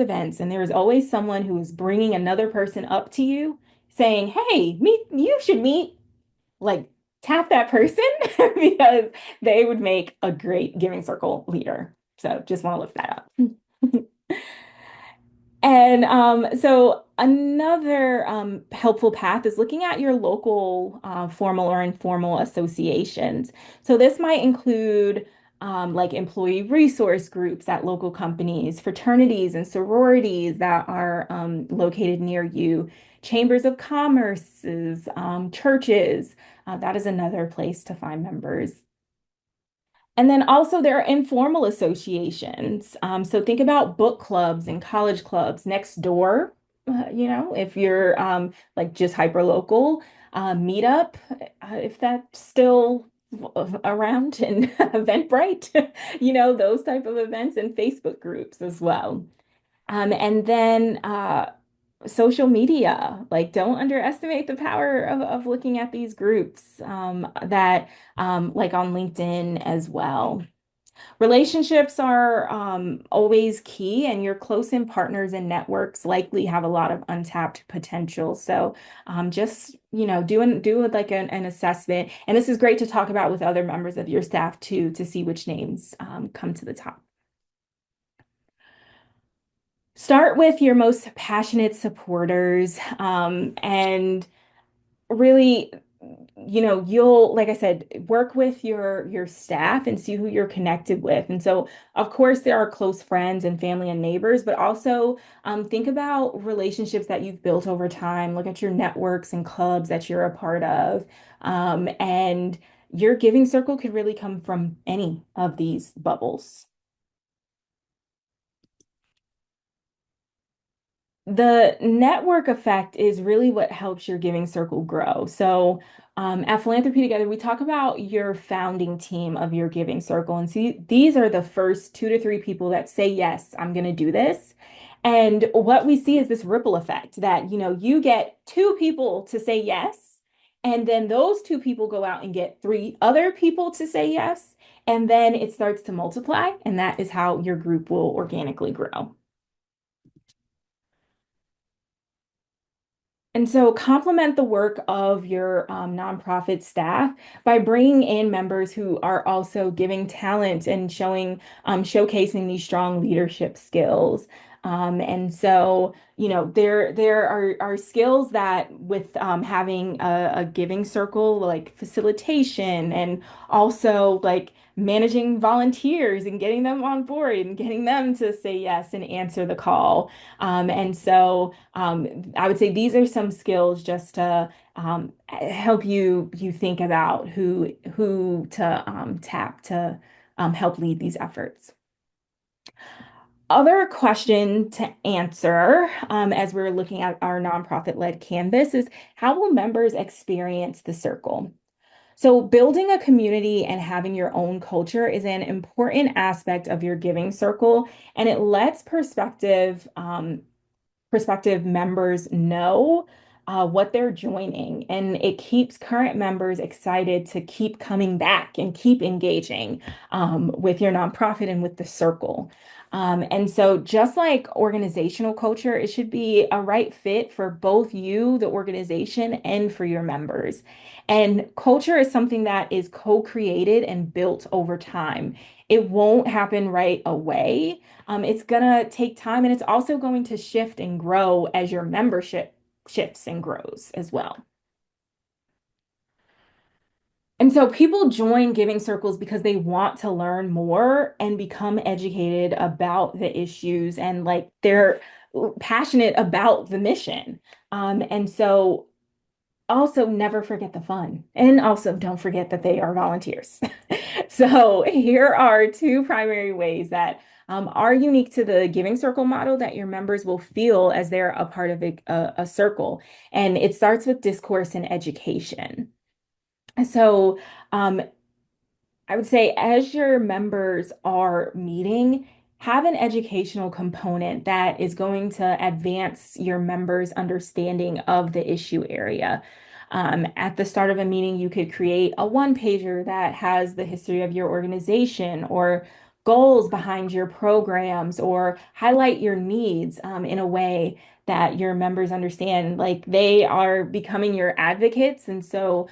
events and there's always someone who is bringing another person up to you saying, hey, you should meet, like tap that person because they would make a great giving circle leader. So just want to lift that up. And so another helpful path is looking at your local formal or informal associations. So this might include like employee resource groups at local companies, fraternities and sororities that are located near you, chambers of commerces, churches. That is another place to find members. And then also there are informal associations. So think about book clubs and college clubs next door. If you're like just hyper local, meetup, if that's still around and Eventbrite, those type of events and Facebook groups as well. And then social media, like don't underestimate the power of looking at these groups that like on LinkedIn as well. Relationships are always key, and your close-in partners and networks likely have a lot of untapped potential. So just, do like an assessment. And this is great to talk about with other members of your staff too, to see which names come to the top. Start with your most passionate supporters and really you'll like I said work with your staff and see who you're connected with. And so of course there are close friends and family and neighbors, but also think about relationships that you've built over time. Look at your networks and clubs that you're a part of, and your giving circle could really come from any of these bubbles. The network effect is really what helps your giving circle grow. So, at Philanthropy Together, we talk about your founding team of your giving circle. And see, these are the first 2 to 3 people that say, yes, I'm going to do this. And what we see is this ripple effect that, you get 2 people to say yes. And then those 2 people go out and get 3 other people to say yes. And then it starts to multiply. And that is how your group will organically grow. And so complement the work of your nonprofit staff by bringing in members who are also giving talent and showcasing these strong leadership skills. There are skills that with having a giving circle, like facilitation and also like managing volunteers and getting them on board and getting them to say yes and answer the call. I would say these are some skills just to help you think about who to tap to help lead these efforts. Other question to answer as we're looking at our nonprofit-led canvas is how will members experience the circle? So building a community and having your own culture is an important aspect of your giving circle, and it lets prospective members know what they're joining, and it keeps current members excited to keep coming back and keep engaging with your nonprofit and with the circle. And so, just like organizational culture, it should be a right fit for both you, the organization, and for your members. And culture is something that is co-created and built over time. It won't happen right away. It's gonna take time, and it's also going to shift and grow as your membership shifts and grows as well. And so people join giving circles because they want to learn more and become educated about the issues, and like they're passionate about the mission. And so also never forget the fun. And also don't forget that they are volunteers. So here are two primary ways that are unique to the giving circle model that your members will feel as they're a part of a circle. And it starts with discourse and education. So um, I would say as your members are meeting, have an educational component that is going to advance your members' understanding of the issue area. At the start of a meeting, you could create a one-pager that has the history of your organization or goals behind your programs, or highlight your needs in a way that your members understand, like they are becoming your advocates. And so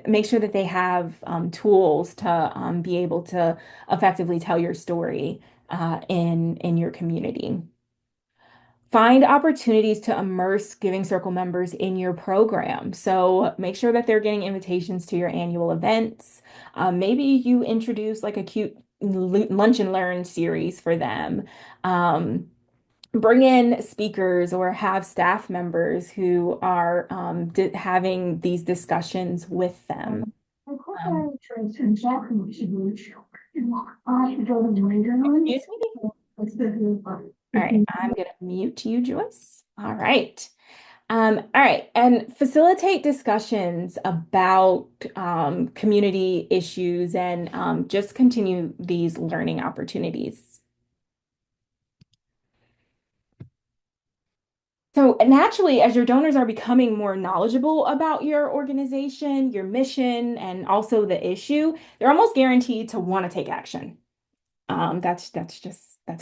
make sure that they have tools to be able to effectively tell your story in your community. Find opportunities to immerse Giving Circle members in your program. So make sure that they're getting invitations to your annual events. Maybe you introduce like a cute lunch and learn series for them. Bring in speakers or have staff members who are having these discussions with them. Um, Excuse me? All right, I'm going to mute you, Joyce. All right. All right, and facilitate discussions about community issues, and just continue these learning opportunities. So naturally, as your donors are becoming more knowledgeable about your organization, your mission, and also the issue, they're almost guaranteed to want to take action. That's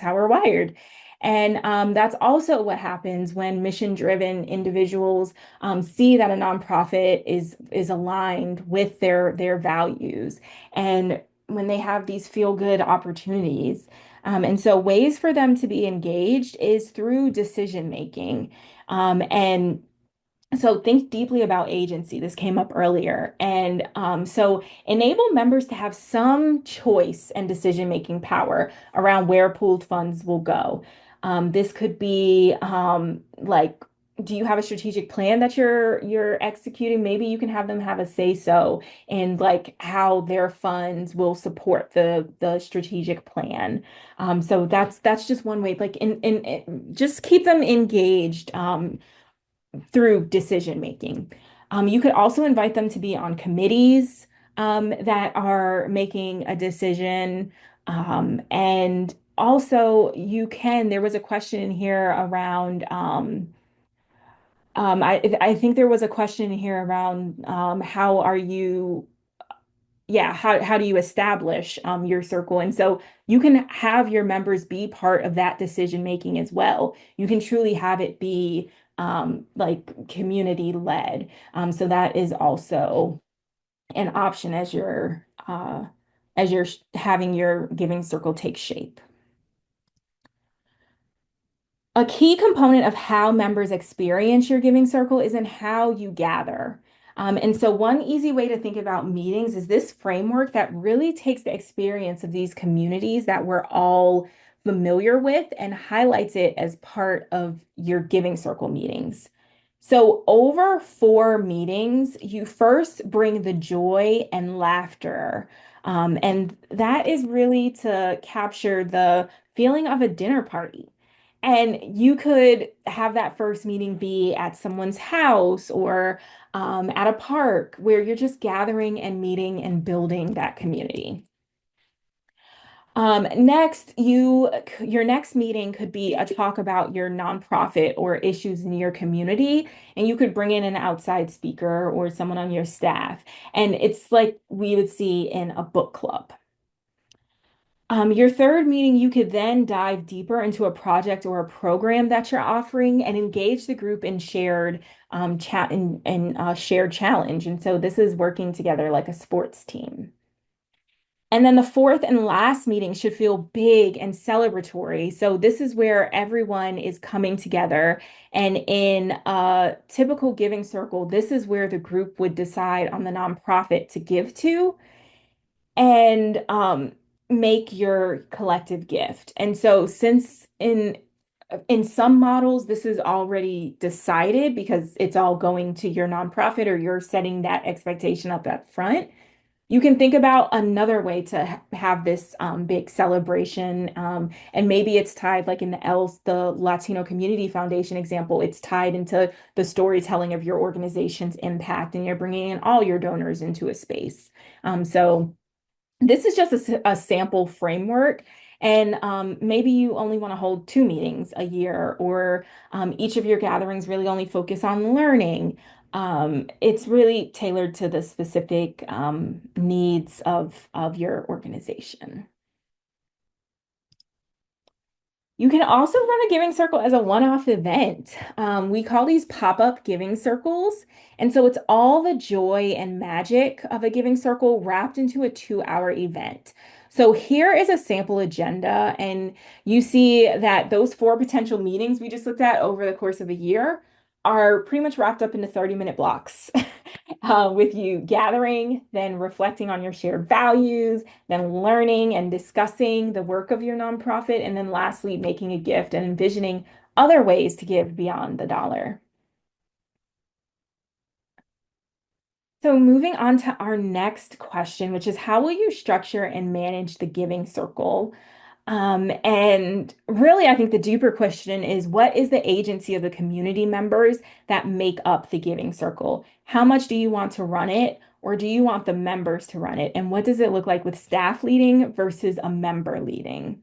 how we're wired. And that's also what happens when mission-driven individuals see that a nonprofit is aligned with their values, and when they have these feel-good opportunities. And so ways for them to be engaged is through decision making. And so think deeply about agency. This came up earlier. And so enable members to have some choice and decision-making power around where pooled funds will go. This could be like, do you have a strategic plan that you're executing? Maybe you can have them have a say so in like how their funds will support the strategic plan. So that's just one way. Like in just keep them engaged. Through decision making. You could also invite them to be on committees that are making a decision. And also, there was a question in here around, I think there was a question in here around how are you yeah, how do you establish your circle? And so you can have your members be part of that decision making as well. You can truly have it be like community led. So that is also an option as you're having your giving circle take shape. A key component of how members experience your giving circle is in how you gather. And so, one easy way to think about meetings is this framework that really takes the experience of these communities that we're all familiar with and highlights it as part of your giving circle meetings. So, over 4 meetings, you first bring the joy and laughter. And that is really to capture the feeling of a dinner party. And you could have that first meeting be at someone's house or at a park where you're just gathering and meeting and building that community. Next, your next meeting could be a talk about your nonprofit or issues in your community, and you could bring in an outside speaker or someone on your staff. And it's like we would see in a book club. Your third meeting, you could then dive deeper into a project or a program that you're offering and engage the group in shared chat and shared challenge. And so this is working together like a sports team. And then the fourth and last meeting should feel big and celebratory. So this is where everyone is coming together. And in a typical giving circle, this is where the group would decide on the nonprofit to give to and make your collective gift. And so since in some models, this is already decided because it's all going to your nonprofit or you're setting that expectation up at front. You can think about another way to have this big celebration. And maybe it's tied, like in the Latino Community Foundation example, it's tied into the storytelling of your organization's impact, and you're bringing in all your donors into a space. So this is just a sample framework. And maybe you only want to hold 2 meetings a year, or each of your gatherings really only focus on learning. It's really tailored to the specific needs of your organization. You can also run a giving circle as a one-off event. We call these pop-up giving circles. And so it's all the joy and magic of a giving circle wrapped into a 2-hour event. So here is a sample agenda, and you see that those 4 potential meetings we just looked at over the course of a year are pretty much wrapped up into 30-minute blocks. With you gathering, then reflecting on your shared values, then learning and discussing the work of your nonprofit, and then lastly, making a gift and envisioning other ways to give beyond the dollar. So moving on to our next question, which is how will you structure and manage the giving circle? And really, I think the deeper question is what is the agency of the community members that make up the giving circle? How much do you want to run it, or do you want the members to run it? And what does it look like with staff leading versus a member leading?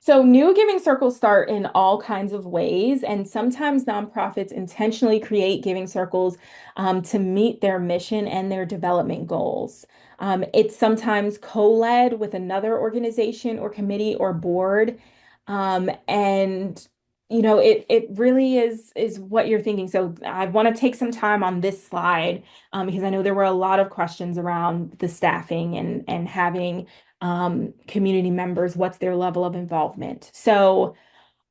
So, new giving circles start in all kinds of ways, and sometimes nonprofits intentionally create giving circles to meet their mission and their development goals. It's sometimes co-led with another organization or committee or board, and it really is what you're thinking. So, I want to take some time on this slide because I know there were a lot of questions around the staffing and having community members, what's their level of involvement. So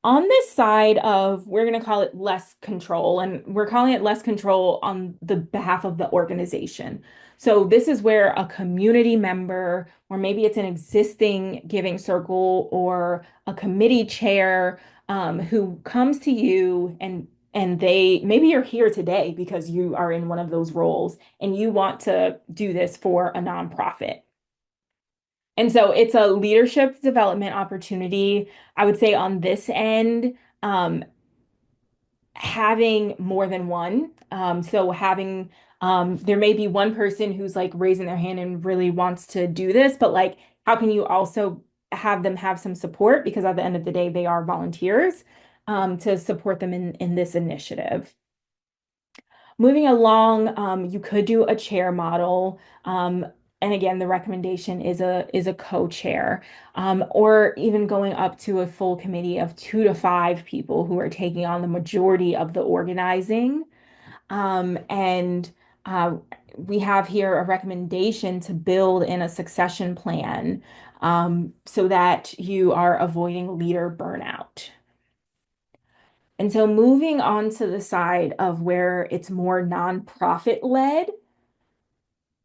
on this side of, we're going to call it less control, and we're calling it less control on the behalf of the organization. So this is where a community member, or maybe it's an existing giving circle or a committee chair who comes to you and they maybe you're here today because you are in one of those roles and you want to do this for a nonprofit. And so it's a leadership development opportunity. I would say on this end, um, having more than one. So having, there may be one person who's like raising their hand and really wants to do this, but like, how can you also have them have some support? Because at the end of the day, they are volunteers, to support them in this initiative. Moving along, you could do a chair model. And again, the recommendation is a co-chair, or even going up to a full committee of 2 to 5 people who are taking on the majority of the organizing. And we have here a recommendation to build in a succession plan, so that you are avoiding leader burnout. And so moving on to the side of where it's more nonprofit led,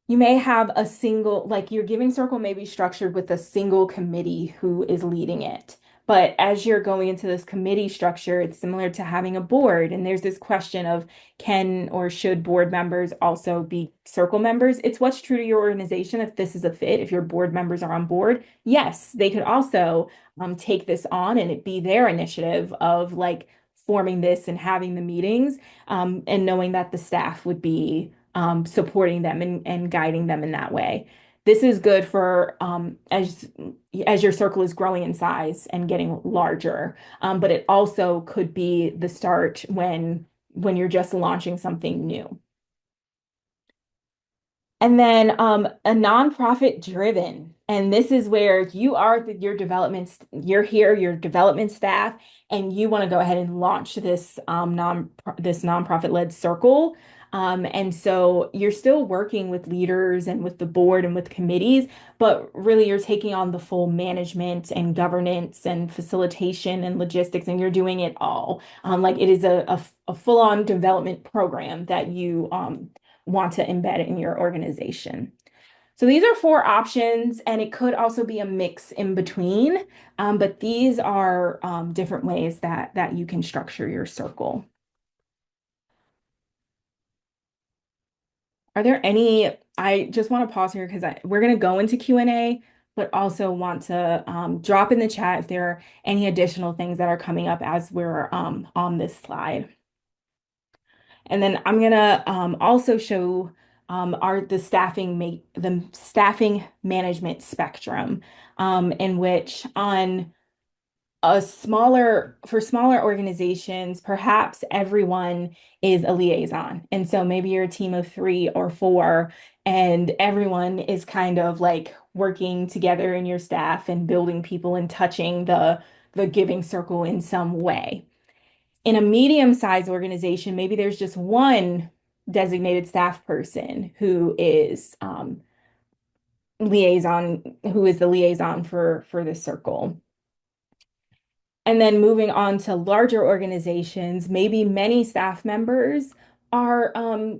you may have a single, like your giving circle may be structured with a single committee who is leading it. But as you're going into this committee structure, it's similar to having a board. And there's this question of can or should board members also be circle members? It's what's true to your organization if this is a fit, if your board members are on board. Yes, they could also take this on and it be their initiative of like forming this and having the meetings, and knowing that the staff would be supporting them and guiding them in that way. this is good for as your circle is growing in size and getting larger. But it also could be the start when you're just launching something new. And then a nonprofit driven. And this is where you are your development, you're here, your development staff, and you want to go ahead and launch this nonprofit led circle. And so you're still working with leaders and with the board and with committees, but really you're taking on the full management and governance and facilitation and logistics, and you're doing it all. Like it is a full-on development program that you want to embed in your organization. So these are four options, and it could also be a mix in between, but these are different ways that you can structure your circle. Are there any, I just want to pause here because we're going to go into Q&A, but also want to drop in the chat if there are any additional things that are coming up as we're on this slide. And then I'm gonna also show the staffing management spectrum, in which on a smaller organizations, perhaps everyone is a liaison. And so maybe you're a team of 3 or 4, and everyone is kind of like working together in your staff and building people and touching the giving circle in some way. In a medium-sized organization, maybe there's just one designated staff person who is the liaison for the circle. And then moving on to larger organizations, maybe many staff members are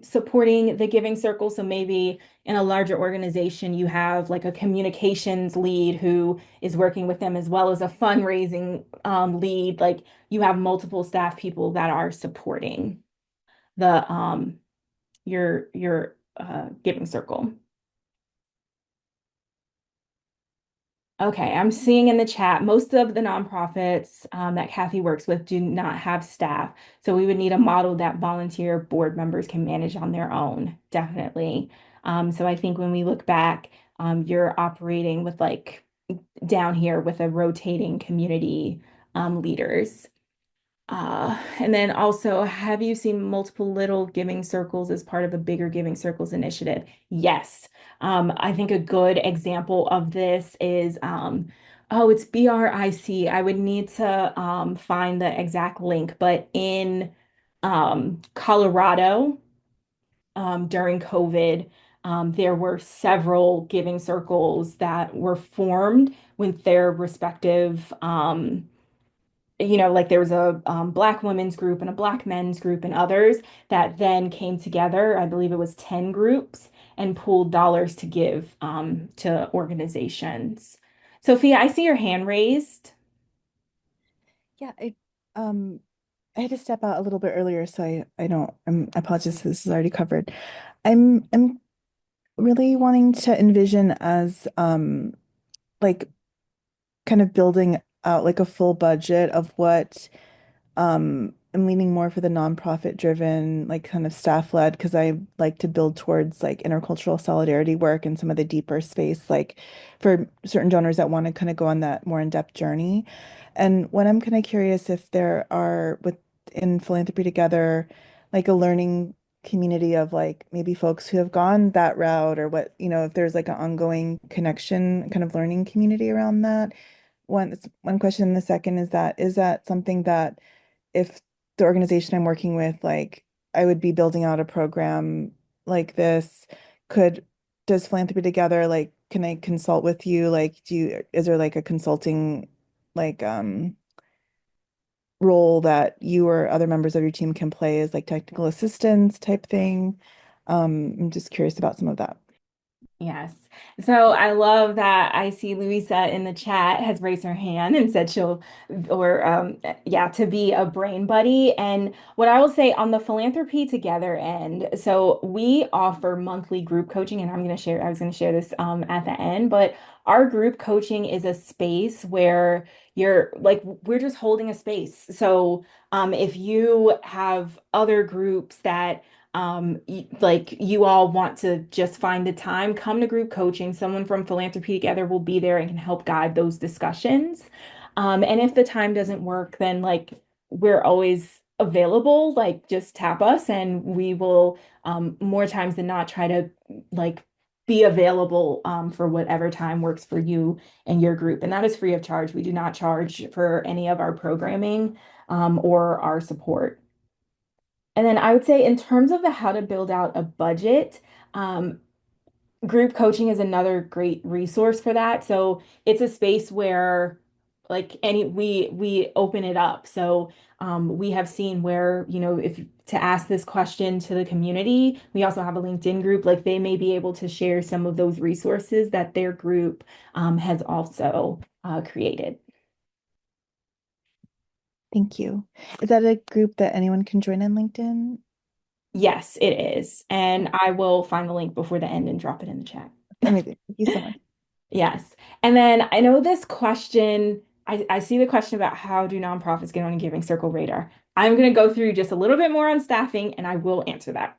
supporting the giving circle. So maybe in a larger organization, you have like a communications lead who is working with them, as well as a fundraising lead. Like you have multiple staff people that are supporting the your giving circle. Okay, I'm seeing in the chat, most of the nonprofits that Kathy works with do not have staff. So we would need a model that volunteer board members can manage on their own, definitely. So I think when we look back, you're operating with like down here with a rotating community leaders. And then also, have you seen multiple little giving circles as part of a bigger giving circles initiative? Yes. I think a good example of this is, oh, it's BRIC. I would need to find the exact link, but in Colorado, during COVID, there were several giving circles that were formed with their respective like there was a Black women's group and a Black men's group and others that then came together. I believe it was 10 groups and pooled dollars to give to organizations. Sophia, I see your hand raised. Yeah, um I had to step out a little bit earlier, so I don't I apologize if this is already covered. I'm really wanting to envision as like kind of building out like a full budget of what I'm leaning more for the nonprofit driven, like kind of staff led, because I like to build towards like intercultural solidarity work and some of the deeper space, like for certain donors that want to kind of go on that more in-depth journey. And what I'm kind of curious if there are within Philanthropy Together, like a learning community of like maybe folks who have gone that route or what, if there's like an ongoing connection, kind of learning community around that. That's one question. The second is that something that if the organization I'm working with, like I would be building out a program like this, does Philanthropy Together, like, can I consult with you? Like, is there like a consulting, like, role that you or other members of your team can play as like technical assistance type thing? I'm just curious about some of that. Yes. So I love that I see Louisa in the chat has raised her hand and said to be a brain buddy. And what I will say on the Philanthropy Together end, so we offer monthly group coaching, and I was going to share this at the end, but our group coaching is a space where we're just holding a space. So if you have other groups that like you all want to just find the time, come to group coaching. Someone from Philanthropy Together will be there and can help guide those discussions. And if the time doesn't work, then like we're always available. Like just tap us and we will more times than not try to like be available for whatever time works for you and your group. And that is free of charge. We do not charge for any of our programming or our support. And then I would say in terms of the how to build out a budget, um, group coaching is another great resource for that. So it's a space where like any we open it up. So we have seen where, you know, if to ask this question to the community, we also have a LinkedIn group, like they may be able to share some of those resources that their group has also created. Thank you. Is that a group that anyone can join on LinkedIn? Yes, it is. And I will find the link before the end and drop it in the chat. Amazing. Thank you so much. Yes. And then I know this question, I see the question about how do nonprofits get on a Giving Circle radar. I'm going to go through just a little bit more on staffing and I will answer that.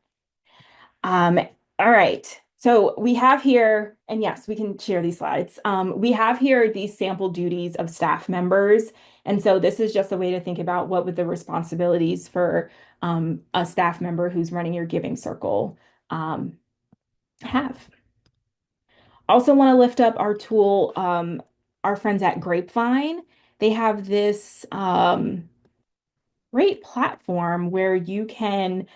Um, all right. So we have here, and yes, we can share these slides. We have here these sample duties of staff members. And so this is just a way to think about what would the responsibilities for a staff member who's running your Giving Circle have. Also want to lift up our tool, our friends at Grapevine. They have this great platform where you can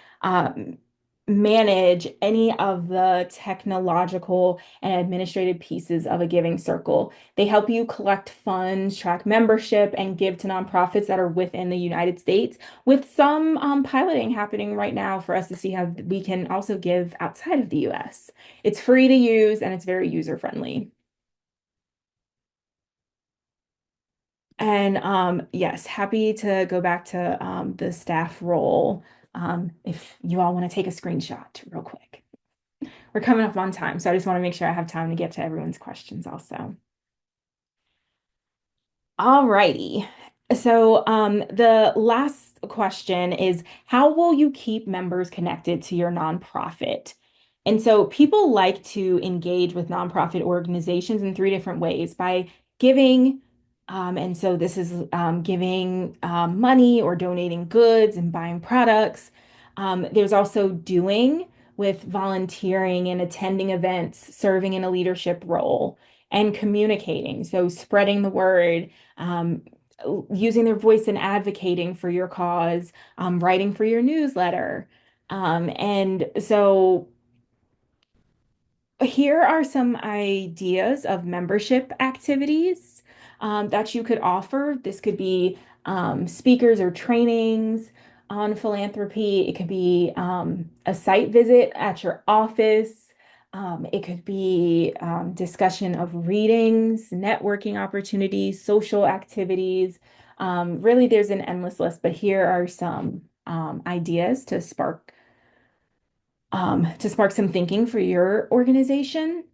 manage any of the technological and administrative pieces of a giving circle. They help you collect funds, track membership, and give to nonprofits that are within the United States, with some piloting happening right now for us to see how we can also give outside of the US. It's free to use and it's very user friendly. And yes, happy to go back to the staff role if you all want to take a screenshot real quick. We're coming up on time, so I just want to make sure I have time to get to everyone's questions also. All righty. So the last question is, how will you keep members connected to your nonprofit? And so people like to engage with nonprofit organizations in three different ways: by giving, and so this is giving money or donating goods and buying products. There's also doing, with volunteering and attending events, serving in a leadership role, and communicating, so spreading the word, um, using their voice and advocating for your cause, writing for your newsletter. And so here are some ideas of membership activities that you could offer. This could be speakers or trainings on philanthropy. It could be a site visit at your office. It could be discussion of readings, networking opportunities, social activities. Really, there's an endless list, but here are some ideas to spark some thinking for your organization.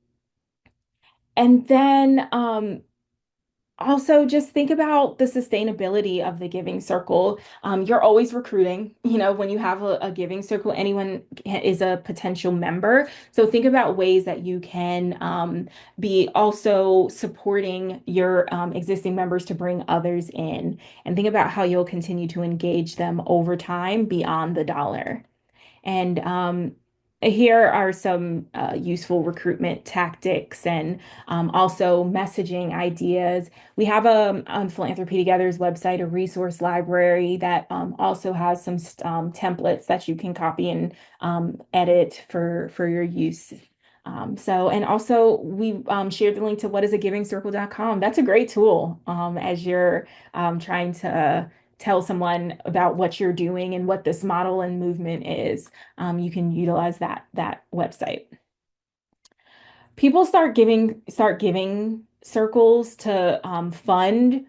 And then also just think about the sustainability of the giving circle. You're always recruiting, you know, when you have a giving circle, anyone is a potential member. So think about ways that you can be also supporting your existing members to bring others in, and think about how you'll continue to engage them over time beyond the dollar. And here are some useful recruitment tactics and also messaging ideas. We have on Philanthropy Together's website a resource library that also has some templates that you can copy and edit for your use. And also we shared the link to whatisagivingcircle.com. That's a great tool as you're trying to tell someone about what you're doing and what this model and movement is. You can utilize that website. People start giving circles to fund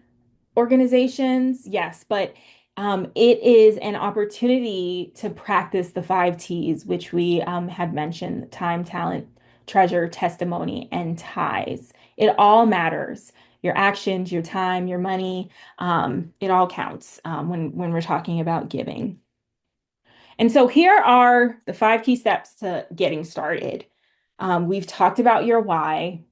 organizations, yes, but it is an opportunity to practice the 5 T's, which we had mentioned: time, talent, treasure, testimony, and ties. It all matters. Your actions, your time, your money, it all counts when we're talking about giving. And so here are the 5 key steps to getting started. We've talked about your why.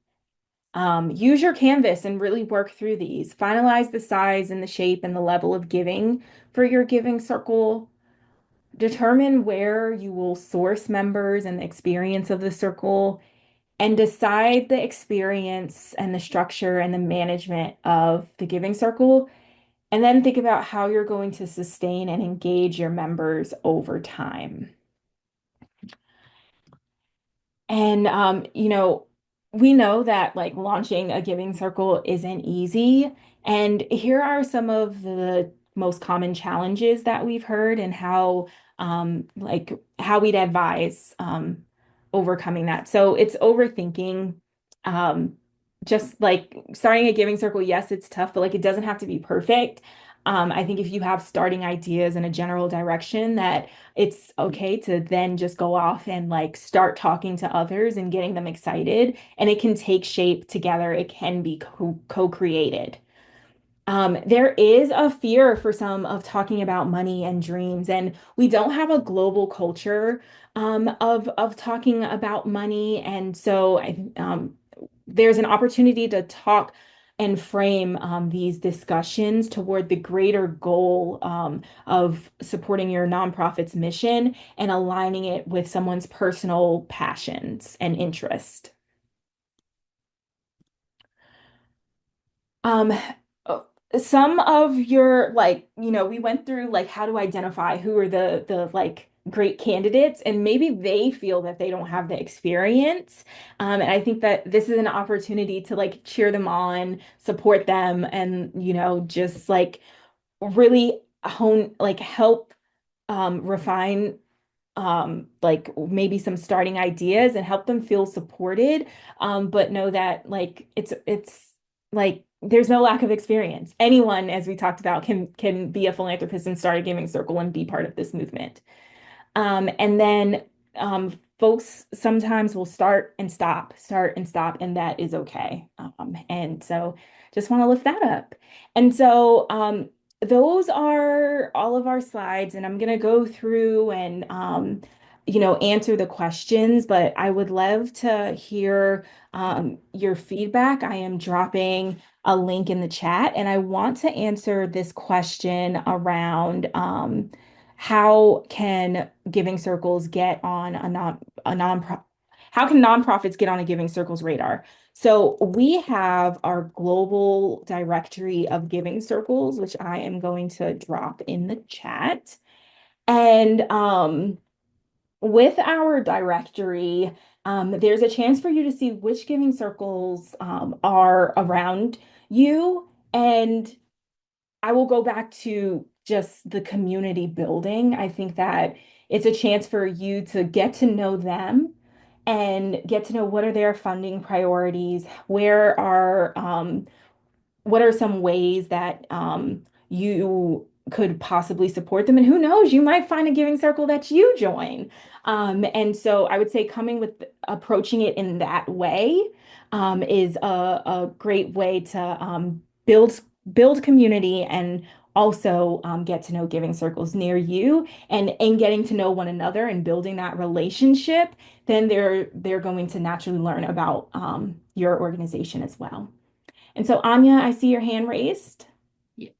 Use your canvas and really work through these. Finalize the size and the shape and the level of giving for your giving circle. Determine where you will source members and the experience of the circle, and decide the experience and the structure and the management of the giving circle. And then think about how you're going to sustain and engage your members over time. And we know that like launching a giving circle isn't easy. And here are some of the most common challenges that we've heard and how we'd advise overcoming that. So it's overthinking. Um, just like starting a giving circle, yes, it's tough, but like it doesn't have to be perfect. I think if you have starting ideas and a general direction, that it's okay to then just go off and like start talking to others and getting them excited. And it can take shape together. It can be co-created. There is a fear for some of talking about money and dreams, and we don't have a global culture of talking about money, and so there's an opportunity to talk and frame these discussions toward the greater goal of supporting your nonprofit's mission and aligning it with someone's personal passions and interest. Um, uh, some of your we went through like how to identify who are the like great candidates, and maybe they feel that they don't have the experience. And I think that this is an opportunity to like cheer them on, support them, and just like really help refine like maybe some starting ideas and help them feel supported, but know that like it's like there's no lack of experience. Anyone, as we talked about, can be a philanthropist and start a giving circle and be part of this movement. And then folks sometimes will start and stop, and that is okay. And so just want to lift that up. And so those are all of our slides, and I'm going to go through and answer the questions, but I would love to hear your feedback. I am dropping a link in the chat, and I want to answer this question around how can giving circles get on a non how can nonprofits get on a giving circles radar? So we have our global directory of giving circles, which I am going to drop in the chat. And with our directory, there's a chance for you to see which giving circles are around you. And I will go back to just the community building. I think that it's a chance for you to get to know them and get to know what are their funding priorities, what are some ways that you could possibly support them? And who knows, you might find a giving circle that you join. And so I would say coming with approaching it in that way is a great way to build community and also get to know giving circles near you, and in getting to know one another and building that relationship, then they're going to naturally learn about your organization as well. And so, Anya, I see your hand raised. Yeah.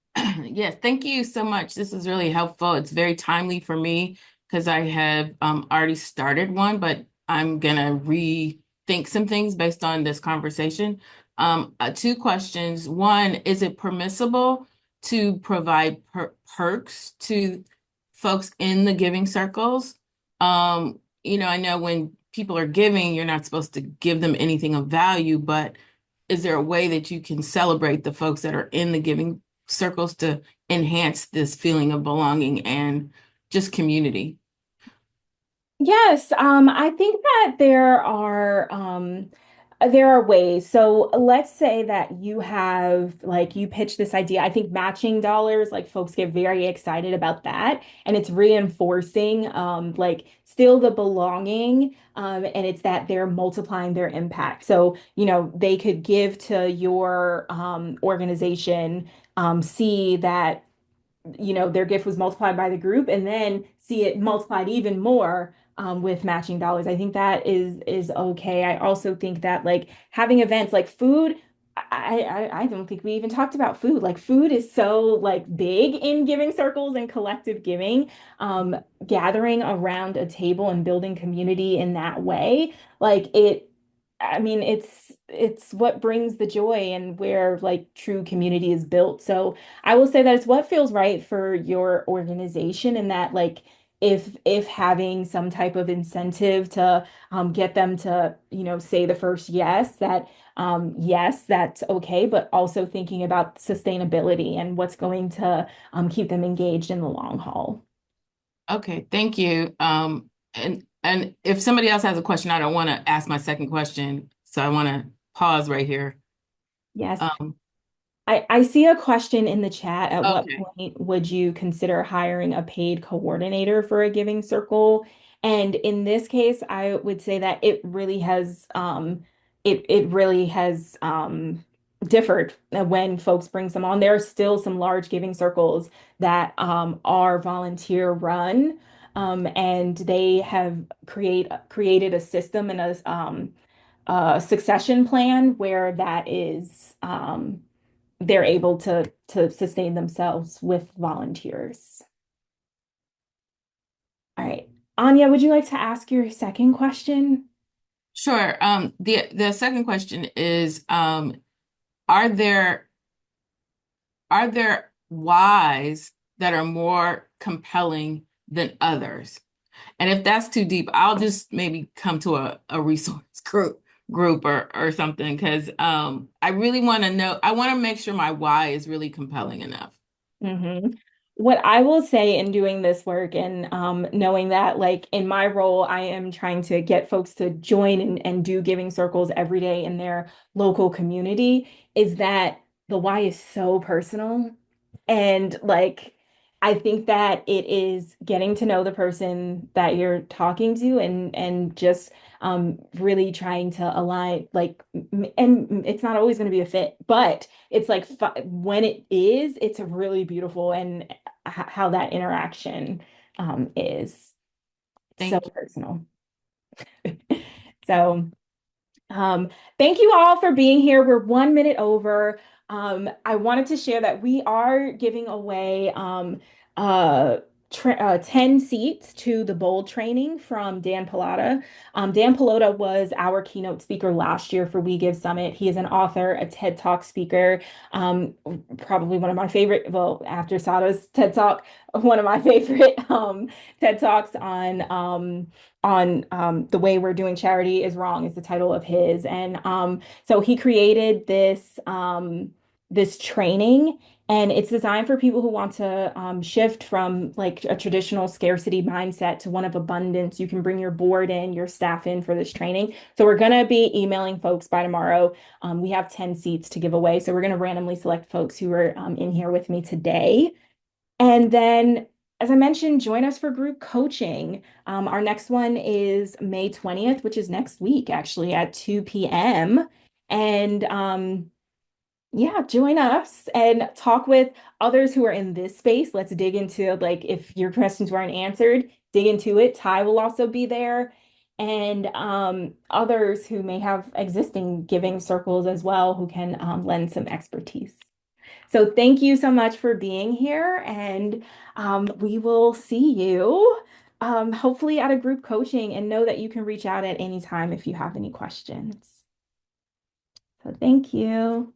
Yes, thank you so much. This is really helpful. It's very timely for me because I have already started one, but I'm gonna rethink some things based on this conversation. 2 questions. One, is it permissible to provide perks to folks in the giving circles? I know when people are giving, you're not supposed to give them anything of value, but is there a way that you can celebrate the folks that are in the giving circles to enhance this feeling of belonging and just community? Yes, I think that there are ways. So let's say that you pitch this idea. I think matching dollars, like folks get very excited about that, and it's reinforcing like still the belonging, and it's that they're multiplying their impact. So, they could give to your organization, see that their gift was multiplied by the group, and then see it multiplied even more with matching dollars. I think that is okay. I also think that like having events like food, I don't think we even talked about food. Like food is so like big in giving circles and collective giving. Gathering around a table and building community in that way, like it, I mean, it's what brings the joy and where like true community is built. So I will say that it's what feels right for your organization, and that like if having some type of incentive to get them to say the first yes, that yes, that's okay, but also thinking about sustainability and what's going to keep them engaged in the long haul. Okay, thank you. And if somebody else has a question, I don't want to ask my second question, so I want to pause right here. Yes. Um, I see a question in the chat. At what okay. point would you consider hiring a paid coordinator for a giving circle? And in this case, I would say that it really has differed when folks bring some on. There are still some large giving circles that are volunteer run. And they have created a system and a succession plan where that is they're able to sustain themselves with volunteers. All right. Anya, would you like to ask your second question? Sure. The second question is, are there are there whys that are more compelling than others? And if that's too deep, I'll just maybe come to a resource group or something, because I really want to know, I want to make sure my why is really compelling enough. Mm-hmm. What I will say in doing this work and knowing that, like in my role, I am trying to get folks to join and do giving circles every day in their local community, is that the why is so personal. And like, I think that it is getting to know the person that you're talking to and just really trying to align, like, and it's not always going to be a fit, but it's like when it is, it's really beautiful, and how that interaction is so Thank you. personal. So um, thank you all for being here. We're 1 minute over. I wanted to share that we are giving away uh, 10 seats to the Bold training from Dan Pallotta. Dan Pallotta was our keynote speaker last year for We Give Summit. He is an author, a TED Talk speaker, probably one of my favorite, well, after Sada's TED Talk, one of my favorite TED Talks on the way we're doing charity is wrong is the title of his. And so he created this training, and it's designed for people who want to shift from like a traditional scarcity mindset to one of abundance. You can bring your board in, your staff in for this training. So we're going to be emailing folks by tomorrow. We have 10 seats to give away, so we're going to randomly select folks who are in here with me today. And then, as I mentioned, join us for group coaching. Our next one is May 20th, which is next week, actually, at 2 p.m. And yeah, join us and talk with others who are in this space. Let's dig into, like, if your questions weren't answered, dig into it. Ty will also be there. And others who may have existing giving circles as well, who can lend some expertise. So thank you so much for being here, and we will see you hopefully at a group coaching, and know that you can reach out at any time if you have any questions. So thank you.